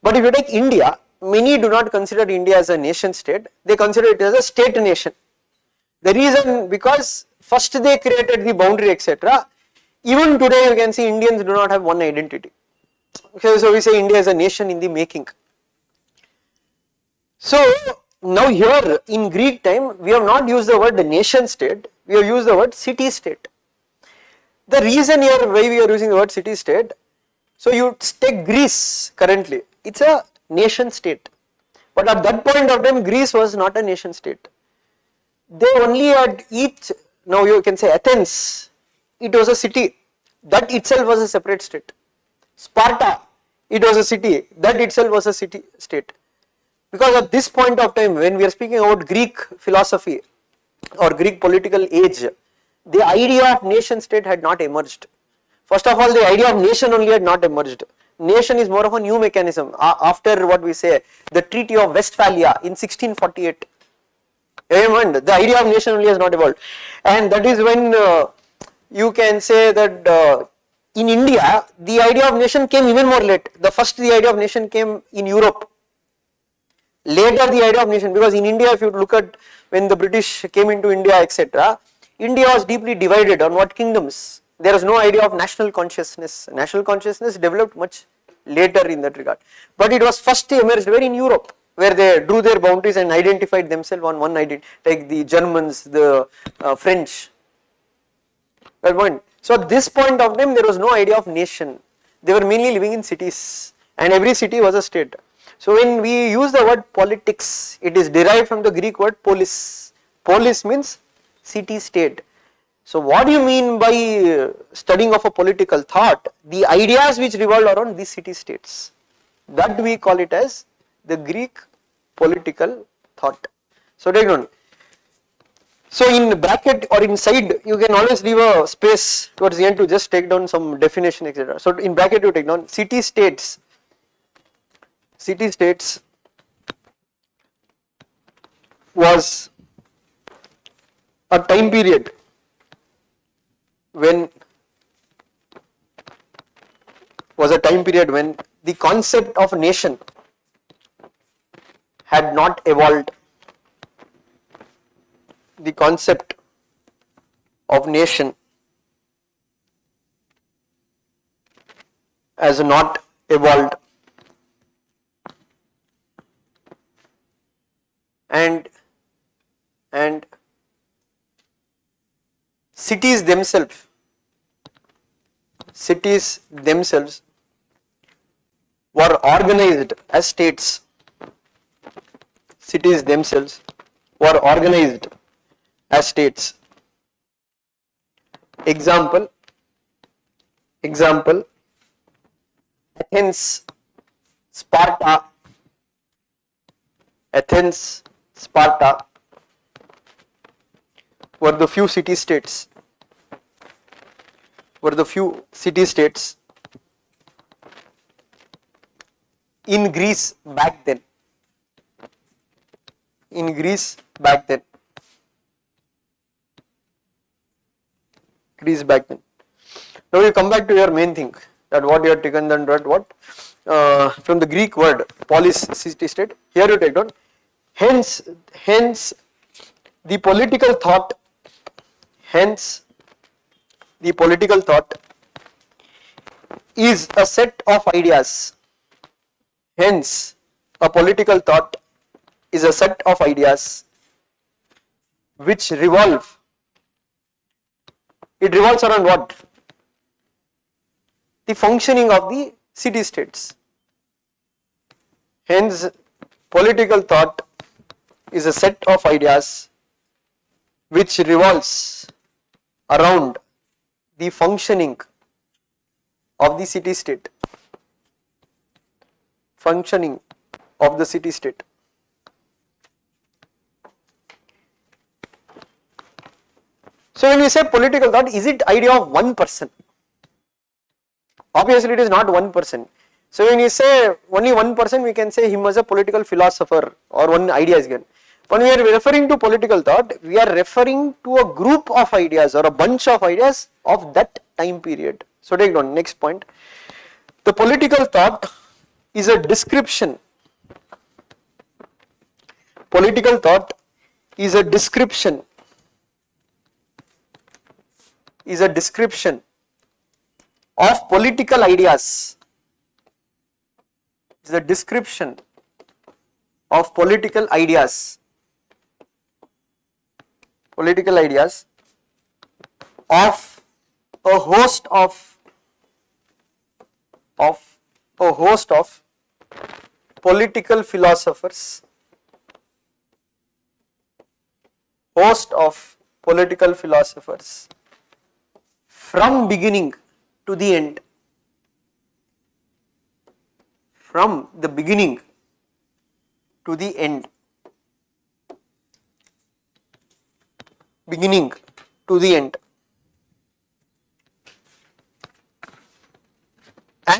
Speaker 2: But if you take India, many do not consider India as a nation state, they consider it as a state nation. The reason, because first they created the boundary, etc. Even today you can see Indians do not have one identity. Okay, so we say India is a nation in the making. So now here in Greek time we have not used the word nation state, we have used the word city state. The reason here why we are using the word city state, so you take Greece currently, it's a nation state, but at that point of time Greece was not a nation state. They only had each, now you can say Athens, it was a city, that itself was a separate state. Sparta, it was a city, that itself was a city state. Because at this point of time when we are speaking about Greek philosophy or Greek political age, the idea of nation state had not emerged. First of all, the idea of nation only had not emerged. Nation is more of a new mechanism after what we say, the Treaty of Westphalia in 1648. The idea of nation only has not evolved, and that is when you can say that in India the idea of nation came even more late. The idea of nation came in Europe. Later the idea of nation, because in India if you look at when the British came into India etc., India was deeply divided on what kingdoms. There was no idea of national consciousness. National consciousness developed much later in that regard, but it was first emerged where in Europe, where they drew their boundaries and identified themselves on one identity, like the Germans, the French. That point. So at this point of time there was no idea of nation. They were mainly living in cities and every city was a state. So when we use the word politics, it is derived from the Greek word polis. Polis means city state. So what do you mean by studying of a political thought? The ideas which revolve around these city states. That we call it as the Greek political thought. So take note. So in bracket or inside you can always leave a space towards the end to just take down some definition etc. So in bracket you take down city states. City states was a time period when the concept of nation had not evolved. The concept of nation has not evolved, and cities themselves were organized as states. Cities themselves were organized as states. Example, Athens, Sparta were the few city states. In Greece back then. Now you come back to your main thing, that what you have taken then what from the Greek word polis, city state. Here you take down. Hence the political thought. Is a set of ideas. Hence, a political thought is a set of ideas which revolve. It revolves around what? The functioning of the city states. Hence, political thought is a set of ideas which revolves around the functioning of the city state. Functioning of the city state. So when we say political thought, is it idea of one person? Obviously it is not one person. So when we say only one person, we can say him as a political philosopher or one idea is given. When we are referring to political thought, we are referring to a group of ideas or a bunch of ideas of that time period. So take down next point. The political thought is a description. Political thought is a description. Of political ideas. Is a description of political ideas. Political ideas of a host of political philosophers. From beginning to the end. From the beginning to the end. Beginning to the end.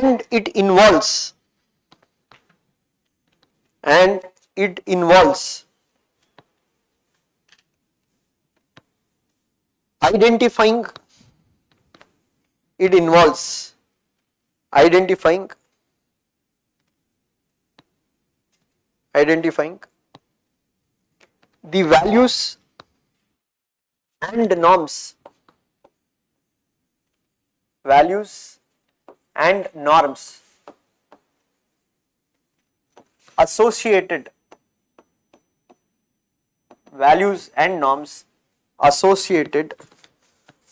Speaker 2: and it involves identifying it involves identifying the values and norms associated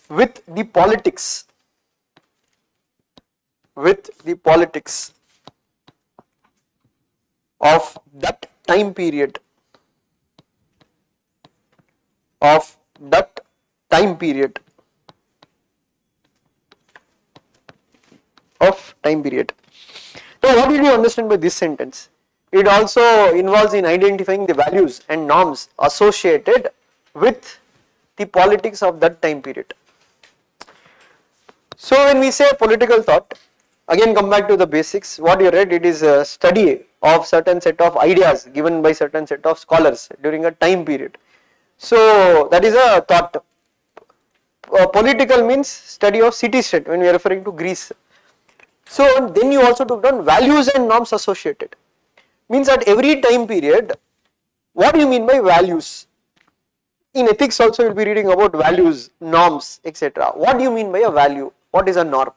Speaker 2: with the politics of that time period Now, what did you understand by this sentence? It also involves in identifying the values and norms associated with the politics of that time period. So, when we say political thought, again come back to the basics. What you read, it is a study of certain set of ideas given by certain set of scholars during a time period. So, that is a thought. Political means study of city-state when we are referring to Greece. So, then you also took down values and norms associated. Means at every time period, what do you mean by values? In ethics also you will be reading about values, norms, etc. What do you mean by a value? What is a norm?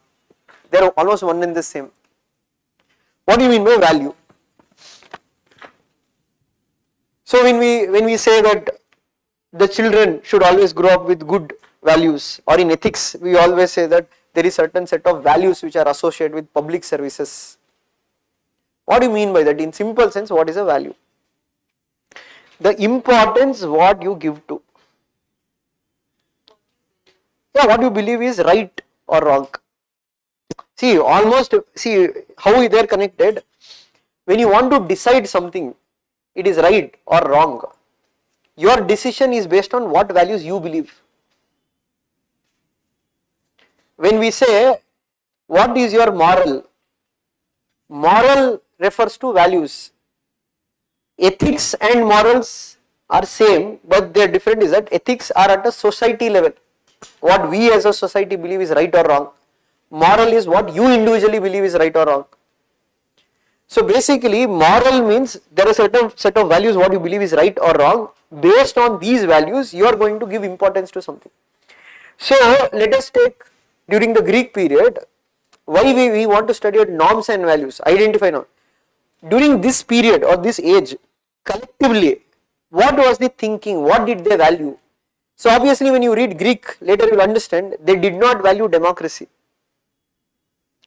Speaker 2: They are almost one and the same. What do you mean by value? So when we say that the children should always grow up with good values, or in ethics we always say that there is certain set of values which are associated with public services. What do you mean by that? In simple sense, what is a value? The importance what you give to. What you believe is right or wrong. See how they are connected. When you want to decide something, it is right or wrong. Your decision is based on what values you believe. When we say, what is your moral? Moral refers to values. Ethics and morals are same, but they are different is that ethics are at a society level. What we as a society believe is right or wrong. Moral is what you individually believe is right or wrong. So basically, moral means there are certain set of values what you believe is right or wrong. Based on these values, you are going to give importance to something. So let us take during the Greek period, why we want to study norms and values, identify norms. During this period or this age, collectively, what was the thinking, what did they value? So obviously when you read Greek, later you will understand, they did not value democracy.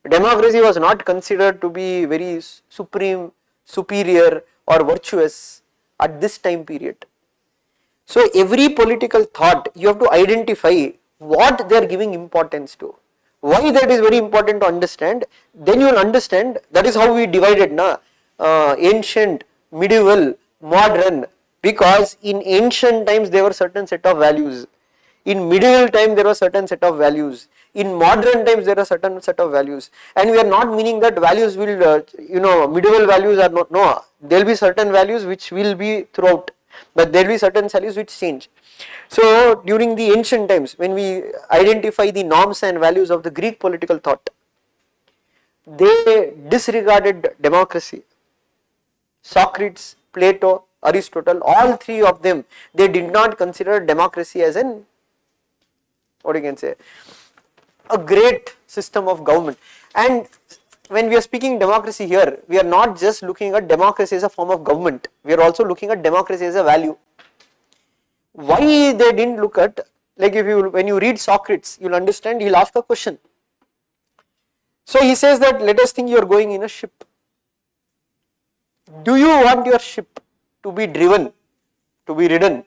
Speaker 2: Democracy was not considered to be very supreme, superior or virtuous at this time period. So every political thought, you have to identify what they are giving importance to. Why that is very important to understand, then you will understand, that is how we divided ancient, medieval, modern, because in ancient times there were certain set of values, in medieval time there were certain set of values, in modern times there are certain set of values, and we are not meaning that values will, medieval values are not, no, there will be certain values which will be throughout, but there will be certain values which change. So during the ancient times, when we identify the norms and values of the Greek political thought, they disregarded democracy. Socrates, Plato, Aristotle, all three of them, they did not consider democracy as an, what you can say, a great system of government. And when we are speaking democracy here, we are not just looking at democracy as a form of government, we are also looking at democracy as a value. Why they didn't look at, like when you read Socrates, you will understand, he will ask a question. So he says that, let us think you are going in a ship. Do you want your ship to be driven, to be ridden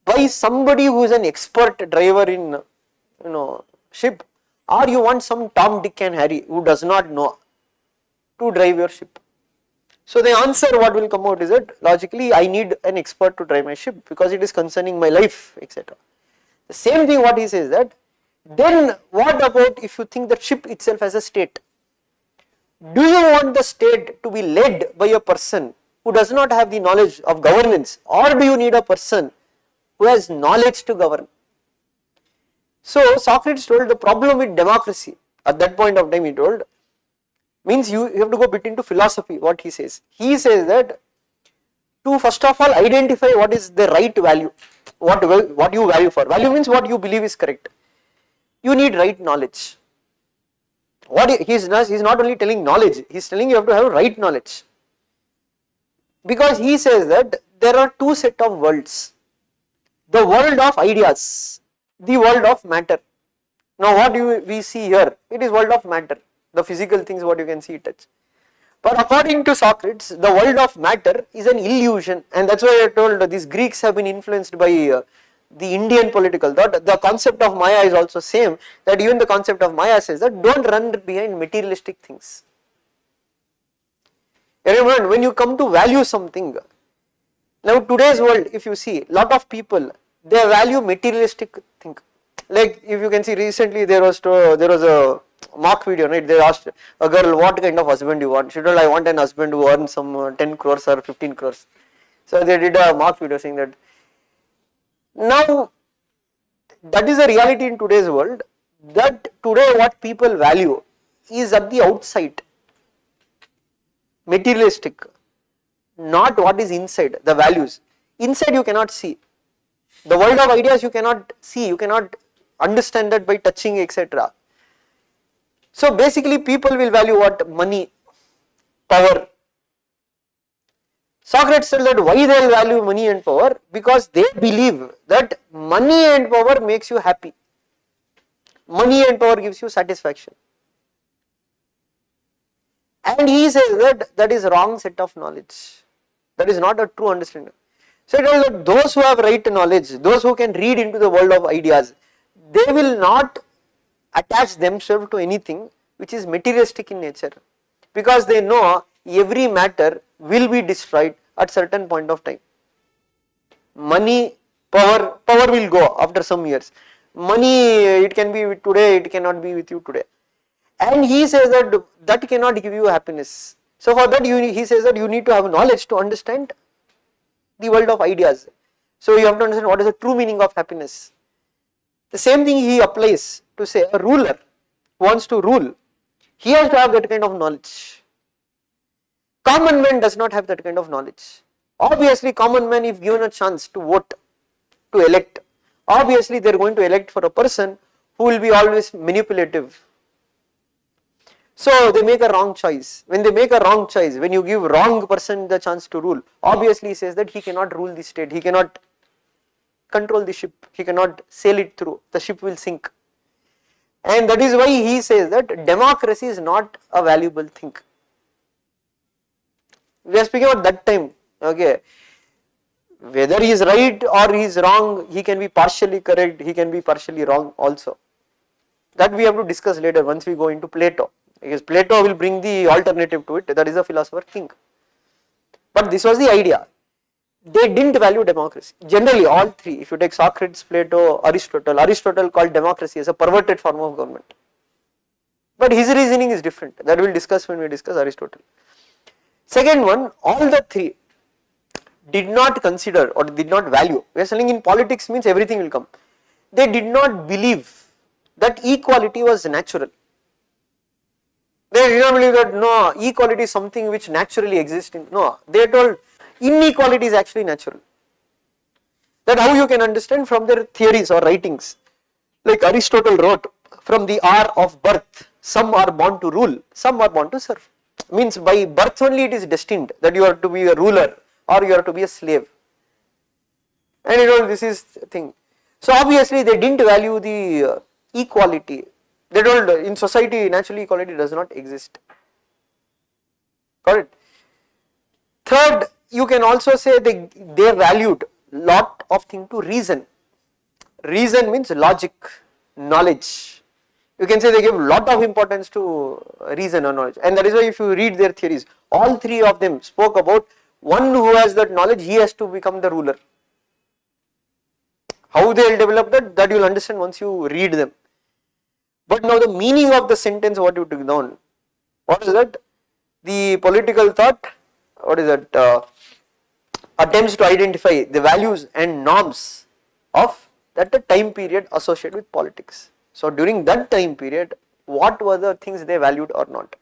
Speaker 2: by somebody who is an expert driver in ship, or you want some Tom, Dick and Harry who does not know to drive your ship? So the answer what will come out is that logically I need an expert to drive my ship because it is concerning my life, etc. The same thing what he says that, then what about if you think that ship itself as a state? Do you want the state to be led by a person who does not have the knowledge of governance, or do you need a person who has knowledge to govern? So Socrates told the problem with democracy at that point of time, he told, means you have to go a bit into philosophy. What he says that to first of all identify what is the right value, what you value for. Value means what you believe is correct. You need right knowledge. What he is not only telling knowledge, he is telling you have to have right knowledge. Because he says that there are two set of worlds, the world of ideas, the world of matter. Now what do we see here? It is world of matter, the physical things what you can see, touch. But according to Socrates, the world of matter is an illusion, and that's why I told these Greeks have been influenced by the Indian political thought. The concept of Maya is also same, that even the concept of Maya says that don't run behind materialistic things. Remember, when you come to value something, now today's world, if you see, lot of people, they value materialistic thing. Like if you can see recently there was a mock video, right? They asked a girl what kind of husband you want. She told, I want an husband who earns some 10 crores or 15 crores. So they did a mock video saying that. Now that is a reality in today's world, that today what people value is at the outside, materialistic, not what is inside, the values. Inside you cannot see. The world of ideas you cannot see, you cannot understand that by touching, etc. So basically people will value what? Money, power. Socrates said that why they will value money and power? Because they believe that money and power makes you happy. Money and power gives you satisfaction. And he says that that is wrong set of knowledge. That is not a true understanding. So it is that those who have right knowledge, those who can read into the world of ideas, they will not attach themselves to anything which is materialistic in nature, because they know every matter will be destroyed at certain point of time. Money, power will go after some years. Money, it can be with today, it cannot be with you today. And he says that that cannot give you happiness. So for that he says that you need to have knowledge to understand the world of ideas. So you have to understand what is the true meaning of happiness. The same thing he applies to say a ruler who wants to rule, he has to have that kind of knowledge. Common man does not have that kind of knowledge. Obviously common man, if given a chance to vote, to elect, obviously they are going to elect for a person who will be always manipulative. So they make a wrong choice. When they make a wrong choice, when you give wrong person the chance to rule, obviously he says that he cannot rule the state, he cannot control the ship, he cannot sail it through, the ship will sink. And that is why he says that democracy is not a valuable thing. We are speaking about that time, okay. Whether he is right or he is wrong, he can be partially correct, he can be partially wrong also. That we have to discuss later once we go into Plato, because Plato will bring the alternative to it, that is a philosopher king. But this was the idea. They didn't value democracy. Generally all three, if you take Socrates, Plato, Aristotle called democracy as a perverted form of government. But his reasoning is different, that we will discuss when we discuss Aristotle. Second one, all the three did not consider or did not value. We are saying in politics means everything will come. They did not believe that equality was natural. They did not believe that no, equality is something which naturally exists. No, they told inequality is actually natural. That how you can understand from their theories or writings. Like Aristotle wrote, from the hour of birth, some are born to rule, some are born to serve. Means by birth only it is destined that you are to be a ruler or you are to be a slave. And you know, this is the thing. So obviously they didn't value the equality. They told in society naturally equality does not exist. Got it? Third, you can also say they valued lot of thing to reason. Reason means logic, knowledge. You can say they give lot of importance to reason or knowledge, and that is why if you read their theories, all three of them spoke about one who has that knowledge, he has to become the ruler. How they will develop that you will understand once you read them. But now the meaning of the sentence what you took down, what is that? the political thought, what is it, attempts to identify the values and norms of that time period associated with politics. So during that time period, what were the things they valued or not.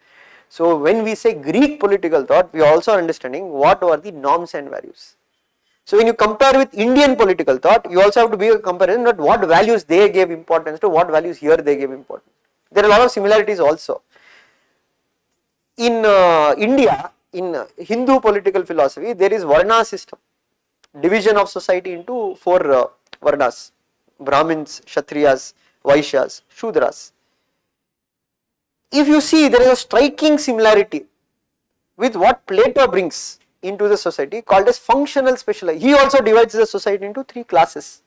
Speaker 2: So when we say Greek political thought, we are also understanding what were the norms and values. So when you compare with Indian political thought, you also have to be a comparison that what values they gave importance to, what values here they gave importance. There are a lot of similarities also. In India, in Hindu political philosophy, there is Varna system, division of society into four Varnas, Brahmins, Kshatriyas, Vaishyas, Shudras. If you see, there is a striking similarity with what Plato brings into the society called as functional specialization. He also divides the society into three classes: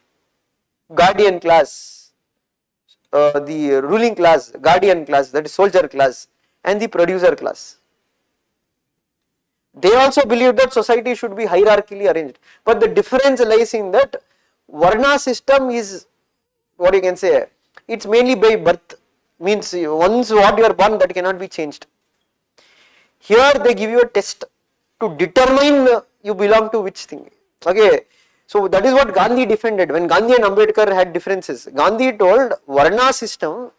Speaker 2: guardian class, the ruling class, guardian class, that is soldier class, and the producer class. They also believe that society should be hierarchically arranged, but the difference lies in that Varna system is, what you can say, it's mainly by birth, means once what you are born, that cannot be changed. Here they give you a test to determine you belong to which thing. Okay, so that is what Gandhi defended. When Gandhi and Ambedkar had differences, Gandhi told Varna system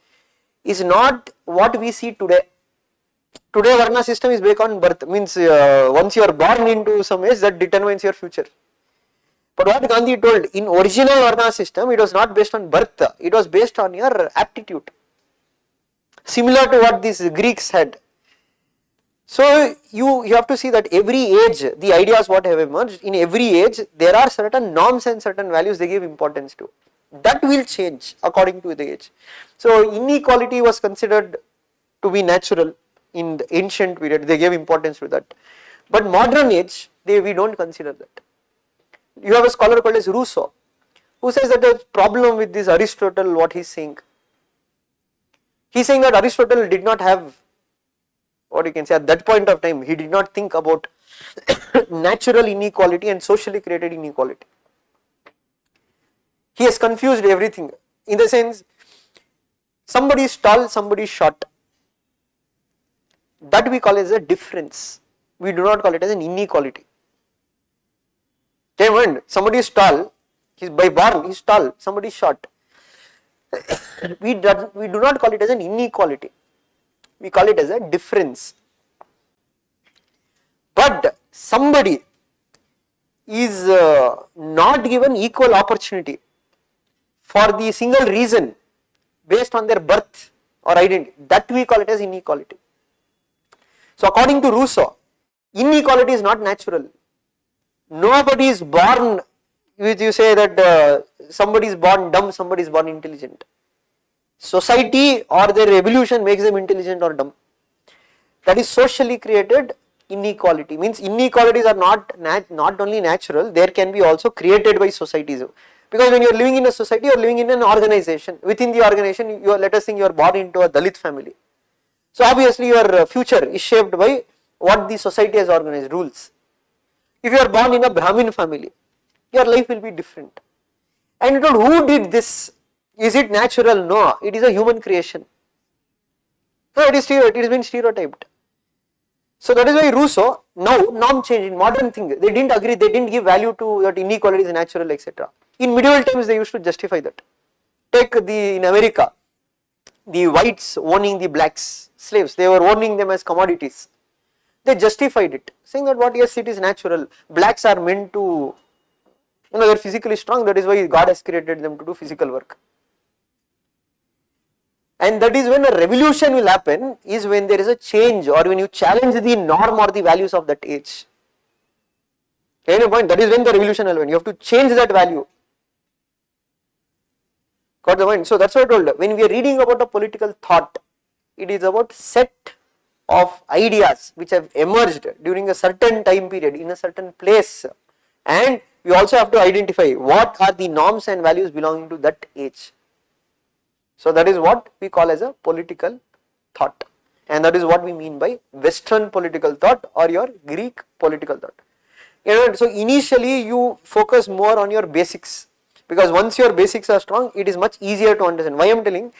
Speaker 2: is not what we see today. Today Varna system is based on birth, means once you are born into some age, that determines your future. But what Gandhi told, in original Varna system, it was not based on birth, it was based on your aptitude. Similar to what these Greeks had. So you have to see that every age, the ideas what have emerged, in every age there are certain norms and certain values they give importance to. That will change according to the age. So inequality was considered to be natural in the ancient period, they gave importance to that. But modern age, we don't consider that. You have a scholar called as Rousseau, who says that the problem with this Aristotle, what he is saying. He is saying that Aristotle did not have, what you can say, at that point of time, he did not think about natural inequality and socially created inequality. He has confused everything, in the sense, somebody is tall, somebody is short. That we call as a difference. We do not call it as an inequality. Okay, mind, somebody is tall, he is by born, he is tall, somebody is short. We do not call it as an inequality. We call it as a difference. But somebody is not given equal opportunity for the single reason based on their birth or identity, that we call it as inequality. So according to Rousseau, inequality is not natural. Nobody is born with, you say that somebody is born dumb, somebody is born intelligent. Society or their evolution makes them intelligent or dumb. That is socially created inequality. Means inequalities are not only natural, there can be also created by societies. Because when you are living in a society, you are living in an organization. Within the organization, let us think you are born into a Dalit family. So obviously your future is shaped by what the society has organized, rules. If you are born in a Brahmin family, your life will be different. And who did this? Is it natural? No, it is a human creation. No, it has been stereotyped. So that is why Rousseau, now norm change in modern thing, they didn't agree, they didn't give value to that inequality is natural, etc. In medieval times they used to justify that. Take in America, the whites owning the blacks, slaves, they were owning them as commodities. They justified it, saying that what, yes, it is natural, blacks are meant to, they are physically strong, that is why God has created them to do physical work. And that is when a revolution will happen, is when there is a change or when you challenge the norm or the values of that age. Any point, that is when the revolution will happen, you have to change that value. Got the point? So that is what I told, when we are reading about a political thought, it is about set of ideas which have emerged during a certain time period in a certain place, and we also have to identify what are the norms and values belonging to that age. So that is what we call as a political thought, and that is what we mean by Western political thought or your Greek political thought. So initially you focus more on your basics, because once your basics are strong, it is much easier to understand. Why I am telling,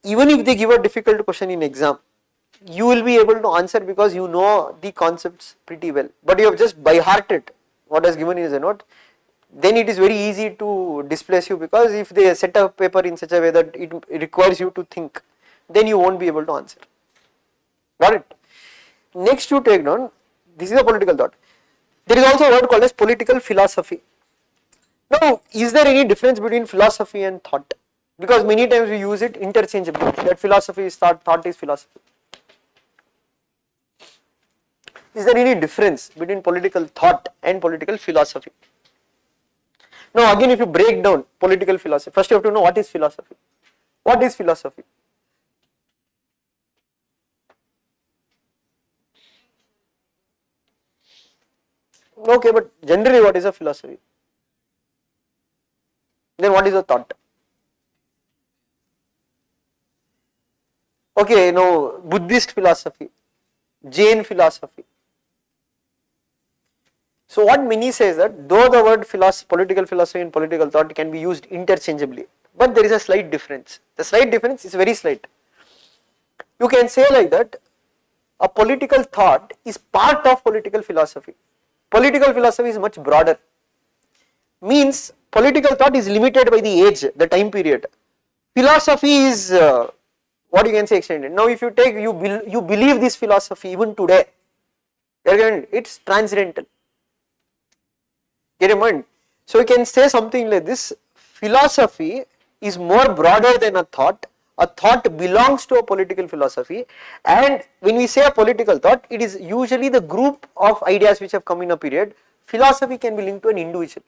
Speaker 2: even if they give a difficult question in exam, you will be able to answer because you know the concepts pretty well, but you have just by hearted what is given is a note, then it is very easy to displace you, because if they set a paper in such a way that it requires you to think, then you won't be able to answer. Got it? Next you take down, this is a political thought. There is also a word called as political philosophy. Now, is there any difference between philosophy and thought? Because many times we use it interchangeably, that philosophy is thought, thought is philosophy. Is there any difference between political thought and political philosophy? Now again, if you break down political philosophy, first you have to know what is philosophy. What is philosophy? Okay, but generally what is a philosophy? Then what is a thought? Okay, now Buddhist philosophy, Jain philosophy. So what many says that though the word political philosophy and political thought can be used interchangeably, but there is a slight difference. The slight difference is very slight. You can say like that, a political thought is part of political philosophy. Political philosophy is much broader. Means political thought is limited by the age, the time period. Philosophy is what you can say extended. Now if you take, you believe this philosophy even today, it's transcendental. Get in mind? So you can say something like this, philosophy is more broader than a thought belongs to a political philosophy, and when we say a political thought, it is usually the group of ideas which have come in a period. Philosophy can be linked to an individual.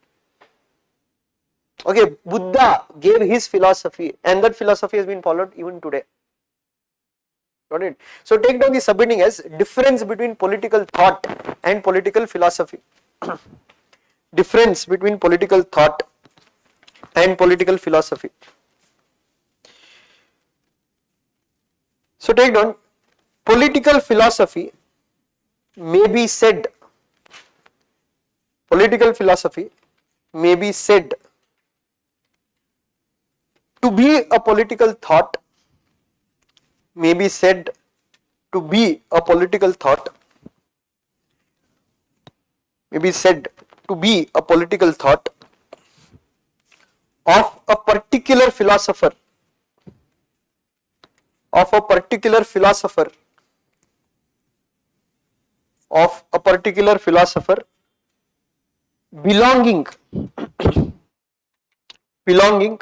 Speaker 2: Okay, Buddha gave his philosophy and that philosophy has been followed even today. Got it? So take down the subheading as difference between political thought and political philosophy. Difference between political thought and political philosophy. So take down, political philosophy may be said, political philosophy may be said to be a political thought, may be said to be a political thought, may be said to be a political thought of a particular philosopher, of a particular philosopher, of a particular philosopher belonging belonging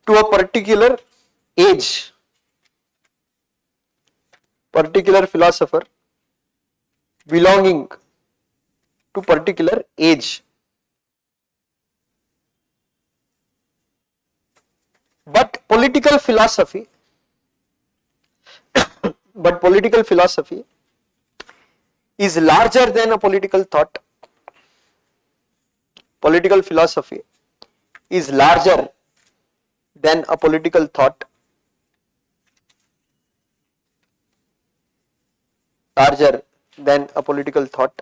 Speaker 2: to a particular age, particular philosopher belonging to particular age. But political philosophy is larger than a political thought. Political philosophy is larger than a political thought, larger than a political thought.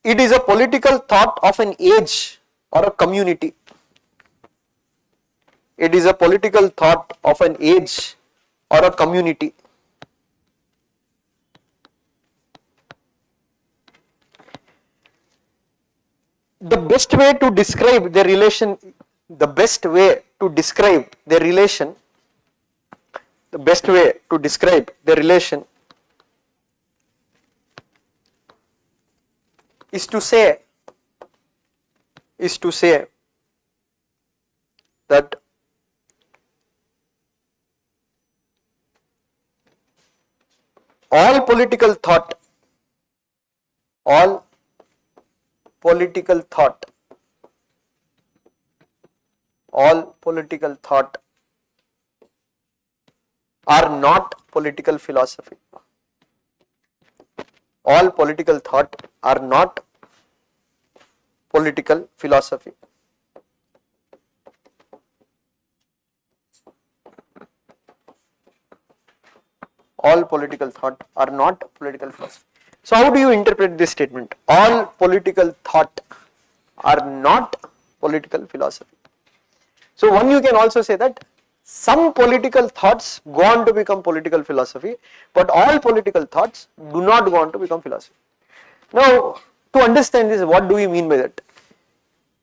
Speaker 2: It is a political thought of an age or a community. It is a political thought of an age or a community. The best way to describe their relation, the best way to describe their relation, the best way to describe their relation is to say that all political thought are not political philosophy. All political thought are not political philosophy. All political thought are not political philosophy. So how do you interpret this statement? All political thought are not political philosophy. So one, you can also say that some political thoughts go on to become political philosophy, but all political thoughts do not go on to become philosophy. Now, to understand this, what do we mean by that?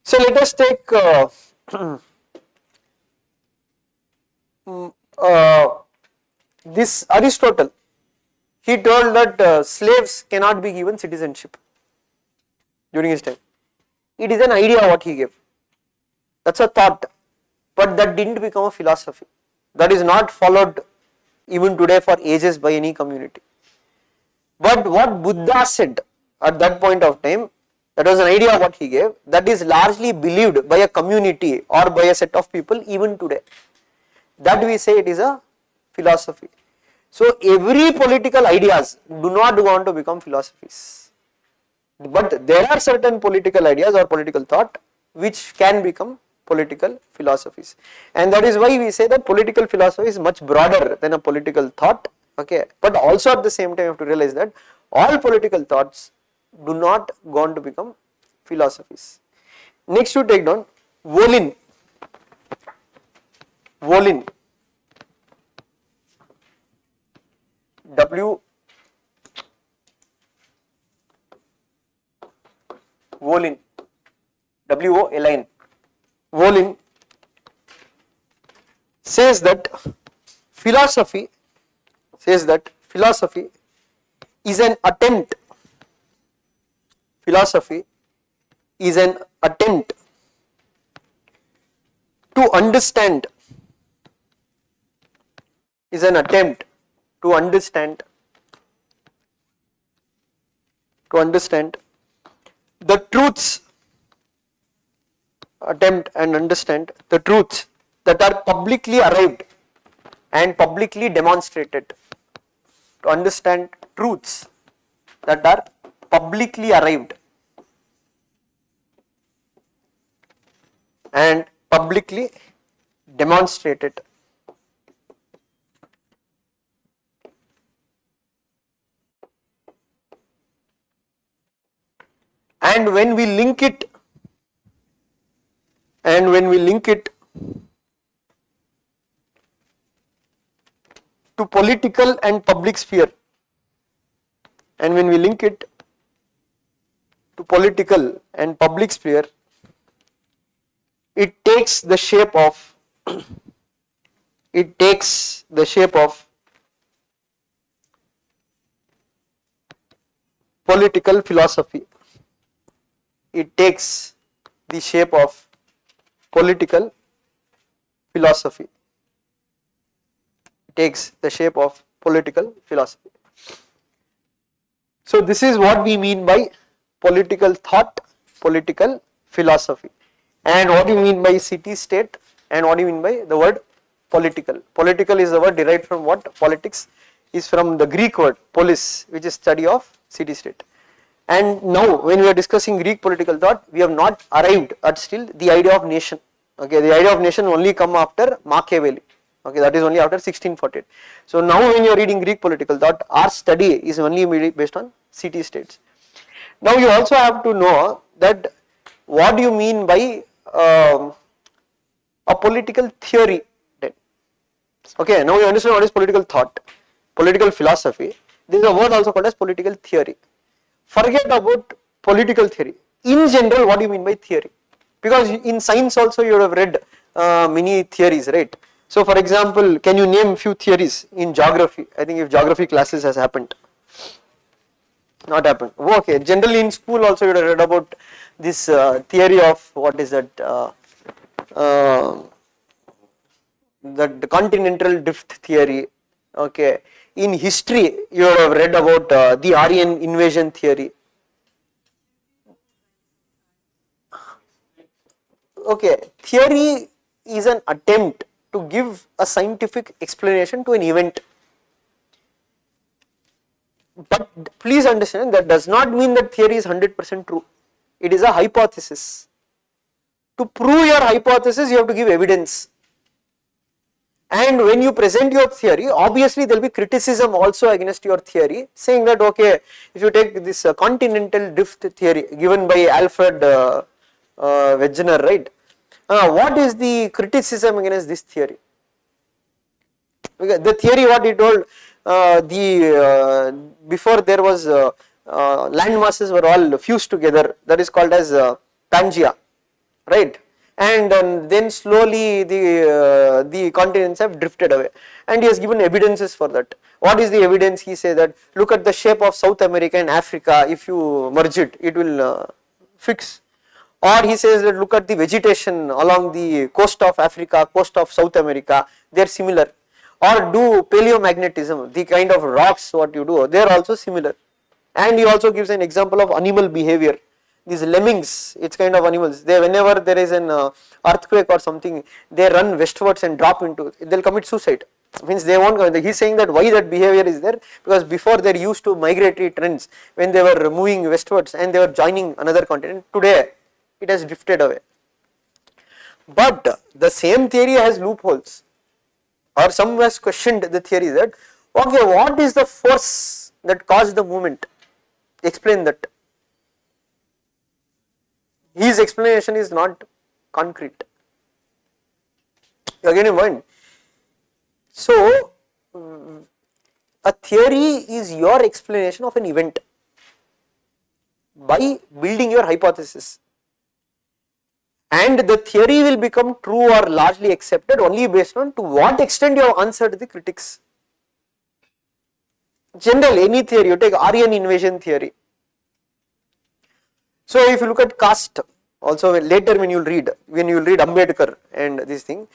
Speaker 2: So let us take this Aristotle. He told that slaves cannot be given citizenship during his time. It is an idea what he gave. That's a thought, but that didn't become a philosophy. That is not followed even today for ages by any community. But what Buddha said at that point of time, that was an idea what he gave, that is largely believed by a community or by a set of people even today. That we say it is a philosophy. So every political ideas do not go on to become philosophies, but there are certain political ideas or political thought which can become political philosophies, and that is why we say that political philosophy is much broader than a political thought. Okay, but also at the same time you have to realize that all political thoughts do not go on to become philosophies. Next, you take down Volin. Volin, Volin, W-O-L-I-N. Volin says that philosophy is an attempt. Philosophy is an attempt to understand. Is an attempt to understand the truths, attempt and understand the truths that are publicly arrived and publicly demonstrated. To understand truths that are publicly arrived and publicly demonstrated. And when we link it to political and public sphere, and when we link it to political and public sphere, it takes the shape of political philosophy. It takes the shape of political philosophy. It takes the shape of political philosophy. So this is what we mean by political thought, political philosophy, and what do you mean by city state, and what do you mean by the word political. Political is the word derived from what? Politics is from the Greek word polis, which is study of city state. And now when we are discussing Greek political thought, we have not arrived at still the idea of nation. Okay, the idea of nation only come after Machiavelli. Okay, that is only after 1648. So now when you are reading Greek political thought, our study is only based on city states. Now you also have to know that what do you mean by a political theory then. Okay, now you understand what is political thought, political philosophy. There is a word also called as political theory. Forget about political theory. In general, what do you mean by theory? Because in science also you have read many theories, right? So for example, can you name few theories in geography? I think if geography classes has happened. Not happened. Okay, generally in school also you have read about this theory of what is that, the continental drift theory. Okay, in history you have read about the Aryan invasion theory. Okay, theory is an attempt to give a scientific explanation to an event. But please understand that does not mean that theory is 100% true. It is a hypothesis. To prove your hypothesis, you have to give evidence. And when you present your theory, obviously there will be criticism also against your theory, saying that okay, if you take this continental drift theory given by Alfred Wegener, right? What is the criticism against this theory? The theory what he told, before there was land masses were all fused together, that is called as Pangea, right? And then slowly the continents have drifted away, and he has given evidences for that. What is the evidence? He says that look at the shape of South America and Africa, if you merge it, it will fix. Or he says that look at the vegetation along the coast of Africa, coast of South America, they are similar. Or do paleomagnetism, the kind of rocks what you do, they are also similar. And he also gives an example of animal behavior. These lemmings, it's kind of animals, they whenever there is an earthquake or something, they run westwards and drop into, they'll commit suicide. Means they won't go. He's saying that why that behavior is there, because before they used to migratory trends when they were moving westwards and they were joining another continent. Today it has drifted away. But the same theory has loopholes, or some has questioned the theory that okay, what is the force that caused the movement? Explain that. His explanation is not concrete. You are getting point? So a theory is your explanation of an event by building your hypothesis, and the theory will become true or largely accepted only based on to what extent you have answered the critics. General, any theory, you take Aryan invasion theory. So if you look at caste, also later when you read Ambedkar and this thing,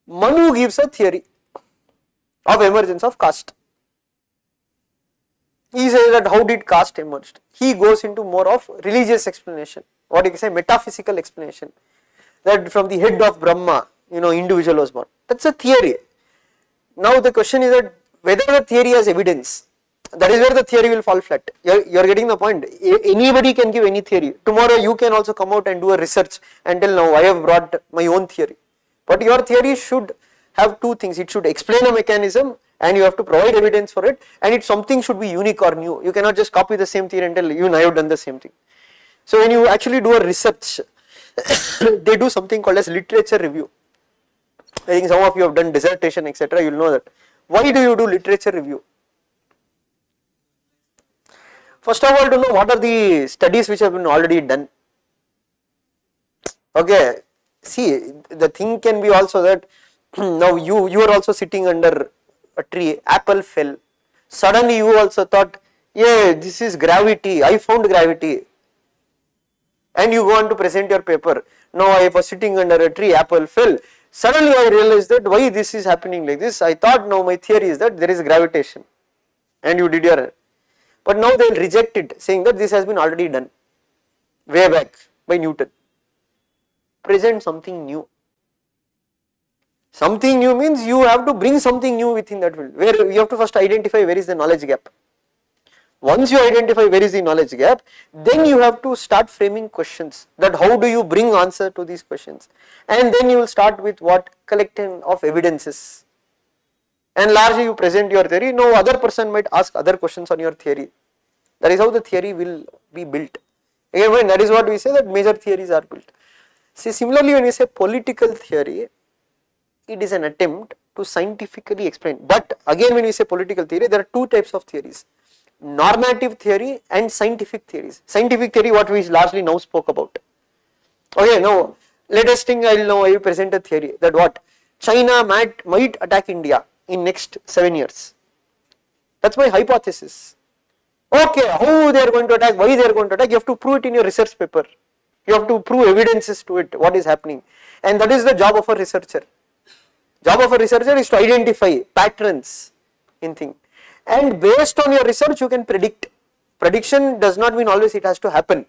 Speaker 2: Manu gives a theory of emergence of caste. He says that how did caste emerge? He goes into more of religious explanation, what you can say metaphysical explanation, that from the head of Brahma, individual was born. That's a theory. Now the question is that whether the theory has evidence, that is where the theory will fall flat. You are getting the point. Anybody can give any theory. Tomorrow you can also come out and do a research and tell now I have brought my own theory. But your theory should have two things. It should explain a mechanism and you have to provide evidence for it, and something should be unique or new. You cannot just copy the same theory and tell even I have done the same thing. So when you actually do a research, they do something called as literature review. I think some of you have done dissertation, etc. You will know that. Why do you do literature review? First of all, to know what are the studies which have been already done. Okay, see, the thing can be also that now you are also sitting under a tree, apple fell. Suddenly you also thought, yeah, this is gravity, I found gravity. And you go on to present your paper. Now I was sitting under a tree, apple fell. Suddenly I realized that why this is happening like this. I thought now my theory is that there is gravitation. And you did your, but now they will reject it, saying that this has been already done way back by Newton. Present something new. Something new means you have to bring something new within that field, where you have to first identify where is the knowledge gap. Once you identify where is the knowledge gap, then you have to start framing questions, that how do you bring answer to these questions, and then you will start with what collecting of evidences, and largely you present your theory. No other person might ask other questions on your theory. That is how the theory will be built. Again, that is what we say, that major theories are built. See, similarly when you say political theory, it is an attempt to scientifically explain. But again, when you say political theory, there are two types of theories: normative theory and scientific theories. Scientific theory, what we largely now spoke about. Okay, now let us think, I will present a theory that what China might attack India in next 7 years. That's my hypothesis. Okay, how they are going to attack, why they are going to attack, you have to prove it in your research paper. You have to prove evidences to it, what is happening, and that is the job of a researcher. Job of a researcher is to identify patterns in things, and based on your research you can predict. Prediction does not mean always it has to happen.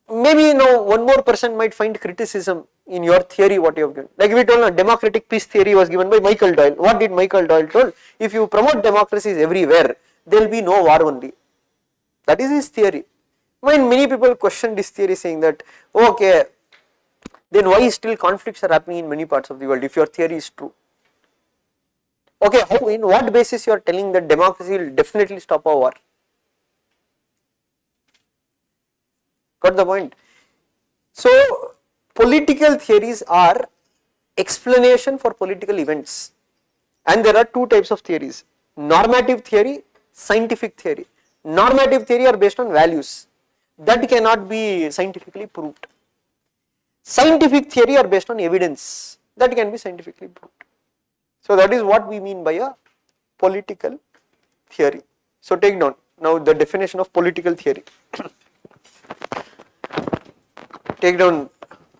Speaker 2: Maybe now one more person might find criticism in your theory what you have given. Like we told, democratic peace theory was given by Michael Doyle. What did Michael Doyle told? If you promote democracies everywhere, there will be no war only. That is his theory. When many people question this theory, saying that okay, then why still conflicts are happening in many parts of the world if your theory is true? Okay, how, in what basis you are telling that democracy will definitely stop a war? Got the point? So political theories are explanation for political events, and there are two types of theories: normative theory, scientific theory. Normative theory are based on values that cannot be scientifically proved. Scientific theory are based on evidence that can be scientifically proved. So that is what we mean by a political theory. So take down now the definition of political theory. Take down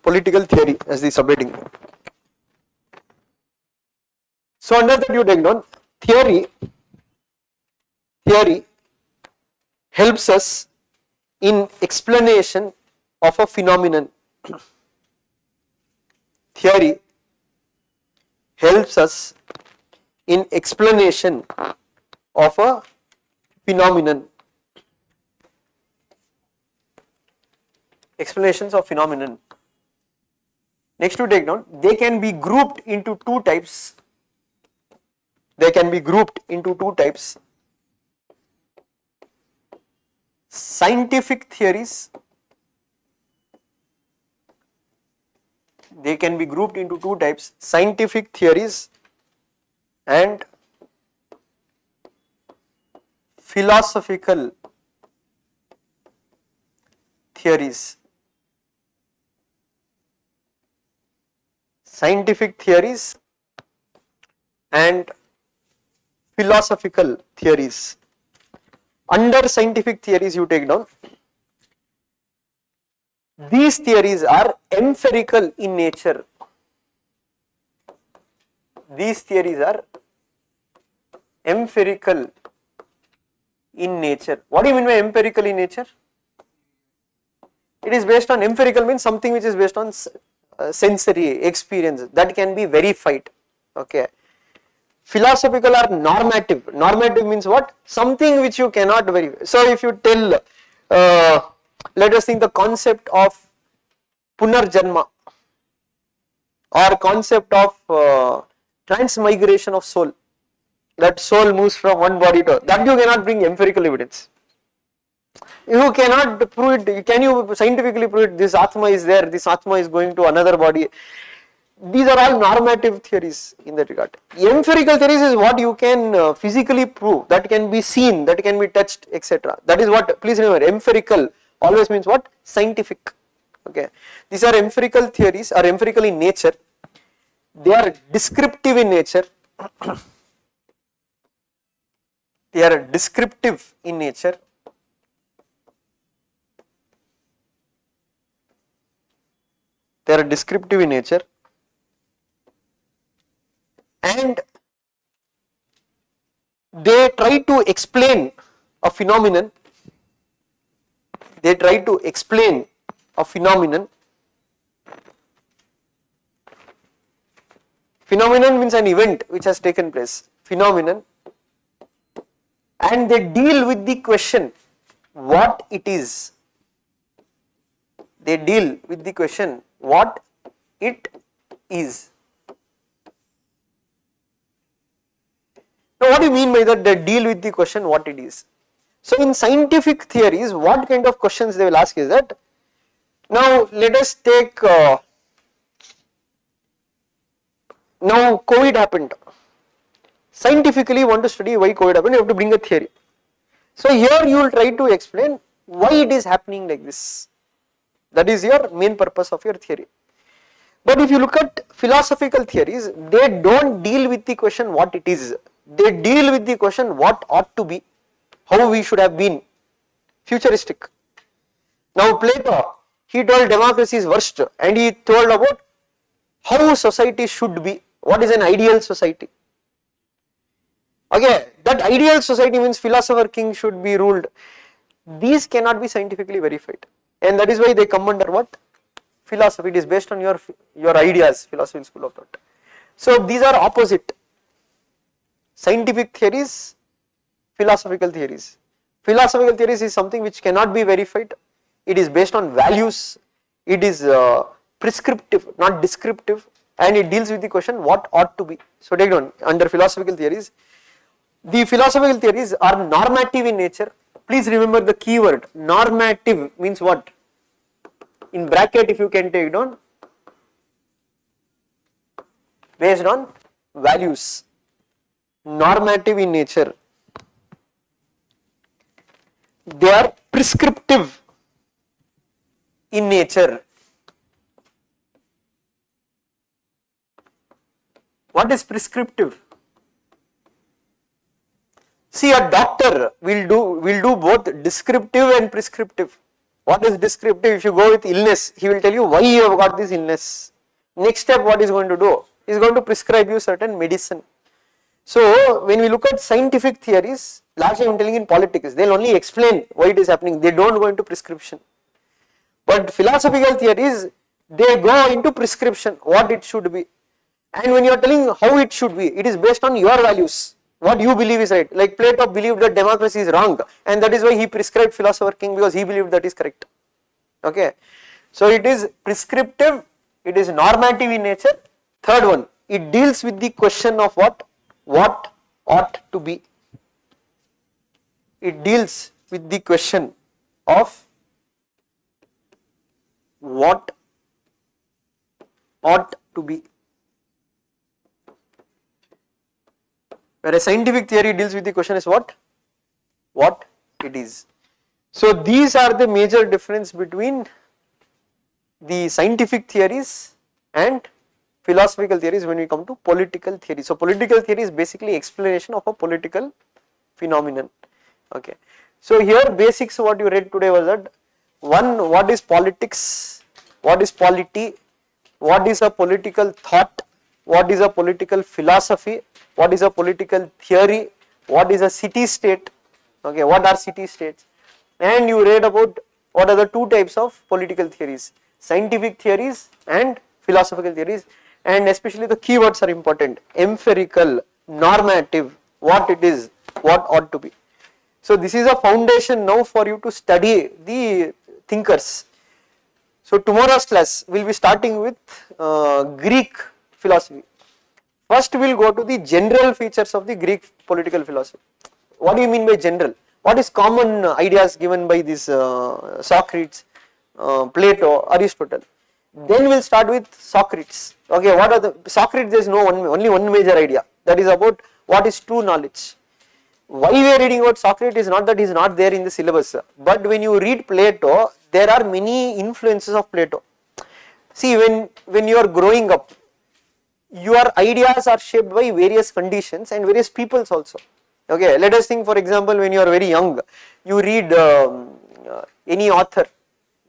Speaker 2: political theory as the subheading. So under that you take down theory. Theory helps us in explanation of a phenomenon. Theory helps us in explanation of a phenomenon. Explanations of phenomenon. Next to take down, they can be grouped into two types. They can be grouped into two types: scientific theories. They can be grouped into two types: scientific theories and philosophical theories. Scientific theories and philosophical theories. Under scientific theories you take down, these theories are empirical in nature. These theories are empirical in nature. What do you mean by empirical in nature? It is based on, empirical means something which is based on sensory experience that can be verified. Okay. Philosophical are normative. Normative means what? Something which you cannot verify. So if you tell, let us think the concept of punarjanma or concept of transmigration of soul, that soul moves from one body to that, you cannot bring empirical evidence. You cannot prove it. Can you scientifically prove it? This Atma is there, this Atma is going to another body. These are all normative theories in that regard. Empirical theories is what you can physically prove, that can be seen, that can be touched, etc. That is what, please remember, empirical always means what? Scientific. Okay. These are empirical theories, are empirical in nature. They are descriptive in nature. They are descriptive in nature. They are descriptive in nature, and they try to explain a phenomenon. They try to explain a phenomenon. Phenomenon means an event which has taken place. Phenomenon. And they deal with the question what it is. They deal with the question what it is. Now what do you mean by that? They deal with the question what it is. So in scientific theories, what kind of questions they will ask is that, now let us take, now COVID happened. Scientifically you want to study why COVID happened, you have to bring a theory. So here you will try to explain why it is happening like this. That is your main purpose of your theory. But if you look at philosophical theories, they don't deal with the question what it is. They deal with the question what ought to be, how we should have been, futuristic. Now Plato, he told democracy is worst, and he told about how society should be, what is an ideal society. Okay, that ideal society means philosopher king should be ruled. These cannot be scientifically verified, and that is why they come under what? Philosophy. It is based on your ideas, philosophical school of thought. So these are opposite. Scientific theories, philosophical theories. Philosophical theories is something which cannot be verified. It is based on values. It is prescriptive, not descriptive, and it deals with the question what ought to be. So take down under philosophical theories. The philosophical theories are normative in nature. Please remember the key word. Normative means what? in bracket if you can take down, based on values, normative in nature. They are prescriptive in nature. What is prescriptive? See, a doctor will do both descriptive and prescriptive. What is descriptive? If you go with illness, he will tell you why you have got this illness. Next step, what is going to do? He is going to prescribe you certain medicine. So, when we look at scientific theories, largely I am telling in politics, they will only explain why it is happening, they do not go into prescription. But philosophical theories, they go into prescription, what it should be. And when you are telling how it should be, it is based on your values, what you believe is right. Like Plato believed that democracy is wrong, and that is why he prescribed philosopher king, because he believed that is correct. Okay. So, it is prescriptive, it is normative in nature. Third one, it deals with the question of what ought to be. It deals with the question of what ought to be. Whereas scientific theory deals with the question is what it is. So these are the major difference between the scientific theories and philosophical theories when we come to political theory. So political theory is basically explanation of a political phenomenon. Okay. So here basics what you read today was that one, what is politics, what is polity, what is a political thought, what is a political philosophy, what is a political theory, what is a city state, okay, what are city states, and you read about what are the two types of political theories, scientific theories and philosophical theories, and especially the keywords are important, empirical, normative, what it is, what ought to be. So this is a foundation now for you to study the thinkers. So tomorrow's class will be starting with Greek philosophy. First we will go to the general features of the Greek political philosophy. What do you mean by general? What is common ideas given by this Socrates, Plato, Aristotle? Then we will start with Socrates. Okay, what are the Socrates? There is only one major idea, that is about what is true knowledge. Why we are reading about Socrates is not that he is not there in the syllabus, but when you read Plato, there are many influences of Plato. See, when you are growing up, your ideas are shaped by various conditions and various peoples also. Okay, let us think, for example, when you are very young, you read any author.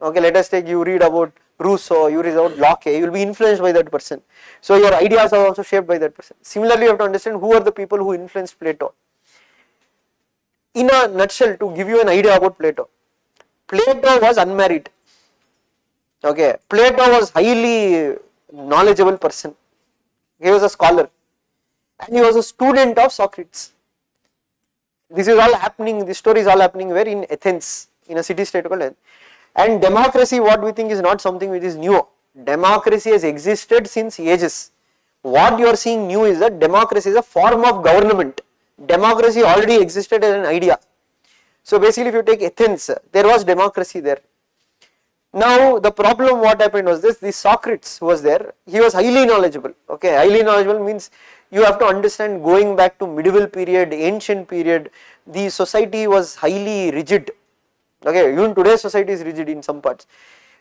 Speaker 2: Okay, let us take, you read about Rousseau, you read about Locke, you will be influenced by that person. So your ideas are also shaped by that person. Similarly, you have to understand who are the people who influenced Plato. In a nutshell, to give you an idea about Plato, Plato was unmarried. Okay, Plato was highly knowledgeable person. He was a scholar and he was a student of Socrates. This is all happening, this story is all happening where? In Athens, in a city state called Athens. And democracy, what we think is not something which is new. Democracy has existed since ages. What you are seeing new is that democracy is a form of government. Democracy already existed as an idea. So basically if you take Athens, there was democracy there. Now the problem what happened was this Socrates who was there, he was highly knowledgeable. Okay, highly knowledgeable means you have to understand, going back to medieval period, ancient period, the society was highly rigid. Okay, even today's society is rigid in some parts.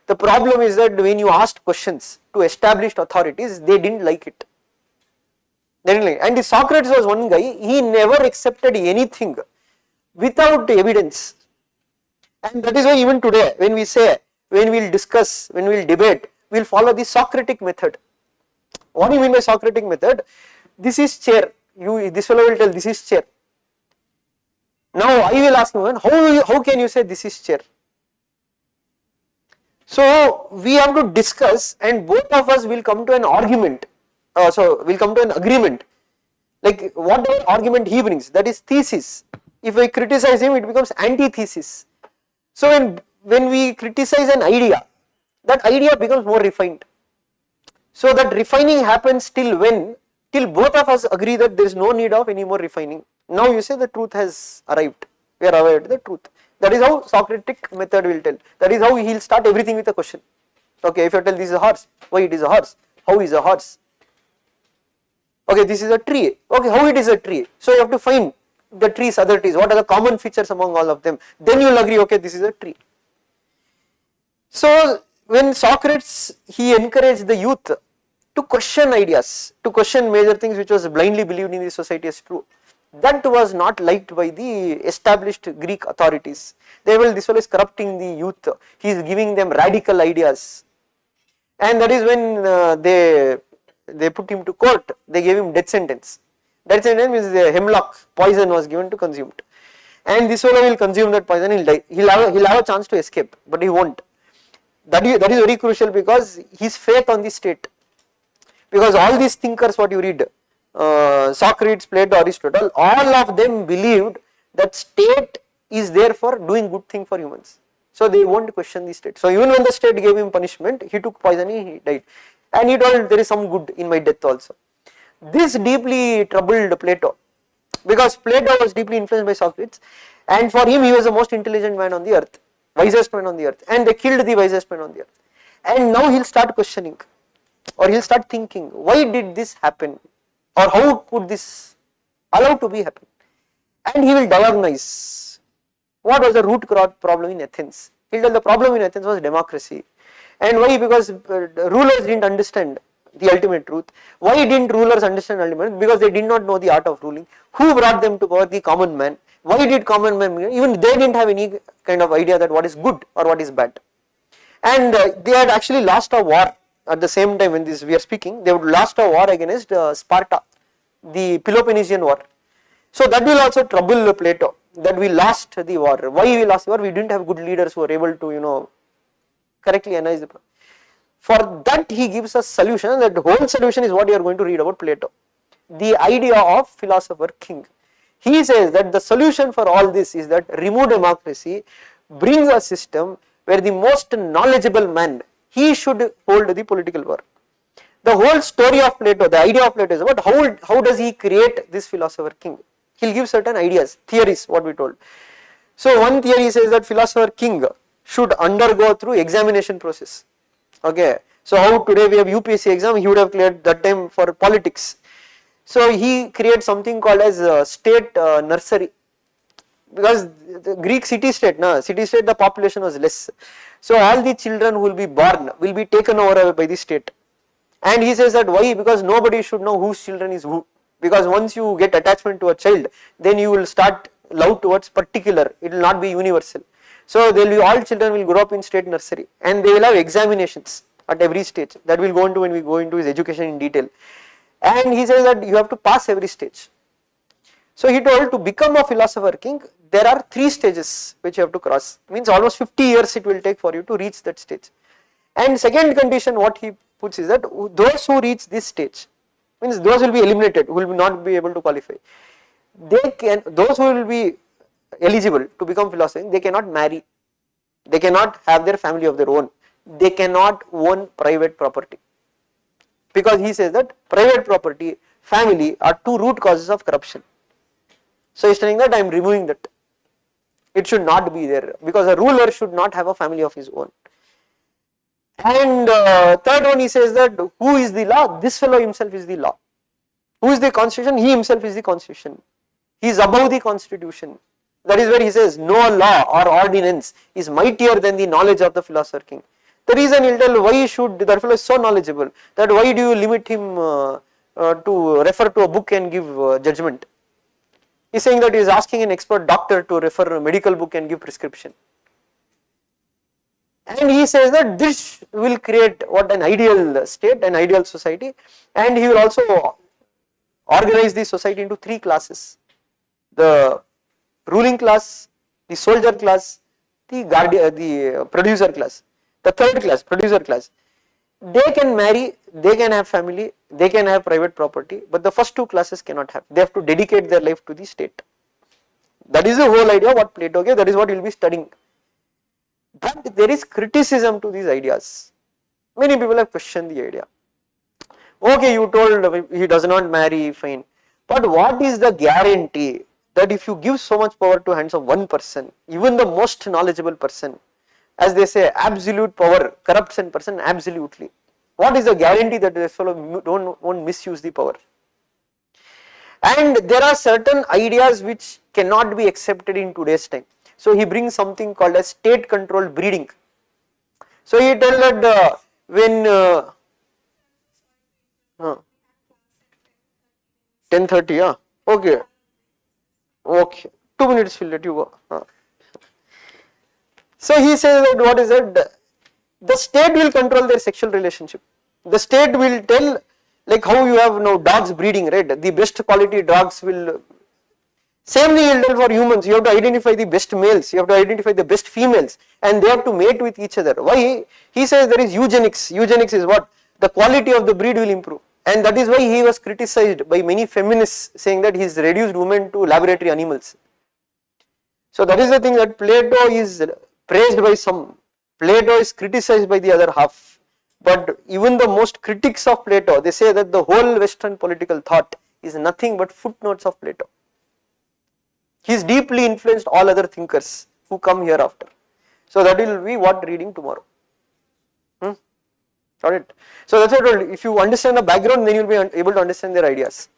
Speaker 2: The problem is that when you asked questions to established authorities, they didn't like it. They didn't like it. And the Socrates was one guy, he never accepted anything without evidence. And that is why even today when we say, when we will discuss, when we will debate, we will follow the Socratic method. What do you mean by Socratic method? This is chair, this fellow will tell this is chair. Now I will ask him, how can you say this is chair? So we have to discuss and both of us will come to an argument, so we will come to an agreement, like whatever argument he brings, that is thesis. If I criticize him, it becomes antithesis. So when we criticize an idea, that idea becomes more refined. So that refining happens till when? Till both of us agree that there is no need of any more refining. Now you say the truth has arrived, we are arrived at the truth. That is how Socratic method will tell. That is how he will start everything with a question. Okay, if you tell this is a horse, why it is a horse? How is a horse? Okay, this is a tree. Okay, how it is a tree? So you have to find the trees, other trees. What are the common features among all of them? Then you will agree. Okay, this is a tree. So when Socrates, he encouraged the youth to question ideas, to question major things which was blindly believed in the society as true. That was not liked by the established Greek authorities. They will, this fellow is corrupting the youth. He is giving them radical ideas, and that is when they put him to court. They gave him death sentence. Death sentence means the hemlock poison was given to consume it, and this fellow will consume that poison. He'll die. He'll have a chance to escape, but he won't. That is very crucial, because his faith on the state. Because all these thinkers, what you read, Socrates, Plato, Aristotle, all of them believed that state is there for doing good thing for humans. So they won't question the state. So even when the state gave him punishment, he took poison, he died. And he told, there is some good in my death also. This deeply troubled Plato, because Plato was deeply influenced by Socrates, and for him he was the most intelligent man on the earth, wisest man on the earth, and they killed the wisest man on the earth. And now he'll start questioning, or he'll start thinking, why did this happen, or how could this allow to be happen? And he will diagnose what was the root problem in Athens. He'll tell the problem in Athens was democracy. And why? Because rulers didn't understand the ultimate truth. Why didn't rulers understand ultimate truth? Because they did not know the art of ruling. Who brought them to power? The common man. Why did common man, even they didn't have any kind of idea that what is good or what is bad. And they had actually lost a war at the same time when this we are speaking. They would lost a war against Sparta, the Peloponnesian war. So that will also trouble Plato, that we lost the war. Why we lost the war? We didn't have good leaders who were able to correctly analyze the problem. For that he gives a solution. That whole solution is what you are going to read about Plato, the idea of philosopher king. He says that the solution for all this is that remove democracy, brings a system where the most knowledgeable man, he should hold the political power. The whole story of Plato, the idea of Plato is about how does he create this philosopher king. He will give certain ideas, theories, what we told. So one theory says that philosopher king should undergo through examination process. Okay, so how today we have UPSC exam, he would have cleared that time for politics. So he creates something called as state nursery, because the Greek city-state, the population was less. So all the children who will be born will be taken over by the state. And he says that why? Because nobody should know whose children is who. Because once you get attachment to a child, then you will start love towards particular, it will not be universal. So there will be, all children will grow up in state nursery, and they will have examinations at every stage. That will go into when we go into his education in detail. And he says that you have to pass every stage. So he told, to become a philosopher king, there are 3 stages which you have to cross. Means almost 50 years it will take for you to reach that stage. And second condition what he puts is that those who reach this stage, means those will be eliminated, who will not be able to qualify. Those who will be eligible to become philosophers, they cannot marry, they cannot have their family of their own, they cannot own private property. Because he says that private property, family are 2 root causes of corruption. So he is telling that I am removing that. It should not be there, because a ruler should not have a family of his own. And third one, he says that who is the law? This fellow himself is the law. Who is the constitution? He himself is the constitution. He is above the constitution. That is where he says no law or ordinance is mightier than the knowledge of the philosopher king. The reason he'll tell why should that fellow is so knowledgeable, that why do you limit him to refer to a book and give judgment? He is saying that he is asking an expert doctor to refer a medical book and give prescription. And he says that this will create what an ideal state, an ideal society, and he will also organize the society into 3 classes: the ruling class, the soldier class, the producer class. The third class, producer class, they can marry, they can have family, they can have private property, but the first 2 classes cannot have. They have to dedicate their life to the state. That is the whole idea what Plato gave, that is what we will be studying. But there is criticism to these ideas. Many people have questioned the idea. Okay, you told he does not marry, fine. But what is the guarantee that if you give so much power to hands of one person, even the most knowledgeable person, as they say, absolute power corrupts a person absolutely. What is the guarantee that this fellow won't misuse the power? And there are certain ideas which cannot be accepted in today's time. So he brings something called as state controlled breeding. So he tells that when 10:30, yeah, okay, 2 minutes will let you go. So he says that what is that? The state will control their sexual relationship. The state will tell, like how you have now dogs breeding, right? The best quality dogs will. Same thing will tell for humans. You have to identify the best males. You have to identify the best females, and they have to mate with each other. Why? He says there is eugenics. Eugenics is what? The quality of the breed will improve, and that is why he was criticized by many feminists, saying that he has reduced women to laboratory animals. So that is the thing, that Plato is praised by some, Plato is criticized by the other half. But even the most critics of Plato, they say that the whole Western political thought is nothing but footnotes of Plato. He has deeply influenced all other thinkers who come hereafter. So that will be what reading tomorrow. Got it? So that's what I told you. If you understand the background, then you will be able to understand their ideas.